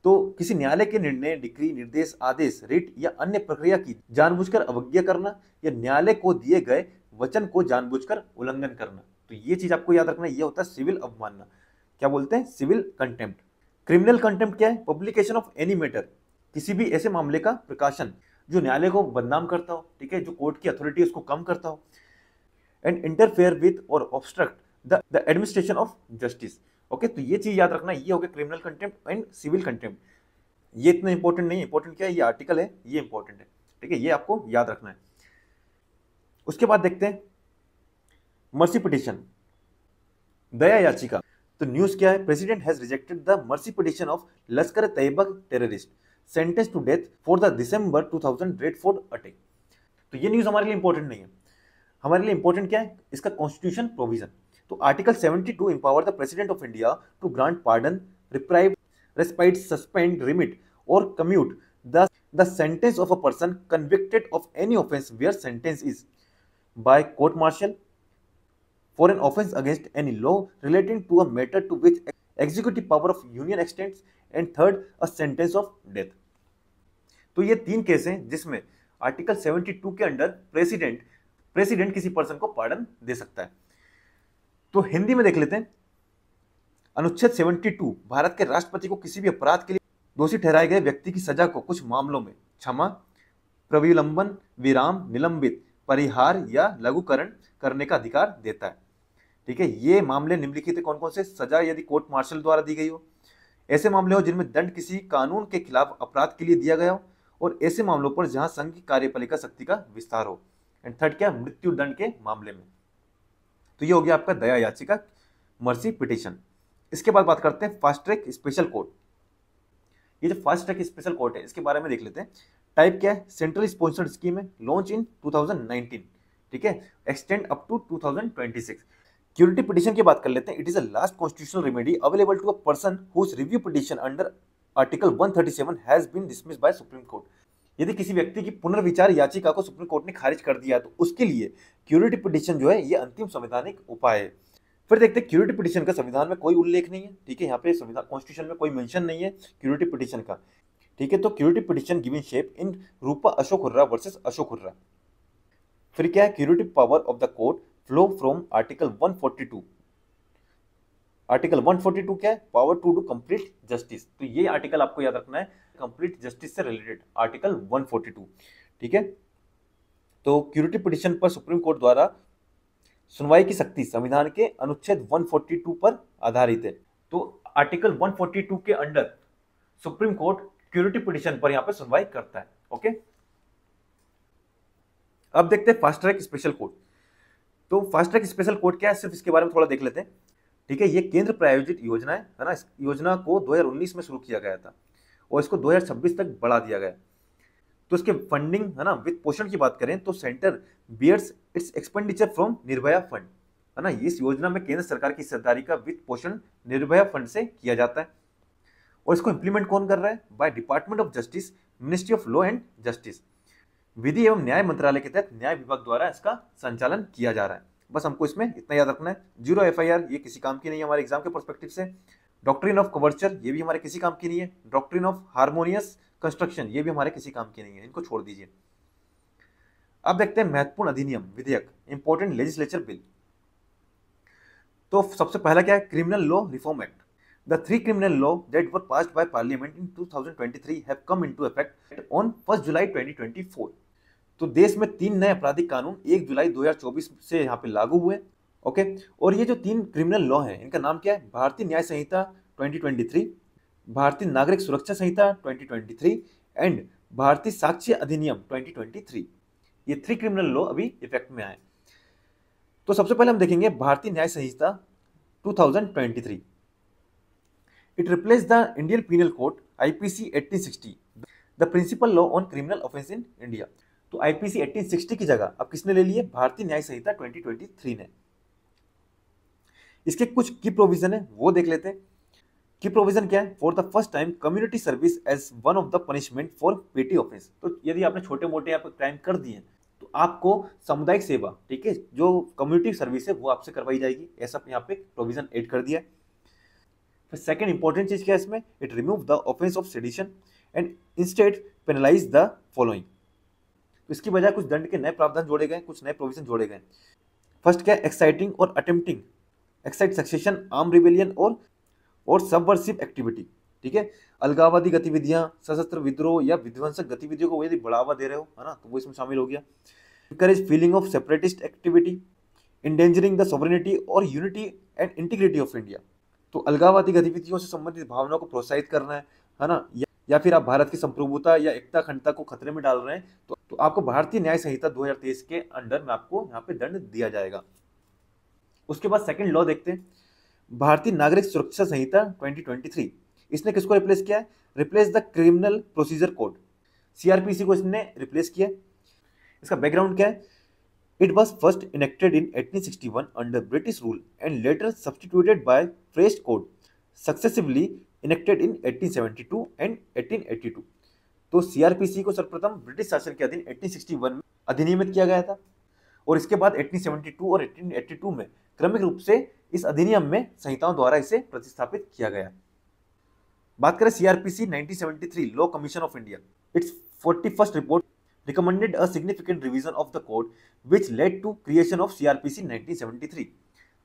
तो किसी न्यायालय के निर्णय, डिक्री, निर्देश, आदेश, रिट या अन्य प्रक्रिया की जानबूझकर अवज्ञा करना या न्यायालय को दिए गए वचन को जानबूझकर उल्लंघन करना। तो ये चीज आपको याद रखना, ये होता है सिविल अवमानना। क्या बोलते हैं? Civil contempt. क्रिमिनल कंटेम्प्ट क्या है? पब्लिकेशन ऑफ एनी मैटर, किसी भी ऐसे मामले का प्रकाशन जो न्यायालय को बदनाम करता हो, ठीक है, जो कोर्ट की अथॉरिटी उसको कम करता हो, एंड इंटरफेयर विद और obstruct the administration of justice. Okay, तो ये चीज याद रखना, ये हो गया criminal contempt and civil contempt. ये इतना इंपॉर्टेंट नहीं है, इंपॉर्टेंट क्या है, ये आर्टिकल है, ये इंपॉर्टेंट है, ठीक है, ये आपको याद रखना है। उसके बाद देखते हैं मर्सी पिटिशन, दया याचिका। तो न्यूज क्या है, president has rejected the mercy petition of Lashkar Taiba terrorist sentence to death for the December 2000 Red Fort attack. तो ये न्यूज हमारे लिए इंपॉर्टेंट नहीं है, हमारे लिए इंपॉर्टेंट क्या है, इसका कॉन्स्टिट्यूशन प्रोविजन। तो article 72 empower the president of India to grant pardon, reprieve, respite, suspend, remit और commute the sentence of a person convicted of any offense where sentence is by court martial for an offense against any law relating to a matter to which executive power of union extends, and third a sentence of death। तो ये तीन case हैं जिसमें article 72 के under president किसी person को pardon दे सकता है। तो हिंदी में देख लेते हैं। अनुच्छेद 72 भारत के राष्ट्रपति को किसी भी अपराध के लिए दोषी ठहराए गए व्यक्ति की सजा को कुछ मामलों में क्षमा, प्रविलंबन, विराम, निलंबित, परिहार या लघुकरण करने का अधिकार देता है। ठीक है, ये मामले निम्नलिखित कौन कौन से, सजा यदि कोर्ट मार्शल द्वारा दी गई हो, ऐसे मामले हो जिनमें दंड किसी कानून के खिलाफ अपराध के लिए दिया गया हो, और ऐसे मामलों पर जहां संघ की कार्यपालिका शक्ति का विस्तार हो, एंड थर्ड क्या, मृत्यु दंड के मामले में। तो ये हो गया आपका दया याचिका, मर्सी पिटिशन। इसके बाद बात करते हैं फास्ट ट्रैक स्पेशल कोर्ट। ये जो फास्ट ट्रैक स्पेशल कोर्ट है इसके बारे में देख लेते हैं। टाइप क्या है, सेंट्रल स्पॉन्सर्ड स्कीम है, लॉन्च इन 2019, ठीक है, extend up to 2026। Curative petition की बात कर लेते हैं। It is a last constitutional remedy available to a person whose review petition under article 137 has been dismissed by Supreme Court. यदि किसी व्यक्ति की पुनर्विचार याचिका को सुप्रीम कोर्ट ने खारिज कर दिया तो उसके लिए क्यूरिटी पिटिशन जो है ये अंतिम संवैधानिक उपाय है। फिर देखते हैं क्यूरिटी पिटिशन का संविधान में कोई उल्लेख नहीं है, ठीक है, यहाँ पे संविधान कॉन्स्टिट्यूशन में कोई मेंशन नहीं है क्यूरिटी पिटिशन का, ठीक है। तो curative petition given shape in Rupa Ashok Hurra versus Ashok Hurra. फिर क्या है, curative power of the court flow from article 142। Article 142 क्या है, power to do complete justice. तो ये आर्टिकल आपको याद रखना है, कंप्लीट जस्टिस से रिलेटेड आर्टिकल 142, ठीक है। तो क्यूरिटी पिटिशन पर सुप्रीम कोर्ट द्वारा सुनवाई की शक्ति संविधान के अनुच्छेद 142 पर आधारित है। तो आर्टिकल 142 के under supreme court cruelty petition पर यहां पे सुनवाई करता है, ओके। अब देखते हैं फास्ट ट्रैक स्पेशल कोर्ट। तो फास्ट ट्रैक स्पेशल कोर्ट क्या है, सिर्फ इसके बारे में थोड़ा देख लेते हैं, ठीक है। ये केंद्र प्रायोजित योजना है ना, इस योजना को 2019 में शुरू किया गया था और इसको 2026 तक बढ़ा दिया गया। तो इसके फंडिंग है ना, वित्त पोषण की बात करें तो centre bears its expenditure from Nirbhaya fund, है ना। इस योजना में केंद्र सरकार की हिस्सेदारी का वित्त पोषण निर्भया फंड से किया जाता है। और इसको इंप्लीमेंट कौन कर रहा है, by department of justice, ministry of law and justice. विधि एवं न्याय मंत्रालय के तहत न्याय विभाग द्वारा इसका संचालन किया जा रहा है। बस हमको इसमें इतना याद रखना है। 0 FIR ये किसी काम की नहीं है हमारे एग्जाम के पर्सपेक्टिव से। डॉक्ट्रिन ऑफ कवर्चर ये भी हमारे किसी काम की नहीं है। डॉक्ट्रिन ऑफ हार्मोनियस कंस्ट्रक्शन ये भी हमारे किसी काम की नहीं है, इनको छोड़ दीजिए। अब देखते हैं महत्वपूर्ण अधिनियम विधेयक, इंपॉर्टेंट लेजिस्लेचर बिल। तो सबसे पहला क्या है, criminal law reform act. The 3 criminal law that were passed by parliament in 2023 have come into effect on 1 July 2024। तो देश में 3 नए आपराधिक कानून 1 जुलाई 2024 से यहाँ पे लागू हुए, ओके। और ये जो 3 क्रिमिनल लॉ हैं इनका नाम क्या है, भारतीय न्याय संहिता 2023, भारतीय नागरिक सुरक्षा संहिता 2023 एंड भारतीय साक्ष्य अधिनियम 2023। ये 3 क्रिमिनल लॉ अभी इफेक्ट में आए। तो सबसे पहले हम देखेंगे भारतीय न्याय संहिता 2023। It replaced the Indian Penal Code IPC 1860, the principal law on criminal offence in India। तो IPC 1860 की जगह अब किसने ले ली है, भारतीय न्याय संहिता 2023 ने। इसके कुछ की प्रोविजन है वो देख लेते हैं। की प्रोविजन क्या है, for the first time community service as one of the punishment for petty offence. तो यदि आपने छोटे मोटे यहाँ पे क्राइम कर दिए तो आपको सामुदायिक सेवा, ठीक है, जो कम्युनिटी सर्विस है वो आपसे करवाई जाएगी, ऐसा यहाँ पे प्रोविजन ऐड कर दिया है। फिर सेकंड इंपॉर्टेंट चीज क्या है इसमें, it remove the offence of sedition and instead penalise the following. तो इसकी बजाय कुछ दंड के नए प्रावधान जोड़े गए, कुछ नए प्रोविजन जोड़े गए। फर्स्ट क्या है, एक्साइटिंग और attempting excite succession, arm rebellion और सबवर्सिव एक्टिविटी, ठीक है। अलगाववादी गतिविधियां, सशस्त्र विद्रोह या विध्वंसक गतिविधियों को यदि बढ़ावा दे रहे हो, है ना, तो वो इसमें शामिल हो गया। Encourage feeling of separatist activity, endangering the sovereignty और unity and integrity of India. तो अलगाववादी गतिविधियों से संबंधित भावनाओं को प्रोत्साहित करना है ना, या फिर आप भारत की संप्रभुता या एकता अखंडता को खतरे में डाल रहे हैं तो आपको भारतीय न्याय संहिता 2023 के अंडर में आपको यहाँ पे दंड दिया जाएगा। उसके बाद सेकंड लॉ देखते हैं, भारतीय नागरिक सुरक्षा संहिता 2023। इसने किसको रिप्लेस किया है? Replace the criminal procedure code, CrPC को इसने रिप्लेस किया। इसका बैकग्राउंड क्या है? It was first enacted in 1861 under British rule and later substituted by fresh code successively enacted in 1872 and 1882। तो सीआरपीसी को सर्वप्रथम ब्रिटिश शासन के अधीन 1861 में अधिनियमित किया गया था और इसके बाद 1872 और 1882 में क्रमिक रूप से इस अधिनियम में संहिताओं द्वारा इसे प्रतिस्थापित किया गया। बात करें CrPC 1973 law commission of India, it's 41st report recommended a significant revision of the code which led to creation of CRPC 1973।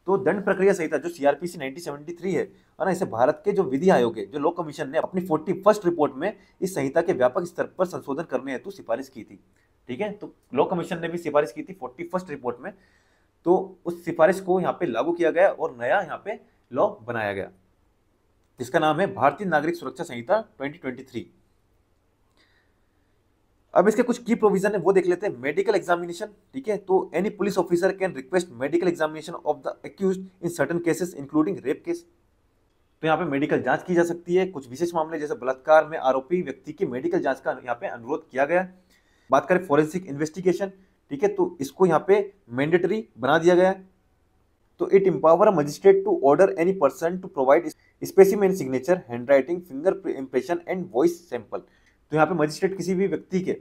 तो दंड प्रक्रिया संहिता जो CRPC 1973 है ना, इसे भारत के जो विधि आयोग है, जो लॉ कमीशन ने अपनी 41st रिपोर्ट में इस संहिता के व्यापक स्तर पर संशोधन करने हेतु सिफारिश की थी। ठीक है, तो लॉ कमीशन ने भी सिफारिश की थी 41st रिपोर्ट में, तो उस सिफारिश को यहाँ पे लागू किया गया और नया यहाँ पे लॉ बनाया गया जिसका नाम है भारतीय नागरिक सुरक्षा संहिता 2023। अब इसके कुछ की प्रोविजन है वो देख लेते हैं। मेडिकल एग्जामिनेशन, ठीक है, तो any police officer can request medical examination of the accused in certain cases including rape case. तो यहाँ पे मेडिकल जांच की जा सकती है कुछ विशेष मामले जैसे बलात्कार में आरोपी व्यक्ति की मेडिकल जांच का यहाँ पे अनुरोध किया गया। बात करें फॉरेंसिक इन्वेस्टिगेशन, ठीक है, तो इसको यहाँ पे मैंडेटरी बना दिया गया। तो it empower a magistrate to order any person to provide specimen signature, handwriting, finger impression and voice sample. तो यहाँ पे मजिस्ट्रेट किसी भी व्यक्ति के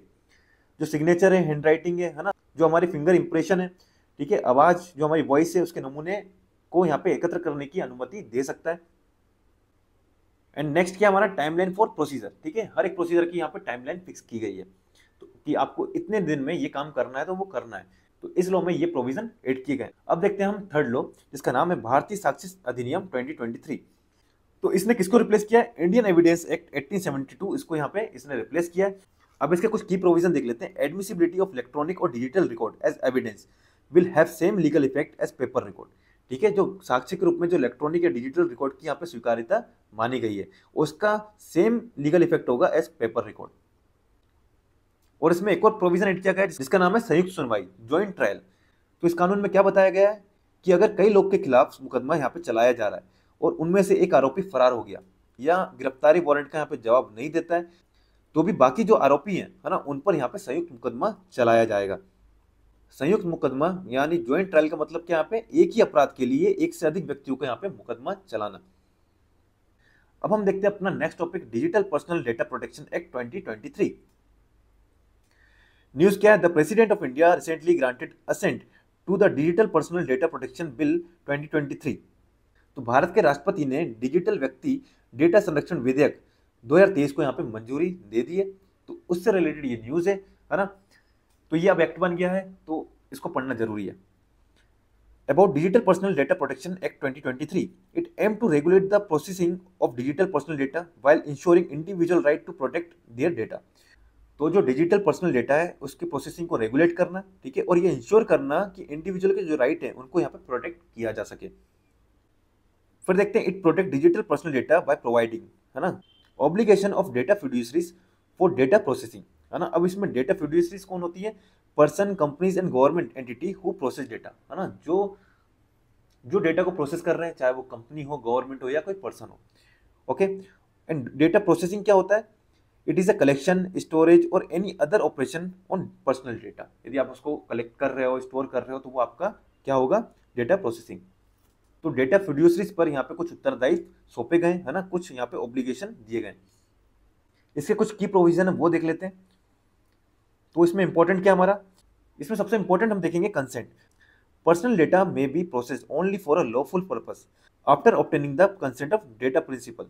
जो सिग्नेचर है, हैंडराइटिंग है ना, जो हमारी फिंगर इंप्रेशन है, ठीक है, आवाज जो हमारी वॉइस है, उसके नमूने को यहाँ पे एकत्र करने की अनुमति दे सकता है। एंड नेक्स्ट क्या हमारा टाइमलाइन फॉर प्रोसीजर, ठीक है, हर एक प्रोसीजर की यहाँ पे टाइमलाइन फिक्स की गई है तो कि आपको इतने दिन में ये काम करना है तो वो करना है, तो इस लॉ में ये प्रोविजन ऐड किए गए। अब देखते हैं हम थर्ड लॉ जिसका नाम है भारतीय साक्ष्य अधिनियम 2023। तो इसने किसको रिप्लेस किया है? इंडियन एविडेंस एक्ट 1872, इसको यहाँ पे इसने रिप्लेस किया है। अब इसके कुछ की प्रोविजन देख लेते हैं। एडमिसिबिलिटी ऑफ इलेक्ट्रॉनिक और digital record as evidence will have same legal effect as paper record. ठीक है, जो साक्ष्य के रूप में जो इलेक्ट्रॉनिक या डिजिटल रिकॉर्ड की यहाँ पे स्वीकार्यता मानी गई है उसका सेम लीगल इफेक्ट होगा एज पेपर रिकॉर्ड। और इसमें एक और प्रोविजन ऐड किया गया है जिसका नाम है संयुक्त सुनवाई, ज्वाइंट ट्रायल। तो इस कानून में क्या बताया गया है कि अगर कई लोग के खिलाफ मुकदमा यहाँ पे चलाया जा रहा है और उनमें से एक आरोपी फरार हो गया या गिरफ्तारी वारंट का यहाँ पे जवाब नहीं देता है तो भी बाकी जो आरोपी हैं, है ना, उन पर यहाँ पे संयुक्त मुकदमा चलाया जाएगा। संयुक्त मुकदमा यानी ज्वाइंट ट्रायल का मतलब क्या, यहाँ पे एक ही अपराध के लिए एक से अधिक व्यक्तियों को यहाँ पे मुकदमा चलाना। अब हम देखते हैं अपना next topic, digital personal data protection act 2023। News क्या है? The president of India recently granted assent to the digital personal data protection bill 2023। तो भारत के राष्ट्रपति ने डिजिटल व्यक्ति डेटा संरक्षण विधेयक 2023 को यहाँ पे मंजूरी दे दी है। तो उससे रिलेटेड ये न्यूज है ना। तो ये अब एक्ट बन गया है तो इसको पढ़ना जरूरी है। About digital personal data protection act 2023, it aim to regulate the processing of digital personal data while ensuring individual right to protect their data. तो जो डिजिटल पर्सनल डेटा है उसकी प्रोसेसिंग को रेगुलेट करना, ठीक है, और ये इंश्योर करना कि इंडिविजुअल के जो राइट है उनको यहाँ पे प्रोटेक्ट किया जा सके। फिर देखते हैं it protect digital personal data by providing, है ना, obligation of data fiduciaries for data processing, है ना। अब इसमें डेटा फिड्यूसरीज कौन होती है? Person, companies and government entity who process data, है ना, जो डेटा को प्रोसेस कर रहे हैं, चाहे वो कंपनी हो, गवर्नमेंट हो या कोई पर्सन हो। ओके, एंड डेटा प्रोसेसिंग क्या होता है? It is a collection, storage और any other operation on personal data. यदि आप उसको कलेक्ट कर रहे हो, स्टोर कर रहे हो तो वो आपका क्या होगा? Data processing. तो डेटा फिड्यूसरीज पर यहाँ पे कुछ उत्तरदायित्व सौंपे गए, है ना, कुछ यहाँ पे ऑब्लिगेशन दिए गए। इसके कुछ की प्रोविजन है वो देख लेते हैं। तो इसमें इंपॉर्टेंट क्या हमारा, इसमें सबसे इंपॉर्टेंट हम देखेंगे consent. Personal data may be processed only for a lawful purpose after obtaining the consent of data principal.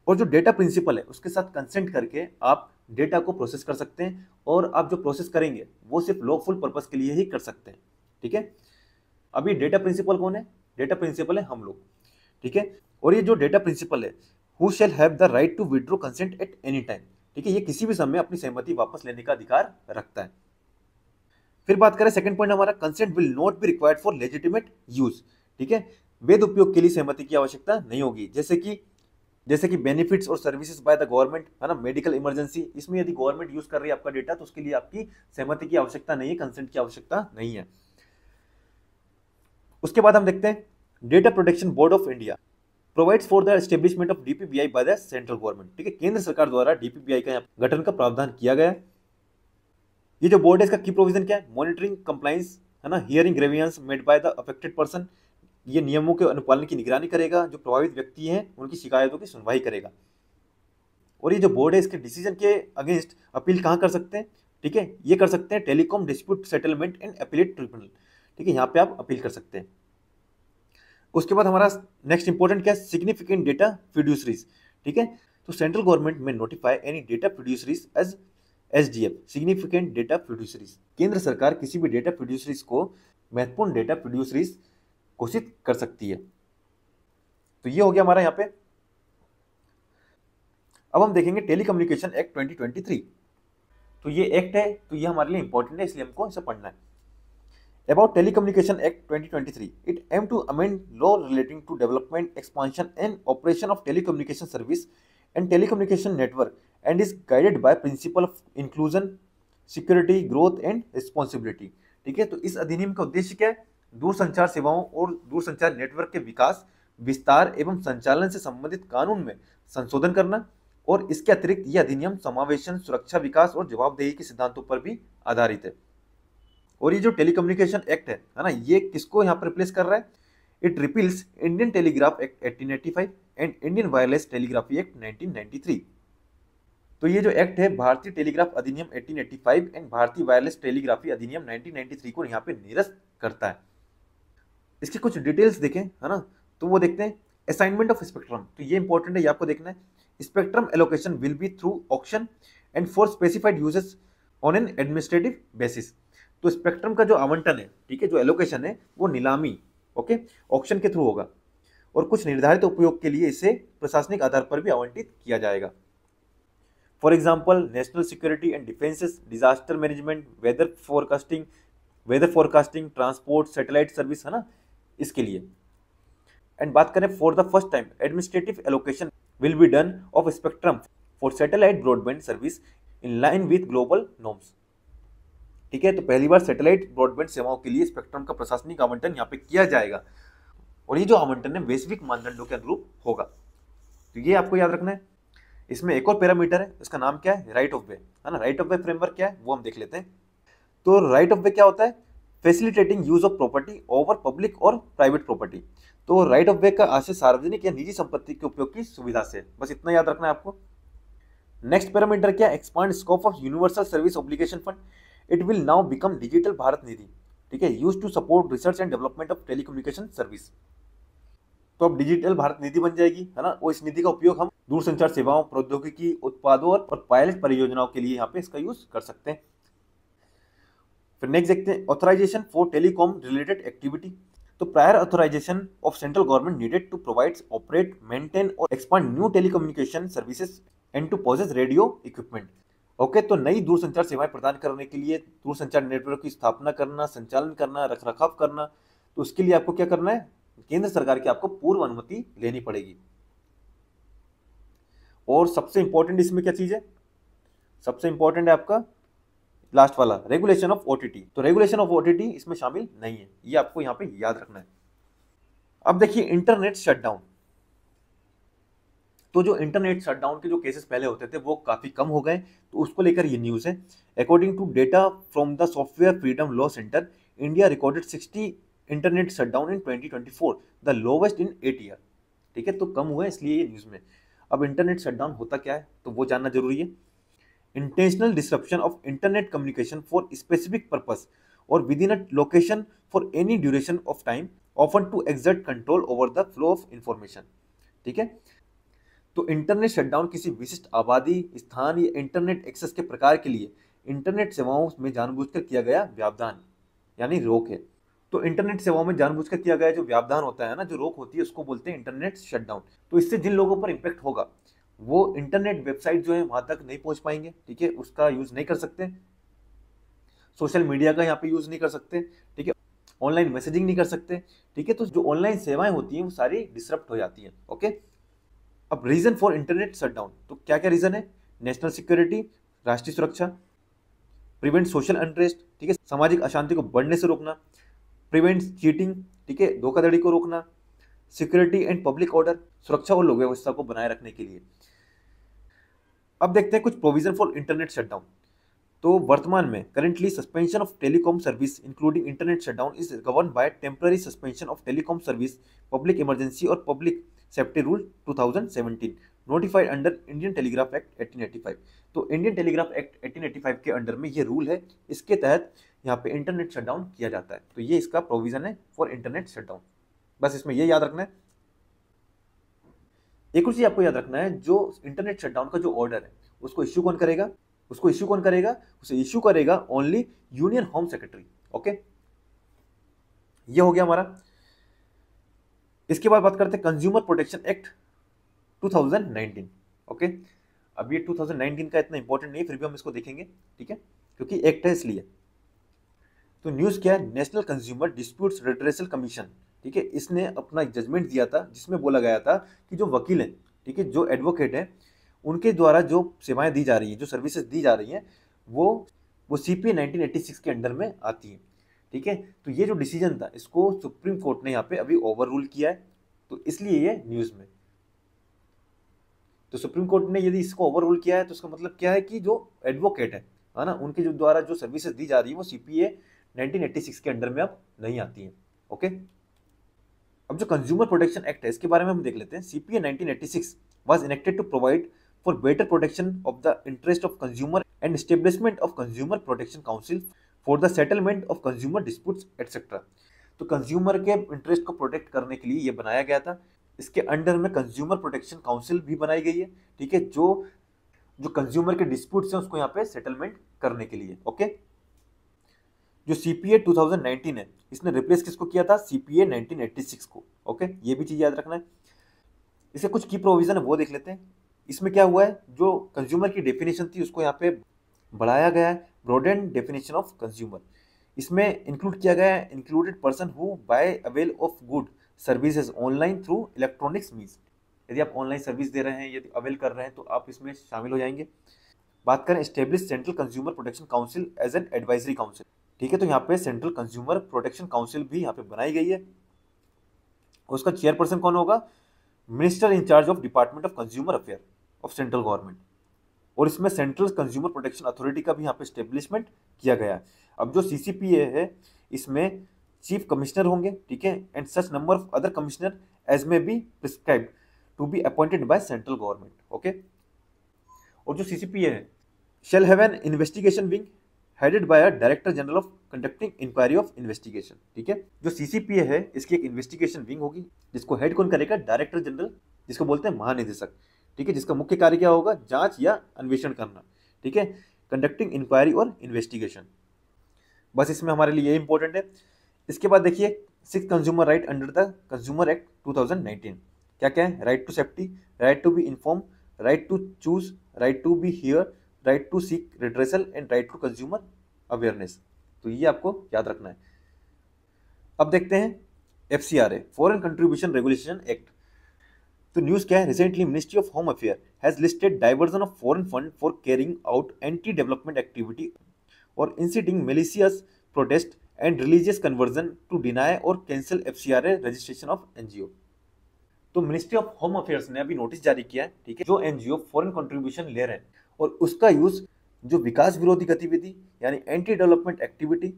और जो डेटा प्रिंसिपल है उसके साथ कंसेंट करके आप डेटा को प्रोसेस कर सकते हैं और आप जो प्रोसेस करेंगे वो सिर्फ लॉफुल पर्पस के लिए ही कर सकते हैं। ठीक है, अभी डेटा प्रिंसिपल कौन है? डेटा प्रिंसिपल है हम लोग, ठीक है। और ये जो डेटा प्रिंसिपल है, who shall have the right to withdraw consent at any time, ठीक है, ये किसी भी समय अपनी सहमति वापस लेने का अधिकार रखता है। फिर बात करें सेकंड पॉइंट हमारा, consent will not be required for legitimate use, ठीक है, वैध उपयोग के लिए सहमति की आवश्यकता नहीं होगी। जैसे कि जैसे कि बेनिफिट्स और सर्विसेज बाय द गवर्नमेंट, है ना, मेडिकल इमरजेंसी, इसमें यदि गवर्नमेंट यूज कर रही है आपका डेटा तो उसके लिए आपकी सहमति की आवश्यकता नहीं है, कंसेंट की आवश्यकता नहीं है। उसके बाद हम देखते हैं data protection board of India provides for the establishment of DPBI by the central government. ठीक है, केंद्र सरकार द्वारा डीपीबीआई का गठन का प्रावधान किया गया है। ये जो बोर्ड है इसका की प्रोविजन क्या है, मॉनिटरिंग कंप्लाइंस, है ना, hearing grievance made by the affected person, ये नियमों के अनुपालन की निगरानी करेगा, जो प्रभावित व्यक्ति हैं उनकी शिकायतों की सुनवाई करेगा। और ये जो बोर्ड है इसके डिसीजन के अगेंस्ट अपील कहाँ कर सकते हैं, ठीक है, ये कर सकते हैं telecom dispute settlement and appellate tribunal. ठीक है, यहाँ पे आप अपील कर सकते हैं। उसके बाद हमारा नेक्स्ट इंपॉर्टेंट क्या है, सिग्निफिकेंट डेटा फिड्यूसरीज। ठीक है, तो central government may notify any data fiduciaries as SDF, significant data fiduciaries. केंद्र सरकार किसी भी डेटा फिड्यूसरीज को महत्वपूर्ण डेटा फिड्यूसरीज घोषित कर सकती है। तो ये हो गया हमारा यहाँ पे। अब हम देखेंगे टेलीकम्युनिकेशन एक्ट 2023। तो ये एक्ट है, तो ये हमारे लिए इंपॉर्टेंट है, इसलिए हमको इसे पढ़ना है। About telecommunication act 2023, it aim to amend law relating to development, expansion and operation of telecommunication service and telecommunication network and is guided by principle of inclusion, security, growth and responsibility. ठीक है, तो इस अधिनियम का उद्देश्य क्या है, दूरसंचार सेवाओं और दूरसंचार नेटवर्क के विकास, विस्तार एवं संचालन से संबंधित कानून में संशोधन करना। और इसके अतिरिक्त यह अधिनियम समावेशन, सुरक्षा, विकास और जवाबदेही के सिद्धांतों पर भी आधारित है। और ये जो टेलीकम्युनिकेशन एक्ट है ना, ये किसको यहाँ पर रिप्लेस कर रहा है, it repeals Indian telegraph act 1885 and Indian wireless telegraphy act 1993। तो ये जो एक्ट है भारतीय टेलीग्राफ अधिनियम 1885 एंड भारतीय वायरलेस टेलीग्राफी अधिनियम 1993 को यहाँ पे निरस्त करता है। इसकी कुछ डिटेल्स देखें, है ना, तो वो देखते हैं असाइनमेंट ऑफ स्पेक्ट्रम। तो ये इंपॉर्टेंट है, ये आपको देखना है। Spectrum allocation will B through auction and for specified uses on an administrative basis. तो स्पेक्ट्रम का जो आवंटन है, ठीक है, जो एलोकेशन है वो नीलामी, ओके, ऑक्शन के थ्रू होगा और कुछ निर्धारित उपयोग के लिए इसे प्रशासनिक आधार पर भी आवंटित किया जाएगा। For example national security and defences, disaster management, weather forecasting, transport, satellite service, है ना, इसके लिए। एंड बात करें for the first time administrative allocation will be done of spectrum for satellite broadband service in line with global norms. ठीक है, तो पहली बार सैटेलाइट ब्रॉडबैंड सेवाओं के लिए स्पेक्ट्रम का प्रशासनिक आवंटन यहाँ पे किया जाएगा और ये जो आवंटन है वैश्विक मानदंडों के अनुरूप होगा। तो ये आपको याद रखना है। इसमें एक और पैरामीटर है, इसका नाम क्या है, राइट ऑफ वे, है ना। राइट ऑफ वे फ्रेमवर्क क्या है वो हम देख लेते हैं। तो राइट ऑफ वे क्या होता है, facilitating use of property over public और प्राइवेट प्रॉपर्टी। तो राइट ऑफ वे का आशय सार्वजनिक या निजी संपत्ति के उपयोग की सुविधा से, बस इतना याद रखना है आपको। नेक्स्ट पैरामीटर क्या, expand scope of universal service obligation fund, it will now become digital Bharat Nidhi. ठीक है, use to support research and development of telecommunication service. तो अब डिजिटल भारत निधि बन जाएगी, है ना, और इस निधि का उपयोग हम दूरसंचार सेवाओं, प्रौद्योगिकी, उत्पादों और पायलट परियोजनाओं के लिए यहाँ पे इसका यूज कर सकते हैं। फिर नेक्स्ट देखते हैं authorisation for telecom related activity. तो prior authorisation of central government needed to provide, operate, maintain और expand new telecommunication services and to possess radio equipment. Okay, तो नई दूरसंचार सेवाएं प्रदान करने के लिए दूरसंचार नेटवर्क की स्थापना करना, संचालन करना, रखरखाव करना, तो उसके लिए आपको क्या करना है, केंद्र सरकार की आपको पूर्व अनुमति लेनी पड़ेगी। और सबसे इंपॉर्टेंट इसमें क्या चीज है, सबसे इंपॉर्टेंट है आपका लास्ट वाला, रेगुलेशन ऑफ ओटीटी। तो रेगुलेशन ऑफ ओटीटी इसमें शामिल नहीं है, ये आपको यहाँ पे याद रखना है। अब देखिए इंटरनेट शटडाउन। तो जो इंटरनेट शटडाउन के जो केसेस पहले होते थे वो काफी कम हो गए, तो उसको लेकर ये न्यूज है। According to data from the software freedom law centre, India recorded 60 internet shutdown in 2024, the lowest in 8 year. ठीक है, तो कम हुआ है इसलिए ये न्यूज में। अब इंटरनेट शटडाउन होता क्या है तो वो जानना जरूरी है। Intentional disruption of internet communication for specific purpose और within a location for any duration of time, often to exert control over the flow of information. ठीक है, तो इंटरनेट शटडाउन किसी विशिष्ट आबादी, स्थान या इंटरनेट एक्सेस के प्रकार के लिए इंटरनेट सेवाओं में जानबूझकर किया गया व्यवधान यानी रोक है। तो इंटरनेट सेवाओं में जानबूझकर किया गया जो व्यवधान होता है ना, जो रोक होती है, उसको बोलते हैं इंटरनेट शटडाउन। तो इससे जिन लोगों पर इंपैक्ट होगा वो इंटरनेट वेबसाइट जो है वहां तक नहीं पहुंच पाएंगे। ठीक है, उसका यूज नहीं कर सकते, सोशल मीडिया का यहाँ पे यूज नहीं कर सकते। ठीक है, ऑनलाइन मैसेजिंग नहीं कर सकते। ठीक है, तो जो ऑनलाइन सेवाएं होती हैं वो सारी डिसरप्ट हो जाती हैं। ओके, अब रीजन फॉर इंटरनेट शटडाउन, तो क्या क्या रीजन है? नेशनल सिक्योरिटी, राष्ट्रीय सुरक्षा, प्रिवेंट सोशल अनरेस्ट, ठीक है, सामाजिक अशांति को बढ़ने से रोकना, प्रिवेंट चीटिंग, ठीक है, धोखाधड़ी को रोकना, सिक्योरिटी एंड पब्लिक ऑर्डर, सुरक्षा और लोक व्यवस्था को बनाए रखने के लिए। अब देखते हैं कुछ प्रोविजन फॉर इंटरनेट शटडाउन। तो वर्तमान में currently suspension of telecom service including internet shutdown is govern by temporary suspension of telecom service, public emergency और public safety rule 2017 notified under Indian telegraph act 1885। तो इंडियन टेलीग्राफ एक्ट 1885 के under में ये rule है, इसके तहत यहाँ पे इंटरनेट शटडाउन किया जाता है। तो ये इसका प्रोविजन है फॉर इंटरनेट शटडाउन। बस इसमें ये याद रखना है। एक और चीज आपको याद रखना है, जो इंटरनेट शटडाउन का जो ऑर्डर है उसको इश्यू कौन करेगा? उसे इश्यू करेगा only union home secretary. Okay, ये हो गया हमारा। इसके बाद बात करते हैं कंज्यूमर प्रोटेक्शन एक्ट 2019। ओके, अब ये 2019 का इतना इंपॉर्टेंट नहीं है, फिर भी हम इसको देखेंगे, ठीक है, क्योंकि एक्ट है इसलिए। तो न्यूज क्या है? National consumer disputes redressal commission, ठीक है, इसने अपना एक जजमेंट दिया था जिसमें बोला गया था कि जो वकील हैं, ठीक है, जो एडवोकेट हैं, उनके द्वारा जो सेवाएं दी जा रही हैं, जो सर्विसेज दी जा रही हैं, वो सीपीए 1986 के अंडर में आती हैं, ठीक है। तो ये जो डिसीजन था इसको सुप्रीम कोर्ट ने यहाँ पे अभी ओवर रूल किया है, तो इसलिए ये न्यूज में। तो सुप्रीम कोर्ट ने यदि इसको ओवर रूल किया है तो उसका मतलब क्या है कि जो एडवोकेट है ना, उनके जो द्वारा जो सर्विसेज दी जा रही है वो सीपीए 1986 के अंडर में अब नहीं आती है। ओके, अब जो कंज्यूमर प्रोटेक्शन एक्ट है इसके बारे में हम देख लेते हैं। CPA 1986 was enacted to provide for better protection of the interest of consumer and establishment of consumer protection council for the settlement of consumer disputes etcetera. तो कंज्यूमर के इंटरेस्ट को प्रोटेक्ट करने के लिए ये बनाया गया था। इसके अंडर में कंज्यूमर प्रोटेक्शन काउंसिल भी बनाई गई है, ठीक है, जो कंज्यूमर के डिस्प्यूट्स हैं उसको यहाँ पे सेटलमेंट करने के लिए। ओके, जो सीपीए 2019 है इसने रिप्लेस किसको किया था? सीपीए 1986 को। ओके, ये भी चीज याद रखना है। इसके कुछ की प्रोविजन है वो देख लेते हैं। इसमें क्या हुआ है, जो कंज्यूमर की डेफिनेशन थी उसको यहाँ पे बढ़ाया गया है, ब्रॉडेंड डेफिनेशन ऑफ कंज्यूमर। इसमें इंक्लूड किया गया है included person who buy avail of good services online through electronics means. यदि आप ऑनलाइन सर्विस दे रहे हैं, यदि अवेल कर रहे हैं तो आप इसमें शामिल हो जाएंगे। बात करें establish central consumer protection council as an advisory council, ठीक है, तो यहाँ पे सेंट्रल कंज्यूमर प्रोटेक्शन काउंसिल भी यहाँ पे बनाई गई है। उसका चेयरपर्सन कौन होगा? Minister in-charge of department of consumer affair of central government. और इसमें सेंट्रल कंज्यूमर प्रोटेक्शन अथॉरिटी का भी यहाँ पे स्टेब्लिशमेंट किया गया है। अब जो सीसीपीए है इसमें चीफ कमिश्नर होंगे, ठीक है, and such number of other commissioner as may be prescribed to be appointed by central government. Okay, और जो सीसीपीए है shall have an investigation wing headed by a director general of conducting inquiry of investigation, ठीक है। जो CCPA है इसकी एक investigation wing होगी जिसको हेड कौन करेगा? डायरेक्टर जनरल, जिसको बोलते हैं महानिदेशक, ठीक है, जिसका मुख्य कार्य क्या होगा? जांच या अन्वेषण करना, ठीक है, कंडक्टिंग इंक्वायरी और इन्वेस्टिगेशन। बस इसमें हमारे लिए ये इंपॉर्टेंट है। इसके बाद देखिए six consumer right under the consumer act 2019 क्या क्या है? Right to safety, right to be informed, right to choose, right to be heard, right to seek redressal and right to consumer awareness. तो ये आपको याद रखना है। अब देखते हैं FCRA, foreign contribution regulation act. तो न्यूज क्या है? Recently ministry of home affairs has listed diversion of foreign fund for carrying out anti development activity और inciting malicious protest and religious conversion to deny और cancel FCRA registration of NGO. तो ministry of home affairs ने अभी notice जारी किया है, ठीक है, जो एनजीओ फॉरेन कंट्रीब्यूशन ले रहे हैं और उसका यूज जो विकास विरोधी गतिविधि यानी एंटी डेवलपमेंट एक्टिविटी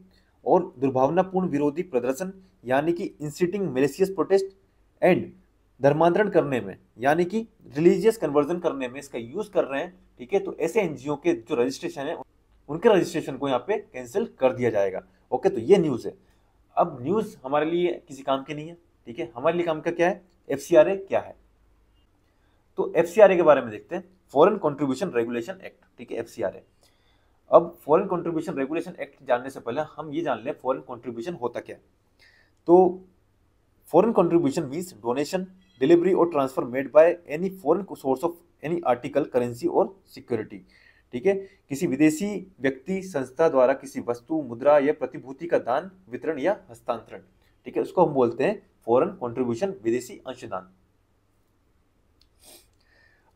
और दुर्भावनापूर्ण विरोधी प्रदर्शन यानी कि इंसिटिंग मेलिशियस प्रोटेस्ट एंड धर्मांतरण करने में यानी कि रिलीजियस कन्वर्जन करने में इसका यूज कर रहे हैं, ठीक है, तो ऐसे एनजीओ के जो रजिस्ट्रेशन है उनके रजिस्ट्रेशन को यहाँ पे कैंसिल कर दिया जाएगा। ओके, तो ये न्यूज है। अब न्यूज हमारे लिए किसी काम की नहीं है, ठीक है, हमारे लिए काम का क्या है? एफसीआरए क्या है? तो एफसीआरए के बारे में देखते हैं, फॉरेन कंट्रीब्यूशन रेगुलेशन एक्ट, ठीक है, एफसीआरए। अब फॉरेन कंट्रीब्यूशन रेगुलेशन एक्ट जानने से पहले हम ये जान लें फॉरेन कंट्रीब्यूशन होता क्या है। तो foreign contribution means donation, delivery और transfer made by any foreign source of any article, currency और सिक्योरिटी, ठीक है, किसी विदेशी व्यक्ति संस्था द्वारा किसी वस्तु, मुद्रा या प्रतिभूति का दान, वितरण या हस्तांतरण, ठीक है, उसको हम बोलते हैं फॉरेन कंट्रीब्यूशन, विदेशी अंशदान।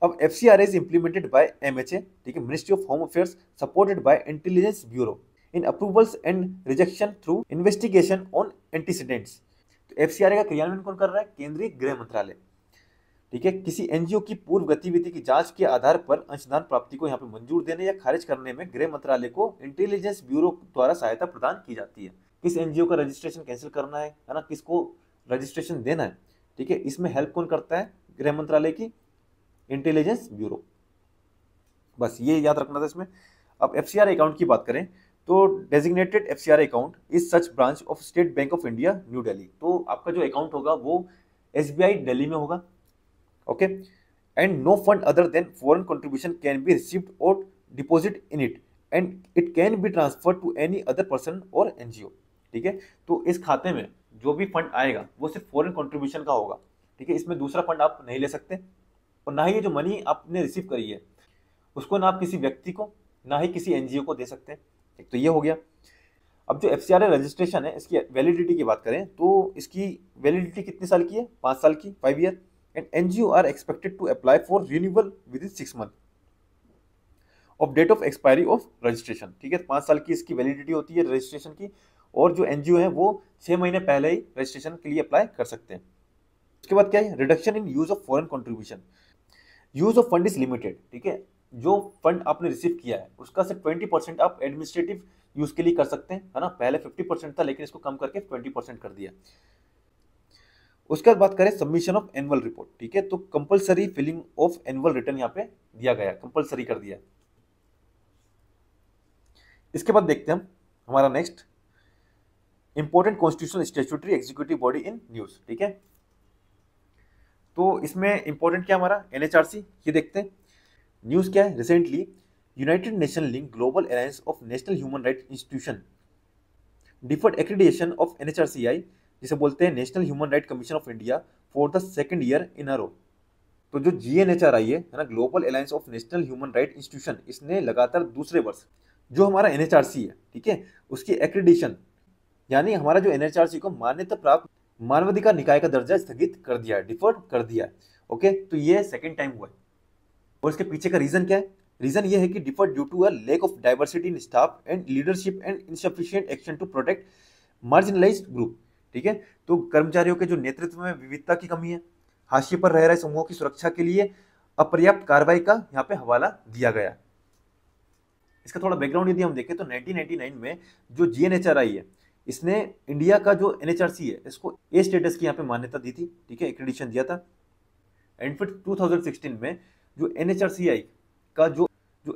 अब FCRA is implemented by MHA, ठीक है, ministry of home affairs, supported by intelligence bureau in approvals and rejection through investigation on antecedents. तो FCRA का क्रियान्वयन कौन कर रहा है? केंद्रीय गृह मंत्रालय, ठीक है। किसी एनजीओ की पूर्व गतिविधि की जांच के आधार पर अंशदान प्राप्ति को यहाँ पे मंजूर देने या खारिज करने में गृह मंत्रालय को इंटेलिजेंस ब्यूरो द्वारा सहायता प्रदान की जाती है। किस एनजीओ का रजिस्ट्रेशन कैंसिल करना है ना, किसको रजिस्ट्रेशन देना है, ठीक है, इसमें हेल्प कौन करता है? गृह मंत्रालय की इंटेलिजेंस ब्यूरो। बस ये याद रखना था इसमें। अब FCRA अकाउंट की बात करें तो designated FCRA account is such branch of state bank of India new Delhi. तो आपका जो अकाउंट होगा वो SBI दिल्ली में होगा, okay. And no fund other than foreign contribution can be received और deposit in it and it can be transfer to any other person और NGO, ठीक है। तो इस खाते में जो भी फंड आएगा वो सिर्फ फॉरेन कंट्रीब्यूशन का होगा, ठीक है। इसमें दूसरा फंड आप नहीं ले सकते और ना ही ये जो मनी आपने रिसीव करी है उसको ना आप किसी व्यक्ति को ना ही किसी एनजीओ को दे सकते हैं। एक तो ये हो गया। अब जो FCRA रजिस्ट्रेशन है इसकी वैलिडिटी की बात करें तो इसकी वैलिडिटी कितने साल की है? 5 साल की, 5 year. And NGO are expected to apply for renewal within 6 month of date of expiry of registration, ठीक है। 5 साल की इसकी वैलिडिटी होती है रजिस्ट्रेशन की और जो एनजीओ है वो 6 महीने पहले ही रजिस्ट्रेशन के लिए अप्लाई कर सकते हैं। उसके बाद क्या है? Reduction in use of foreign contribution. Use of fund is limited, ठीक है। जो फंड आपने रिसीव किया है उसका सिर्फ 20% आप एडमिनिस्ट्रेटिव यूज के लिए कर सकते हैं, है ना। पहले 50% था लेकिन इसको कम करके 20% कर दिया। उसके बाद बात करें सबमिशन ऑफ एनुअल रिपोर्ट, ठीक है। तो compulsory filling of annual return यहाँ पे दिया गया, कंपलसरी कर दिया। इसके बाद देखते हैं हम हमारा next important constitutional statutory executive body in news, ठीक है। तो इसमें इंपॉर्टेंट क्या हमारा NHRC, ये देखते हैं। न्यूज क्या है? Recently united nation link global alliance of national human right institution deferred accreditation of NHRCI, जिसे बोलते हैं national human right commission of India, for the second year in a row. तो जो GNHRI है ना, global alliance of national human right institution, इसने लगातार दूसरे वर्ष जो हमारा NHRC है, ठीक है, उसकी एक्रीडिशन यानी हमारा जो NHRC को मान्यता प्राप्त मानवाधिकार निकाय का दर्जा स्थगित कर दिया है, डिफर्ड कर दिया है, ओके। तो ये सेकंड टाइम हुआ है और इसके पीछे का रीजन क्या है? रीजन ये है कि deferred due to a lack of diversity in staff and leadership and insufficient action to protect marginalised group, ठीक है। तो कर्मचारियों के जो नेतृत्व में विविधता की कमी है, हाशिए पर रह रहे समूहों की सुरक्षा के लिए अपर्याप्त कार्रवाई का यहाँ पे हवाला दिया गया। इसका थोड़ा बैकग्राउंड यदि हम देखें तो 1999 में जो GNHRI है इसने इंडिया का जो NHRC है इसको ए स्टेटस की यहाँ पे मान्यता दी थी, ठीक है, एक्रेडिशन दिया था। एंड फिर 2016 में जो NHRCI का जो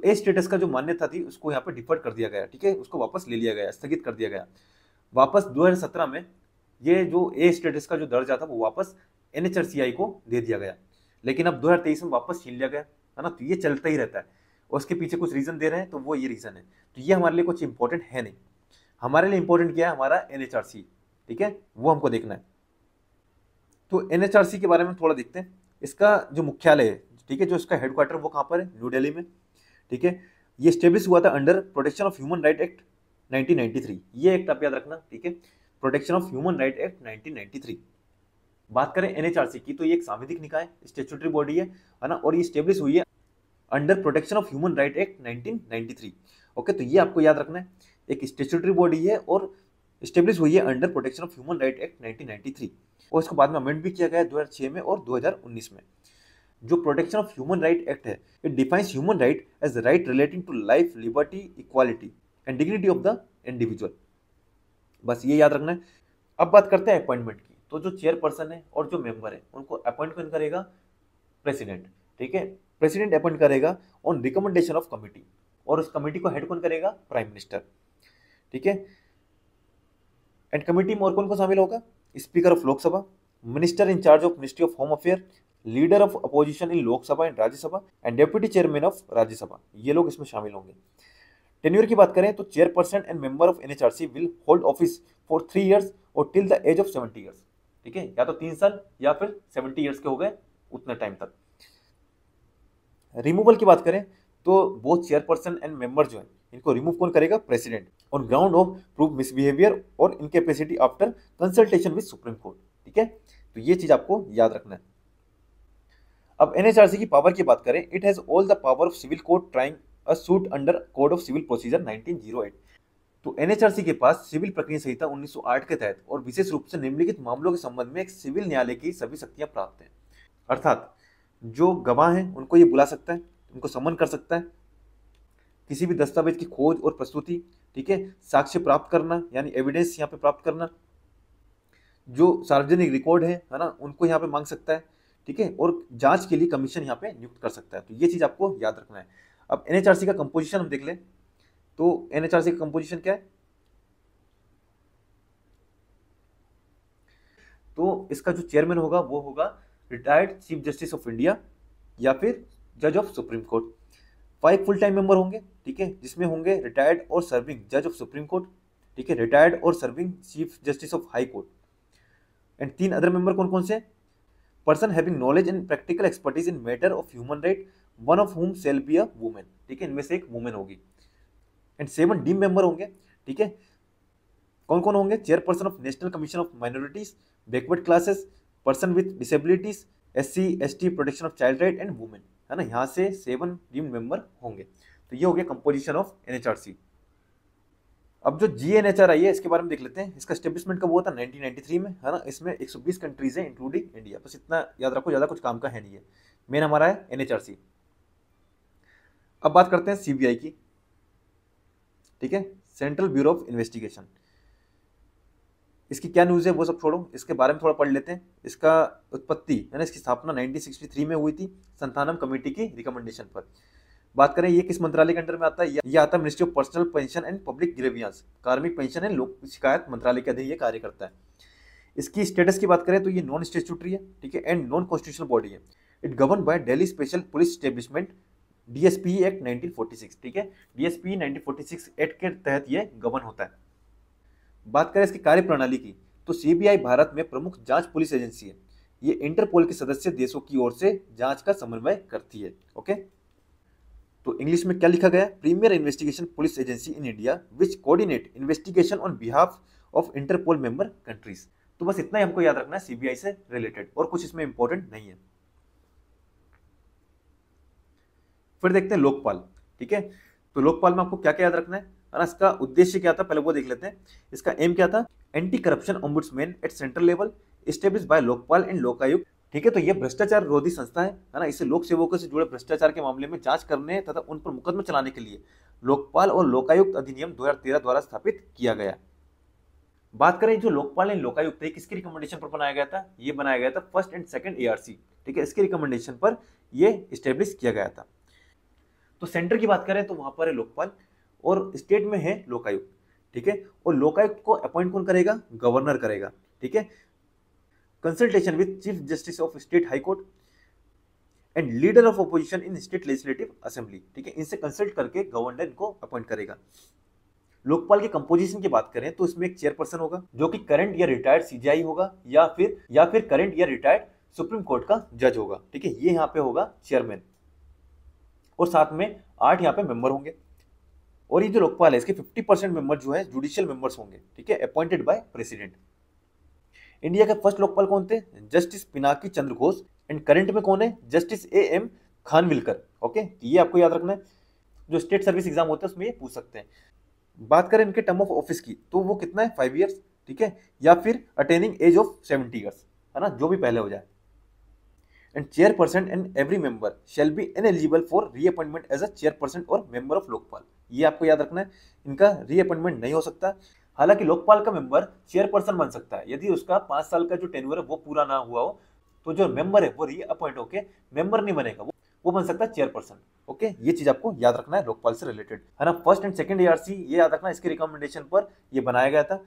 ए स्टेटस का जो मान्यता थी उसको यहाँ पे डिफर्ड कर दिया गया, ठीक है, उसको वापस ले लिया गया, स्थगित कर दिया गया। वापस 2017 में ये जो ए स्टेटस का जो दर्जा था वो वापस NHRCI को दे दिया गया, लेकिन अब 2023 में वापस छीन लिया गया, है ना। तो ये चलता ही रहता है और उसके पीछे कुछ रीजन दे रहे हैं, तो वो ये रीजन है। तो ये हमारे लिए कुछ इंपॉर्टेंट है नहीं, हमारे लिए इंपॉर्टेंट क्या है? हमारा NHRC, ठीक है, वो हमको देखना है। तो NHRC के बारे में थोड़ा देखते हैं। इसका जो मुख्यालय है, ठीक है, जो इसका हेडक्वार्टर वो कहाँ पर है? न्यू दिल्ली में, ठीक है। ये स्टेब्लिश हुआ था under protection of human right act 1993। ये एक्ट आप याद रखना, ठीक है, protection of human right act 1993। बात करें NHRC की तो ये एक सांविधिक निकाय स्टैट्यूटरी बॉडी है ना, और ये स्टेब्लिश हुई है under protection of human right act 1993, okay. तो ये आपको याद रखना है, एक स्टैट्यूटरी बॉडी है और स्टेब्लिश हुई है under protection of human right act 1993 और इसको बाद में अमेंड भी किया गया 2006 में और 2019 में। जो protection of human right act है it defines human right as right relating to life, liberty, equality and dignity of the individual. बस ये याद रखना है। अब बात करते हैं अपॉइंटमेंट की। तो जो चेयरपर्सन है और जो मेंबर है उनको अपॉइंट कौन करेगा? प्रेसिडेंट, ठीक है। प्रेसिडेंट अपॉइंट करेगा ऑन रिकमेंडेशन ऑफ कमिटी और उस कमिटी को हेड कौन करेगा? प्राइम मिनिस्टर, ठीक है। एंड कमिटी में और कौन कौन शामिल होगा? Speaker of Lok Sabha, minister in charge of ministry of home affair, leader of opposition in Lok Sabha and Rajya Sabha and deputy chairman of Rajya Sabha, ये लोग इसमें शामिल होंगे। टेन्योर की बात करें तो chairperson and member of NHRC will hold office for 3 years और till the age of 70 years, ठीक है, या तो 3 साल या फिर 70 ईयर्स के हो गए उतना टाइम तक। रिमूवल की बात करें तो बोथ चेयरपर्सन एंड मेंबर जो है इनको रिमूव कौन करेगा? President, on ground of prove misbehaviour और incapacity after consultation with Supreme Court, ठीक है। तो ये चीज आपको याद रखना है। अब एनएचआरसी की पावर की बात करें, it has all the power of civil court trying a suit under code of civil procedure 1908। तो एनएचआरसी के पास सिविल प्रक्रिया संहिता 1908 के तहत और विशेष रूप से निम्नलिखित मामलों के संबंध में एक सिविल न्यायालय की सभी शक्तियां प्राप्त हैं। अर्थात जो गवाह हैं उनको ये बुला सकता है, उनको समन कर सकता है, किसी भी दस्तावेज की खोज और प्रस्तुति, ठीक है, साक्ष्य प्राप्त करना यानी एविडेंस यहाँ पे प्राप्त करना, जो सार्वजनिक रिकॉर्ड है ना, उनको यहाँ पे मांग सकता है, ठीक है, और जांच के लिए कमीशन यहाँ पे नियुक्त कर सकता है। तो ये चीज आपको याद रखना है। अब एनएचआरसी का कंपोजिशन हम देख लें, तो एनएचआरसी का कंपोजिशन क्या है, तो इसका जो चेयरमैन होगा वो होगा retired chief justice of India या फिर जज of supreme court. 5 full time member होंगे, ठीक है, जिसमें होंगे रिटायर्ड और सर्विंग जज ऑफ सुप्रीम कोर्ट, ठीक है, रिटायर्ड और serving chief justice of high court, and 3 other member कौन कौन से, person having knowledge and practical expertise in matter of human right, one of हुम शेल बी अ वुमेन, ठीक है, इनमें से एक वुमेन होगी, एंड 7 डीम मेंबर होंगे, ठीक है, कौन कौन होंगे, chairperson of national commission of minorities, backward classes, person with disabilities, SC ST protection of child right and women, है ना, यहाँ से 7 डीम मेंबर होंगे। तो ये हो गया कंपोजिशन ऑफ एनएचआरसी। अब जो जीएनएचआरआई है इसके बारे में देख लेते हैं। इसका एस्टेब्लिशमेंट कब हुआ था, 1993 में, है ना। इसमें 120 कंट्रीज हैं इंक्लूडिंग इंडिया, बस इतना याद रखो, ज्यादा कुछ काम का है नहीं है। मेन हमारा है एनएचआरसी। अब बात करते हैं सीबीआई की, ठीक है, सेंट्रल ब्यूरो ऑफ इन्वेस्टिगेशन। इसकी क्या न्यूज़ है वो सब छोड़ो, इसके बारे में थोड़ा पढ़ लेते हैं। इसका उत्पत्ति यानी इसकी स्थापना 1963 में हुई थी संथानम कमेटी की रिकमेंडेशन पर। बात करें ये किस मंत्रालय के अंडर में आता है, ये आता है ministry of personal pension and public grievance, कार्मिक पेंशन एंड लोक शिकायत मंत्रालय के अधीन ये कार्य करता है। इसकी स्टेटस की बात करें तो ये नॉन स्टेचुटरी है, ठीक है, एंड नॉन कॉन्स्टिट्यूशनल बॉडी है। It govern by Delhi special police establishment, DSP act 1946, ठीक है, डीएसपी 1946 एक्ट के तहत ये गवर्न होता है। बात करें इसकी कार्य प्रणाली की, तो सीबीआई भारत में प्रमुख जांच पुलिस एजेंसी है। ये इंटरपोल के सदस्य देशों की ओर से जांच का समन्वय करती है। ओके, तो इंग्लिश में क्या लिखा गया, premier investigation police agency in India which coordinate investigation on behalf of Interpol member countries. तो बस इतना ही हमको याद रखना है सीबीआई से रिलेटेड, और कुछ इसमें इंपॉर्टेंट नहीं है। फिर देखते हैं लोकपाल, ठीक है। तो लोकपाल में आपको क्या क्या याद रखना है ना, इसका उद्देश्य क्या था पहले वो देख लेते हैं। इसका एम क्या था, anti corruption ombudsman at central level establish by Lokpal and Lokayukta, ठीक है। तो ये भ्रष्टाचार विरोधी संस्था है ना, इसे लोक सेवकों से जुड़े भ्रष्टाचार के मामले में जांच करने तथा उन पर मुकदमा चलाने के लिए लोकपाल और लोकायुक्त अधिनियम 2013 द्वारा स्थापित किया गया। बात करें जो लोकपाल एंड लोकायुक्त है किसकी रिकमेंडेशन पर बनाया गया था, ये बनाया गया था फर्स्ट एंड सेकंड एआरसी, ठीक है, इसके रिकमेंडेशन पर ये स्टेब्लिश किया गया था। तो सेंटर की बात करें तो वहां पर है लोकपाल और स्टेट में है लोकायुक्त, ठीक है। और लोकायुक्त को अपॉइंट कौन करेगा, गवर्नर करेगा, ठीक है। Consultation with chief justice of state high court and leader of opposition in state legislative assembly, ठीक है, इनसे कंसल्ट करके गवर्नर इनको अपॉइंट करेगा। लोकपाल के कंपोजिशन की बात करें तो इसमें एक चेयरपर्सन होगा जो कि करंट या रिटायर्ड सीजीआई होगा या फिर करंट या रिटायर्ड सुप्रीम कोर्ट का जज होगा, ठीक है, ये यहाँ पे होगा चेयरमैन, और साथ में 8 यहाँ पे मेंबर होंगे। और ये जो लोकपाल है इसके 50% मेंबर जो है जुडिशियल मेंबर्स होंगे, ठीक है, अपॉइंटेड बाय प्रेसिडेंट। इंडिया के फर्स्ट लोकपाल कौन थे, justice Pinaki Chandra Ghosh, and current में कौन है, जस्टिस AM खानविलकर। ओके, ये आपको याद रखना है, जो स्टेट सर्विस एग्जाम होता है उसमें ये पूछ सकते हैं। बात करें इनके टर्म ऑफ ऑफिस की तो वो कितना है, 5 ईयर्स, ठीक है, या फिर अटेनिंग एज ऑफ 70 ईयर्स, है ना, जो भी पहले हो जाए। And chairperson and every member shall be ineligible for reappointment as a chairperson और मेंबर ऑफ लोकपाल। ये आपको याद रखना है, इनका रीअपॉइंटमेंट नहीं हो सकता। हालांकि लोकपाल का मेंबर चेयरपर्सन बन सकता है यदि उसका 5 साल का जो टेन्योर है वो पूरा ना हुआ हो, तो जो मेंबर है वो रीअपॉइंट होके मेंबर नहीं बनेगा, वो बन सकता है चेयरपर्सन। ओके, ये चीज आपको याद रखना है लोकपाल से रिलेटेड, है ना। फर्स्ट एंड सेकंड एआरसी ये याद रखना, इसके रिकमेंडेशन पर ये बनाया गया था।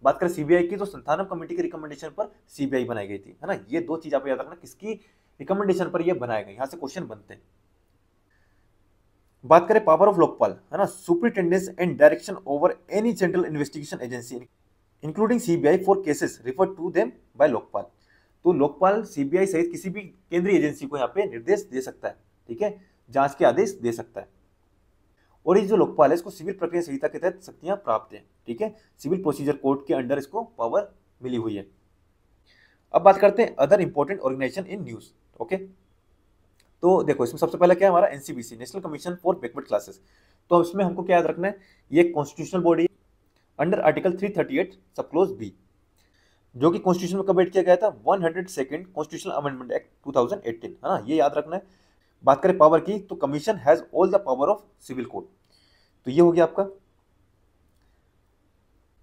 बात करें सीबीआई की तो संथानम कमेटी के रिकमेंडेशन पर सीबीआई बनाई गई थी, है ना। ये 2 चीज आपको याद रखना, किसकी रिकमेंडेशन पर ये बनाया गया, यहां से क्वेश्चन बनते हैं। बात करें पावर ऑफ लोकपाल, है ना, superintendence and direction over any central investigation agency including CBI for cases refer to them by Lokpal. तो लोकपाल सीबीआई सहित किसी भी केंद्रीय एजेंसी को यहाँ पे निर्देश दे सकता है, ठीक है, जांच के आदेश दे सकता है। और ये जो लोकपाल है इसको सिविल प्रक्रिया संहिता के तहत शक्तियां प्राप्त हैं, ठीक है, सिविल प्रोसीजर कोड के अंडर इसको पावर मिली हुई है। अब बात करते हैं other important organisation in news. Okay, तो देखो इसमें सबसे पहला क्या है हमारा NCBC, national commission for backward classes. तो इसमें हमको क्या याद रखना है, ये कॉन्स्टिट्यूशनल बॉडी अंडर आर्टिकल 338 सब क्लोज बी, जो कि कॉन्स्टिट्यूशन में कब एड किया गया था, 102nd कॉन्स्टिट्यूशनल अमेंडमेंट एक्ट 2018, है ना, ये याद रखना है। बात करें पावर की, तो commission has all the power of civil code, तो ये हो गया आपका।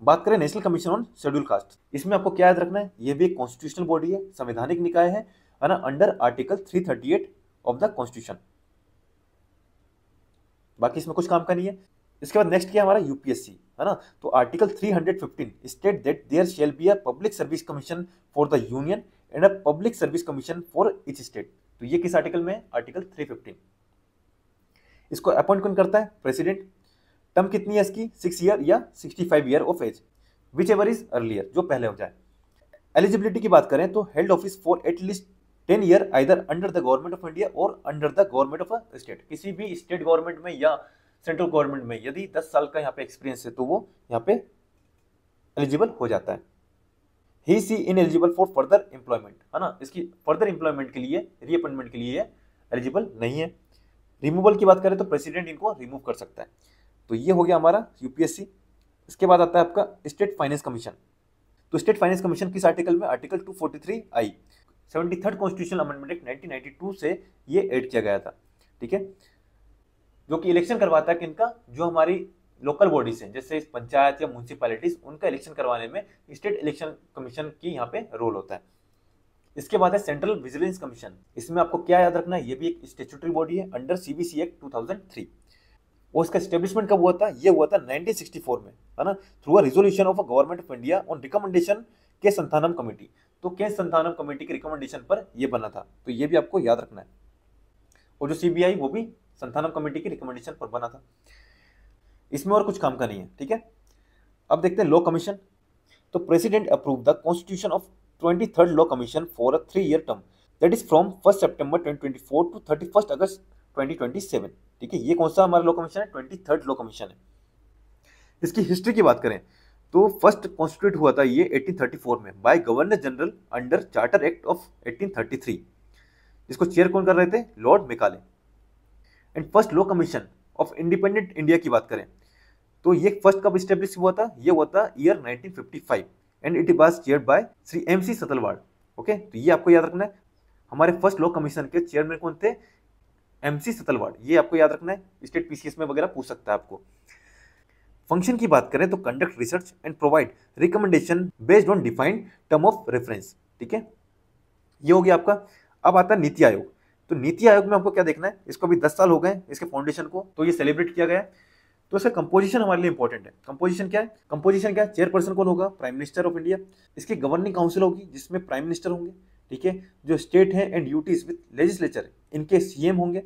बात करें national commission on schedule caste, इसमें आपको क्या याद रखना है, ये भी एक कॉन्स्टिट्यूशनल बॉडी है, संवैधानिक निकाय है ना, under article 338 of the constitution. बाकी इसमें कुछ काम का नहीं है। इसके बाद नेक्स्ट क्या है हमारा यूपीएससी, है ना, तो article 315 state that there shall be a public service commission for the union and a public service commission for each state. तो ये किस आर्टिकल में है, आर्टिकल 315। इसको अपॉइंट कौन करता है, प्रेसिडेंट। टर्म कितनी है इसकी, 6 ईयर या 65 year of age, whichever is earlier, जो पहले हो जाए। एलिजिबिलिटी की बात करें तो held office for at least 10 year either under the government of India और under the government of a state, किसी भी स्टेट गवर्नमेंट में या सेंट्रल गवर्नमेंट में यदि 10 साल का यहाँ पे एक्सपीरियंस है तो वो यहाँ पे एलिजिबल हो जाता है। He is ineligible for further employment, है ना, इसकी फर्दर एम्प्लॉयमेंट के लिए, रीअपॉइंटमेंट के लिए एलिजिबल नहीं है। रिमूवल की बात करें तो प्रेसिडेंट इनको रिमूव कर सकता है। तो ये हो गया हमारा यूपीएससी। इसके बाद आता है आपका स्टेट फाइनेंस कमीशन। तो स्टेट फाइनेंस कमीशन किस आर्टिकल में, आर्टिकल 243 आई, 73rd कॉन्स्टिट्यूशनल अमेंडमेंट एक्ट 1992 से ये ऐड किया गया था, ठीक है, जो कि इलेक्शन करवाता है किनका, जो हमारी लोकल बॉडीज हैं जैसे पंचायत या म्यूनिसिपैलिटीज, उनका इलेक्शन करवाने में स्टेट इलेक्शन कमीशन की यहाँ पे रोल होता है। इसके बाद है सेंट्रल विजिलेंस कमीशन। इसमें आपको क्या याद रखना है, ये भी एक स्टैट्यूटरी बॉडी है अंडर सीबीसी एक्ट 2003। और इसका एस्टेब्लिशमेंट कब हुआ था, ये हुआ था 1964 में, है ना, through a resolution of a government of India on recommendation के संथानम कमेटी। तो के संथानम कमेटी के रिकमेंडेशन पर ये बना था, तो ये भी आपको याद रखना है। और जो सीबीआई वो भी संथानम कमेटी की रिकमेंडेशन पर बना था। इसमें और कुछ काम का नहीं है, ठीक है। अब देखते हैं लॉ कमीशन। तो president approve the constitution of 23rd law commission for a 3-year term that is from 1 September 2024 to 31 August 2027, ठीक है। ये कौन सा हमारा लॉ कमीशन है, 23rd लॉ कमीशन है। इसकी हिस्ट्री की बात करें तो फर्स्ट कॉन्स्टिट्यूट हुआ था ये 1834 में by governor general under charter act of 1833। इसको चेयर कौन कर रहे थे, lord Macaulay. And first law commission of independent India की बात करें तो ये फर्स्ट कब स्टेब्लिश हुआ था, ये हुआ था year 1955 and it was chaired by Shri MC Setalvad. Okay, तो ये आपको याद रखना है। हमारे फर्स्ट लॉ कमीशन के चेयरमैन कौन थे, MC सतलवाड़, ये आपको याद रखना है। स्टेट पीसीएस में वगैरह पूछ सकता है आपको। फंक्शन की बात करें तो conduct research and provide recommendation based on defined term of reference, ठीक है, ये हो गया आपका। अब आता है नीति आयोग। तो नीति आयोग में आपको क्या देखना है, इसको अभी 10 साल हो गए इसके फाउंडेशन को, तो ये सेलिब्रेट किया गया है। तो इसका कंपोजिशन हमारे लिए इंपॉर्टेंट है। कंपोजिशन क्या है, कंपोजिशन क्या है, चेयरपर्सन कौन होगा, प्राइम मिनिस्टर ऑफ इंडिया। इसकी गवर्निंग काउंसिल होगी जिसमें प्राइम मिनिस्टर होंगे, ठीक है। जो स्टेट है एंड यूटीज विद लेजिस्लेचर इनके सीएम होंगे।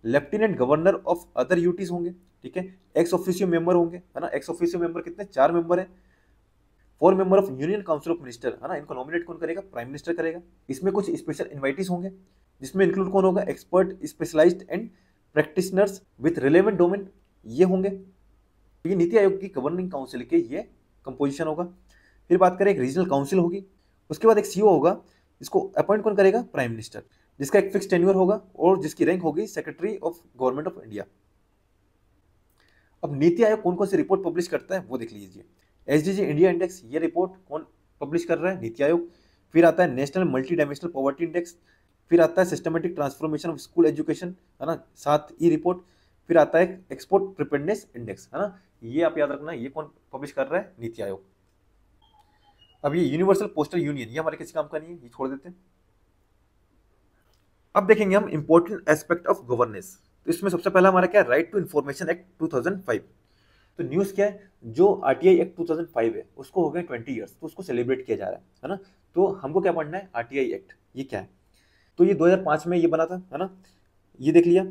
Lieutenant governor of other UTs होंगे, ठीक है। एक्स ऑफिशियो मेंबर होंगे, है ना। एक्स ऑफिशियो मेंबर कितने, 4 मेंबर है। 4 member of union council of minister, है ना, इनको नॉमिनेट कौन करेगा, प्राइम मिनिस्टर करेगा। इसमें कुछ स्पेशल इन्वाइटीज होंगे जिसमें इंक्लूड कौन होगा, expert, specialised and practitioners with relevant domain, ये होंगे। ये नीति आयोग की गवर्निंग काउंसिल के ये कंपोजिशन होगा। फिर बात करें एक रीजनल काउंसिल होगी, उसके बाद एक सीईओ होगा, इसको अपॉइंट कौन करेगा, प्राइम मिनिस्टर, जिसका एक फिक्स टेन्योर होगा और जिसकी रैंक होगी secretary of government of India. अब नीति आयोग कौन कौन सी रिपोर्ट पब्लिश करता है वो देख लीजिए। SDG इंडिया इंडेक्स, ये रिपोर्ट कौन पब्लिश कर रहा है, नीति आयोग। फिर आता है national multi dimensional poverty index. फिर आता है systematic transformation of school education, है ना, 7 रिपोर्ट। फिर आता है एक्सपोर्ट प्रिपेयर्डनेस इंडेक्स, है ना, ये आप याद रखना, ये कौन पब्लिश कर रहा है, नीति आयोग। अब ये यूनिवर्सल पोस्टल यूनियन, ये हमारे किसी काम का नहीं है, ये छोड़ देते हैं। अब देखेंगे हम इंपॉर्टेंट एस्पेक्ट ऑफ गवर्नेंस। तो इसमें सबसे पहला हमारा क्या है, राइट टू इन्फॉर्मेशन एक्ट 2005। तो न्यूज़ क्या है, जो RTI एक्ट 2005 है उसको हो गए 20 ईयर्स, तो उसको सेलिब्रेट किया जा रहा है ना। तो हमको क्या पढ़ना है, RTI एक्ट ये क्या है। तो ये 2005 में ये बना था, है ना, ये देख लिया।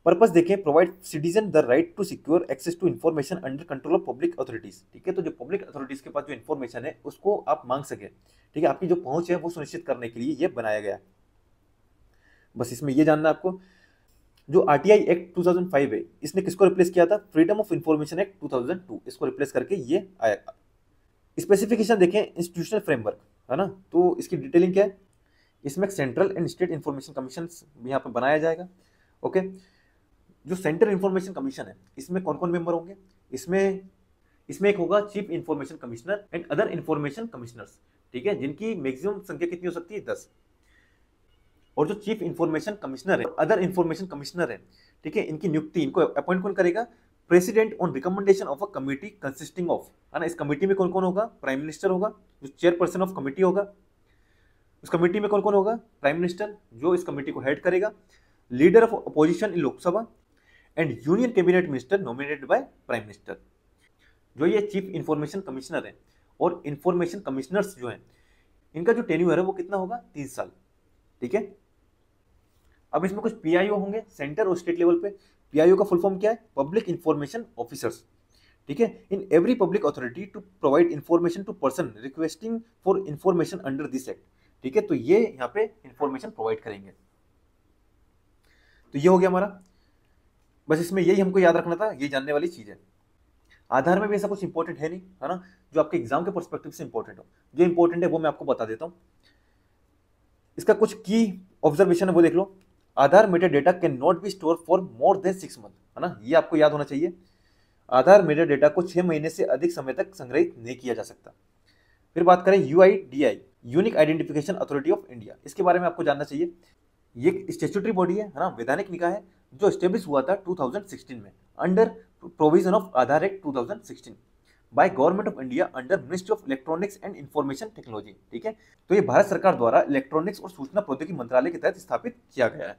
पर्पस देखें, provide citizen the right to secure access to information under control of public authorities, ठीक है। तो जो पब्लिक अथॉरिटीज के पास जो इन्फॉर्मेशन है उसको आप मांग सके, ठीक है, आपकी जो पहुंच है वो सुनिश्चित करने के लिए ये बनाया गया है। बस इसमें ये जानना है आपको। जो RTI एक्ट 2005 है इसने किसको रिप्लेस किया था, फ्रीडम ऑफ इंफॉर्मेशन एक्ट 2002, इसको रिप्लेस करके ये आया। स्पेसिफिकेशन देखें, इंस्टीट्यूशनल फ्रेमवर्क, है ना, तो इसकी डिटेलिंग क्या है, इसमें central and state information commission यहाँ पे बनाया जाएगा। ओके, जो सेंट्रल इंफॉर्मेशन कमीशन है इसमें कौन कौन मेंबर होंगे, इसमें एक होगा chief information commissioner and other information commissioners, ठीक है, जिनकी मैक्सिमम संख्या कितनी हो सकती है, 10। और जो चीफ इंफॉर्मेशन कमिश्नर है, अदर इंफॉर्मेशन कमिश्नर है, ठीक है, इनकी नियुक्ति, इनको अपॉइंट कौन करेगा, president on recommendation of a committee consisting of, है ना। इस कमिटी में कौन कौन होगा, प्राइम मिनिस्टर होगा जो चेयरपर्सन ऑफ कमिटी होगा। उस कमिटी में कौन कौन होगा, प्राइम मिनिस्टर जो इस कमिटी को हेड करेगा, leader of opposition in Lok Sabha and union cabinet minister nominated by prime minister. जो ये चीफ इंफॉर्मेशन कमिश्नर है और इंफॉर्मेशन कमिश्नर्स जो है, इनका जो टेन्यूर है वो कितना होगा, 3 साल, ठीक है। अब इसमें कुछ पीआईओ होंगे सेंटर और स्टेट लेवल पे। पीआईओ का फुल फॉर्म क्या है, पब्लिक इंफॉर्मेशन ऑफिसर्स, ठीक है, in every public authority to provide information to person requesting for information under this act, ठीक है। तो ये यहाँ पे इंफॉर्मेशन प्रोवाइड करेंगे। तो ये हो गया हमारा, बस इसमें यही हमको याद रखना था, ये जानने वाली चीज है। आधार में भी ऐसा कुछ इंपॉर्टेंट है नहीं, है ना, जो आपके एग्जाम के पर्सपेक्टिव से इंपॉर्टेंट हो। जो इंपॉर्टेंट है वो मैं आपको बता देता हूँ। इसका कुछ की ऑब्जर्वेशन है वो देख लो। Aadhaar meta data can not be store for more than 6 month, है ना, ये आपको याद होना चाहिए। आधार मेटा डेटा को 6 महीने से अधिक समय तक संग्रहित नहीं किया जा सकता। फिर बात करें UIDAI, unique identification authority of India, इसके बारे में आपको जानना चाहिए। ये एक स्टैट्यूटरी बॉडी है ना, वैधानिक निकाय है, जो एस्टेब्लिश हुआ था 2016 में under provision of Aadhaar act 2016 by government of India under ministry of electronics and information technology, ठीक है। तो ये भारत सरकार द्वारा इलेक्ट्रॉनिक्स और सूचना प्रौद्योगिकी मंत्रालय के तहत स्थापित किया गया है।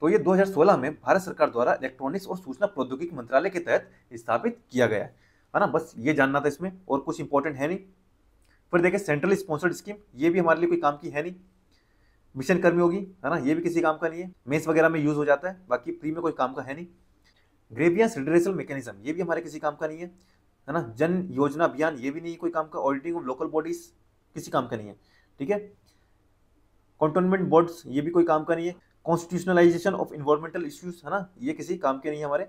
तो ये 2016 में भारत सरकार द्वारा इलेक्ट्रॉनिक्स और सूचना प्रौद्योगिकी मंत्रालय के तहत स्थापित किया गया है ना। बस ये जानना था इसमें, और कुछ इंपॉर्टेंट है नहीं। फिर देखिए सेंट्रल स्पॉन्सर्ड स्कीम, ये भी हमारे लिए कोई काम की है नहीं। मिशन कर्मयोगी, है ना, ये भी किसी काम का नहीं है, मेंस वगैरह में यूज हो जाता है, बाकी प्री में कोई काम का है नहीं। ग्रेवियंस रिड्रेसल मैकेनिज्म, ये भी हमारे किसी काम का नहीं है ना। जन योजना अभियान, ये भी नहीं कोई काम का। ऑडिटिंग ऑफ लोकल बॉडीज किसी काम का नहीं है, ठीक है। कंटोनमेंट बोर्ड्स, ये भी कोई काम का नहीं है। कॉन्स्टिट्यूशनलाइजेशन ऑफ इन्वायरमेंटल इश्यूज, है ना, ये किसी काम के नहीं है हमारे।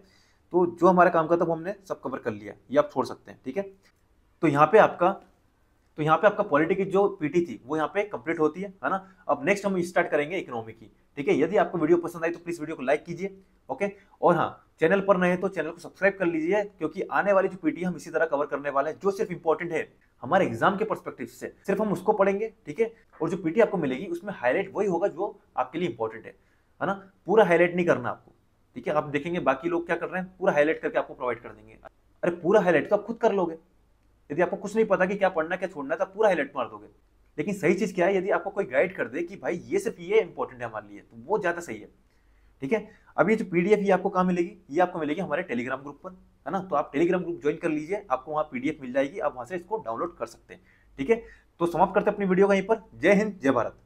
तो जो हमारा काम का था वो हमने सब कवर कर लिया, ये आप छोड़ सकते हैं, ठीक है। तो यहाँ पे आपका पॉलिटी की जो पीटी थी वो यहाँ पे कंप्लीट होती है ना। अब नेक्स्ट हम स्टार्ट करेंगे इकोनॉमी की, ठीक है। यदि आपको वीडियो पसंद आई तो प्लीज वीडियो को लाइक कीजिए, ओके। और हाँ, चैनल पर नए हैं तो चैनल को सब्सक्राइब कर लीजिए, क्योंकि आने वाली जो पीटी हम इसी तरह कवर करने वाले हैं, जो सिर्फ इंपॉर्टेंट है हमारे एग्जाम के पर्सपेक्टिव से, सिर्फ हम उसको पढ़ेंगे, ठीक है। और जो पीटी आपको मिलेगी उसमें हाईलाइट वही होगा जो आपके लिए इंपॉर्टेंट है ना। पूरा हाईलाइट नहीं करना आपको, ठीक है। आप देखेंगे बाकी लोग क्या कर रहे हैं, पूरा हाईलाइट करके आपको प्रोवाइड कर देंगे। अरे पूरा हाईलाइट तो आप खुद कर लोगे। यदि आपको कुछ नहीं पता कि क्या पढ़ना क्या छोड़ना है तो पूरा हाईलाइट मार दोगे। लेकिन सही चीज क्या है, यदि आपको कोई गाइड कर दे कि भाई ये सिर्फ ये इंपॉर्टेंट है हमारे लिए, तो वो ज्यादा सही है, ठीक है। अब ये जो पीडीएफ ये आपको कहाँ मिलेगी, ये आपको मिलेगी हमारे टेलीग्राम ग्रुप पर, है ना। तो आप टेलीग्राम ग्रुप ज्वाइन कर लीजिए, आपको वहाँ पीडीएफ मिल जाएगी, आप वहां से इसको डाउनलोड कर सकते हैं, ठीक है। तो समाप्त करते हैं अपनी वीडियो का यहीं पर। जय हिंद, जय भारत।